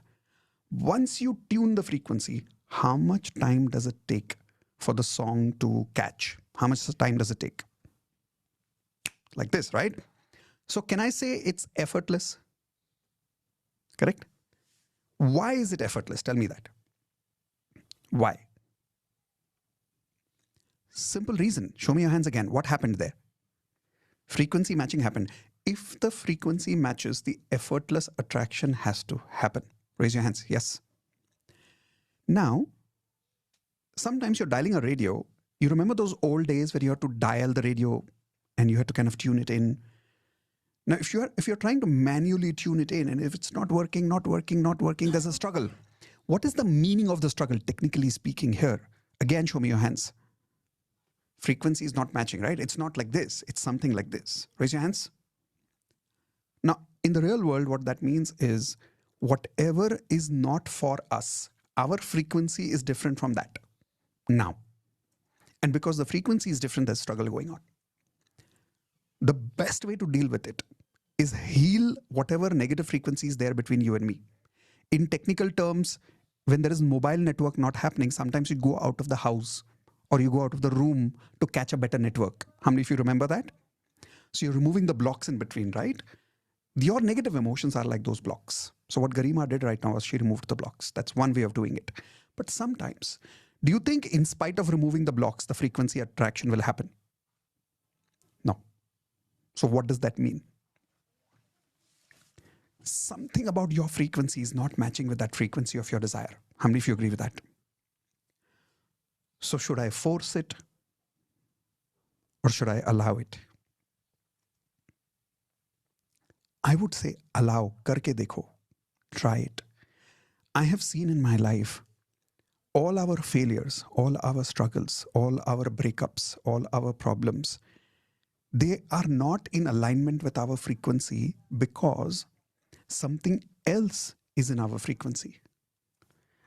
A: once you tune the frequency, how much time does it take for the song to catch? How much time does it take? Like this, right? So can I say it's effortless? Correct? Why is it effortless? Tell me that. Why? Simple reason. Show me your hands again. What happened there? Frequency matching happened. If the frequency matches, the effortless attraction has to happen. Raise your hands. Yes. Now, sometimes you're dialing a radio. You remember those old days where you had to dial the radio and you had to kind of tune it in. Now, if you're trying to manually tune it in and if it's not working, there's a struggle. What is the meaning of the struggle, technically speaking here? Again, show me your hands. Frequency is not matching, right? It's not like this. It's something like this. Raise your hands. Now, in the real world, what that means is whatever is not for us, our frequency is different from that now. And because the frequency is different, there's struggle going on. The best way to deal with it is heal whatever negative frequency is there between you and me. In technical terms, when there is mobile network not happening, sometimes you go out of the house or you go out of the room to catch a better network. How many of you remember that? So you're removing the blocks in between, right? Your negative emotions are like those blocks. So what Garima did right now was she removed the blocks. That's one way of doing it. But sometimes, do you think in spite of removing the blocks, the frequency attraction will happen? No. So what does that mean? Something about your frequency is not matching with that frequency of your desire. How many of you agree with that? So should I force it or should I allow it? I would say allow, karke dekho, try it. I have seen in my life all our failures, all our struggles, all our breakups, all our problems, they are not in alignment with our frequency because something else is in our frequency.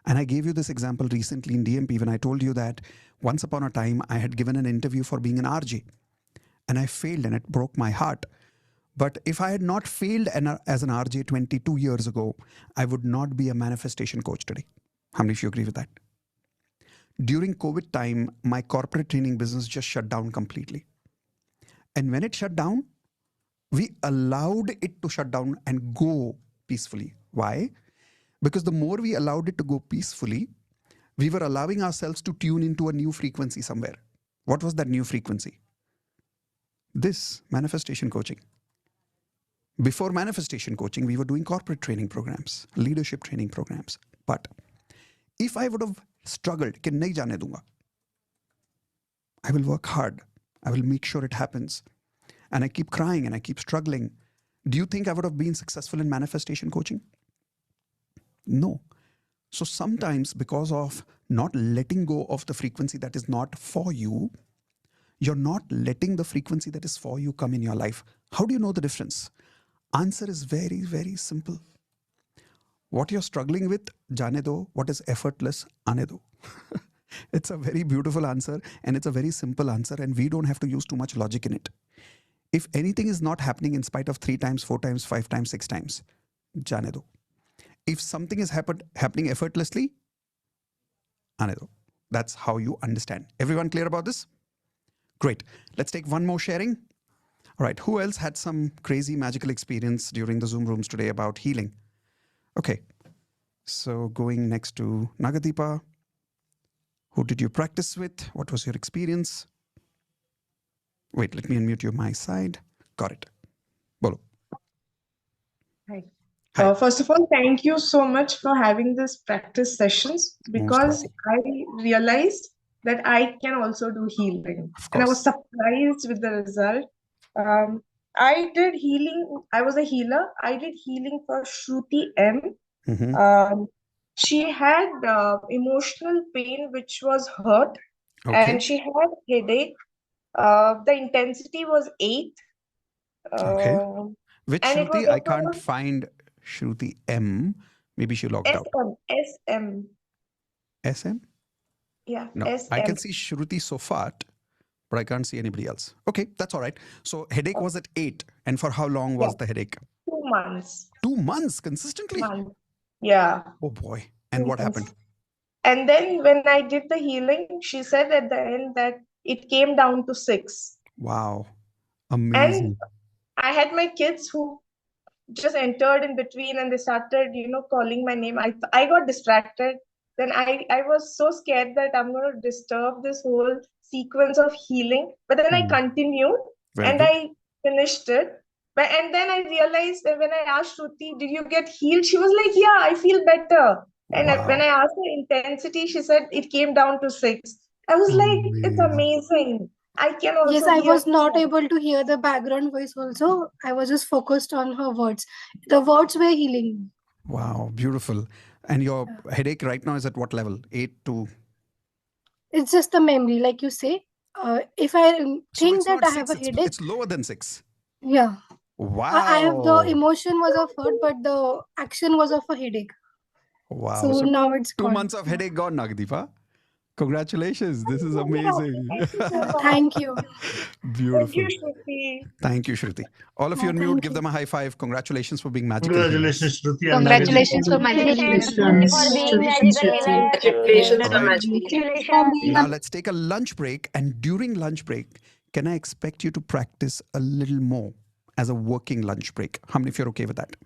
A: And I gave you this example recently in DMP when I told you that once upon a time I had given an interview for being an RJ and I failed and it broke my heart. But if I had not failed as an RJ 22 years ago, I would not be a manifestation coach today. How many of you agree with that? During COVID time, my corporate training business just shut down completely. And when it shut down, we allowed it to shut down and go peacefully. Why? Because the more we allowed it to go peacefully, we were allowing ourselves to tune into a new frequency somewhere. What was that new frequency? This, manifestation coaching. Before manifestation coaching, we were doing corporate training programs, leadership training programs. But if I would have struggled, कि नहीं जाने दूंगा, I will work hard. I will make sure it happens. And I keep crying and I keep struggling. Do you think I would have been successful in manifestation coaching? No. So sometimes because of not letting go of the frequency that is not for you, you're not letting the frequency that is for you come in your life. How do you know the difference? Answer is very, very simple. What you're struggling with, jaane do. What is effortless, aane do. It's a very beautiful answer and it's a very simple answer and we don't have to use too much logic in it. If anything is not happening in spite of 3 times, 4 times, 5 times, 6 times, jaane do. If something is happening effortlessly, aane do. That's how you understand. Everyone clear about this? Great. Let's take one more sharing. All right. Who else had some crazy magical experience during the Zoom rooms today about healing? Okay. So going next to Nagadeepa. Who did you practice with? What was your experience? Wait, let me unmute you my side. Got it. Bolo.
R: Hi.
A: Hi.
R: First of all, thank you so much for having this practice sessions because I realized that I can also do healing. And I was surprised with the result. I did healing. I was a healer. I did healing for Shruti M. She had emotional pain, which was hurt, and she had headache. The intensity was 8.
A: Okay. Which
R: And it was
A: Shruti? I can't find Shruti M. Maybe she logged out.
R: SM.
A: SM?
R: Yeah,
A: No, I can see Shruti Sofat, but I can't see anybody else. Okay, that's all right. So headache was at 8. And for how long was the headache?
R: 2 months.
A: 2 months consistently?
R: Yeah.
A: Oh boy. And what happened?
R: And then when I did the healing, she said at the end that it came down to 6.
A: Wow. Amazing.
R: And I had my kids who just entered in between and they started, calling my name. I got distracted. Then I was so scared that I'm going to disturb this whole sequence of healing. But then I continued and I finished it. And then I realized that when I asked Shruti, did you get healed? She was like, yeah, I feel better. And when I asked her intensity, she said it came down to 6. I was like, it's amazing. I can also
M: Yes, I
R: hear
M: was not
R: her.
M: able to hear the background voice also. I was just focused on her words. The words were healing.
A: Wow, beautiful. And your headache right now is at what level? 8 to...
M: It's just the memory, like you say. If I
A: So
M: think
A: it's
M: that
A: not
M: I
A: 6,
M: have a headache,
A: it's lower than 6.
M: yeah. I have the
A: Wow.
M: emotion was of hurt, but the action was of a headache.
A: Wow.
M: So now it's
A: 2
M: gone.
A: months of headache gone, Nagdeepa. Congratulations. This is amazing.
M: Thank you.
A: Beautiful.
R: Thank you, Shruti.
A: Thank you, Shruti. All of you on mute, give them a high five. Congratulations for being magical
G: Congratulations,
A: healers.
G: Shruti.
M: Congratulations for magical
K: Congratulations for being magical healer.
E: Congratulations for
A: Right.
E: magic.
A: Now let's take a lunch break. And during lunch break, can I expect you to practice a little more as a working lunch break? How many of you are okay with that?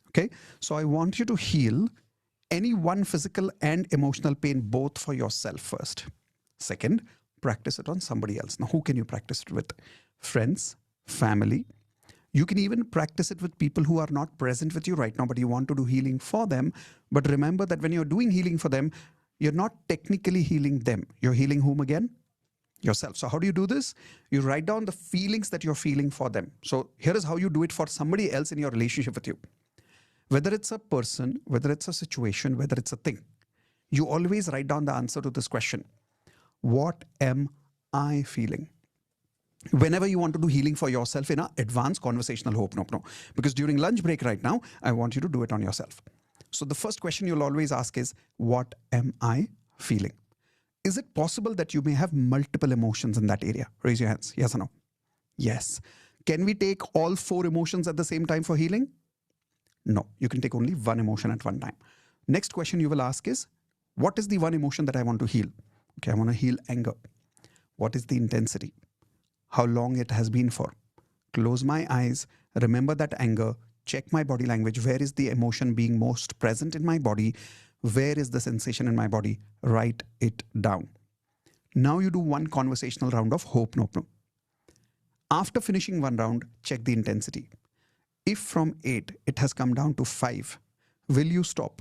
A: Okay. So I want you to heal any one physical and emotional pain, both for yourself first. Second, practice it on somebody else. Now, who can you practice it with? Friends, family. You can even practice it with people who are not present with you right now, but you want to do healing for them. But remember that when you're doing healing for them, you're not technically healing them. You're healing whom again? Yourself. So how do you do this? You write down the feelings that you're feeling for them. So here is how you do it for somebody else in your relationship with you. Whether it's a person, whether it's a situation, whether it's a thing, you always write down the answer to this question. What am I feeling? Whenever you want to do healing for yourself in an advanced conversational Ho'oponopono. Because during lunch break right now, I want you to do it on yourself. So the first question you'll always ask is, what am I feeling? Is it possible that you may have multiple emotions in that area? Raise your hands. Yes or no? Yes. Can we take all 4 emotions at the same time for healing? No, you can take only one emotion at one time. Next question you will ask is, what is the one emotion that I want to heal? Okay, I want to heal anger. What is the intensity? How long it has been for? Close my eyes, remember that anger, check my body language. Where is the emotion being most present in my body? Where is the sensation in my body? Write it down. Now you do one conversational round of Ho'oponopono. After finishing one round, check the intensity. If from 8, it has come down to 5, will you stop?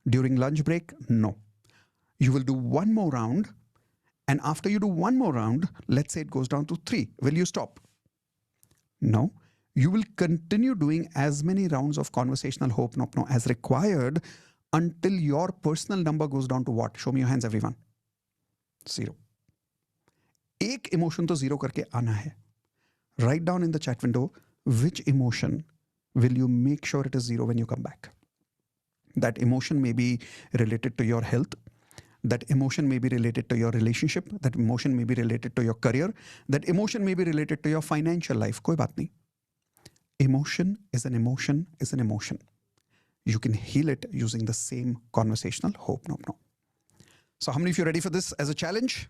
A: During lunch break? No. You will do one more round. And after you do one more round, let's say it goes down to 3, will you stop? No. You will continue doing as many rounds of conversational Ho'oponopono as required until your personal number goes down to what? Show me your hands, everyone. 0. एक emotion तो 0 करके आना है. Write down in the chat window, which emotion will you make sure it is 0 when you come back? That emotion may be related to your health. That emotion may be related to your relationship. That emotion may be related to your career. That emotion may be related to your financial life. कोई बात नहीं. Emotion is an emotion is an emotion. You can heal it using the same conversational Ho'oponopono. So how many of you are ready for this as a challenge?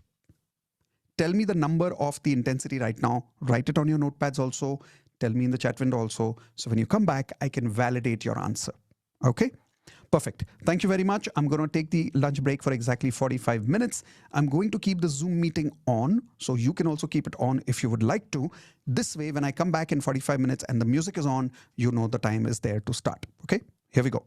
A: tell me the number of the intensity right now. Write it on your notepads also. Tell me in the chat window also. So when you come back, I can validate your answer. Okay? Perfect. Thank you very much. I'm going to take the lunch break for exactly 45 minutes. I'm going to keep the Zoom meeting on, so you can also keep it on if you would like to. This way, when I come back in 45 minutes and the music is on, you know the time is there to start. Okay? Here we go.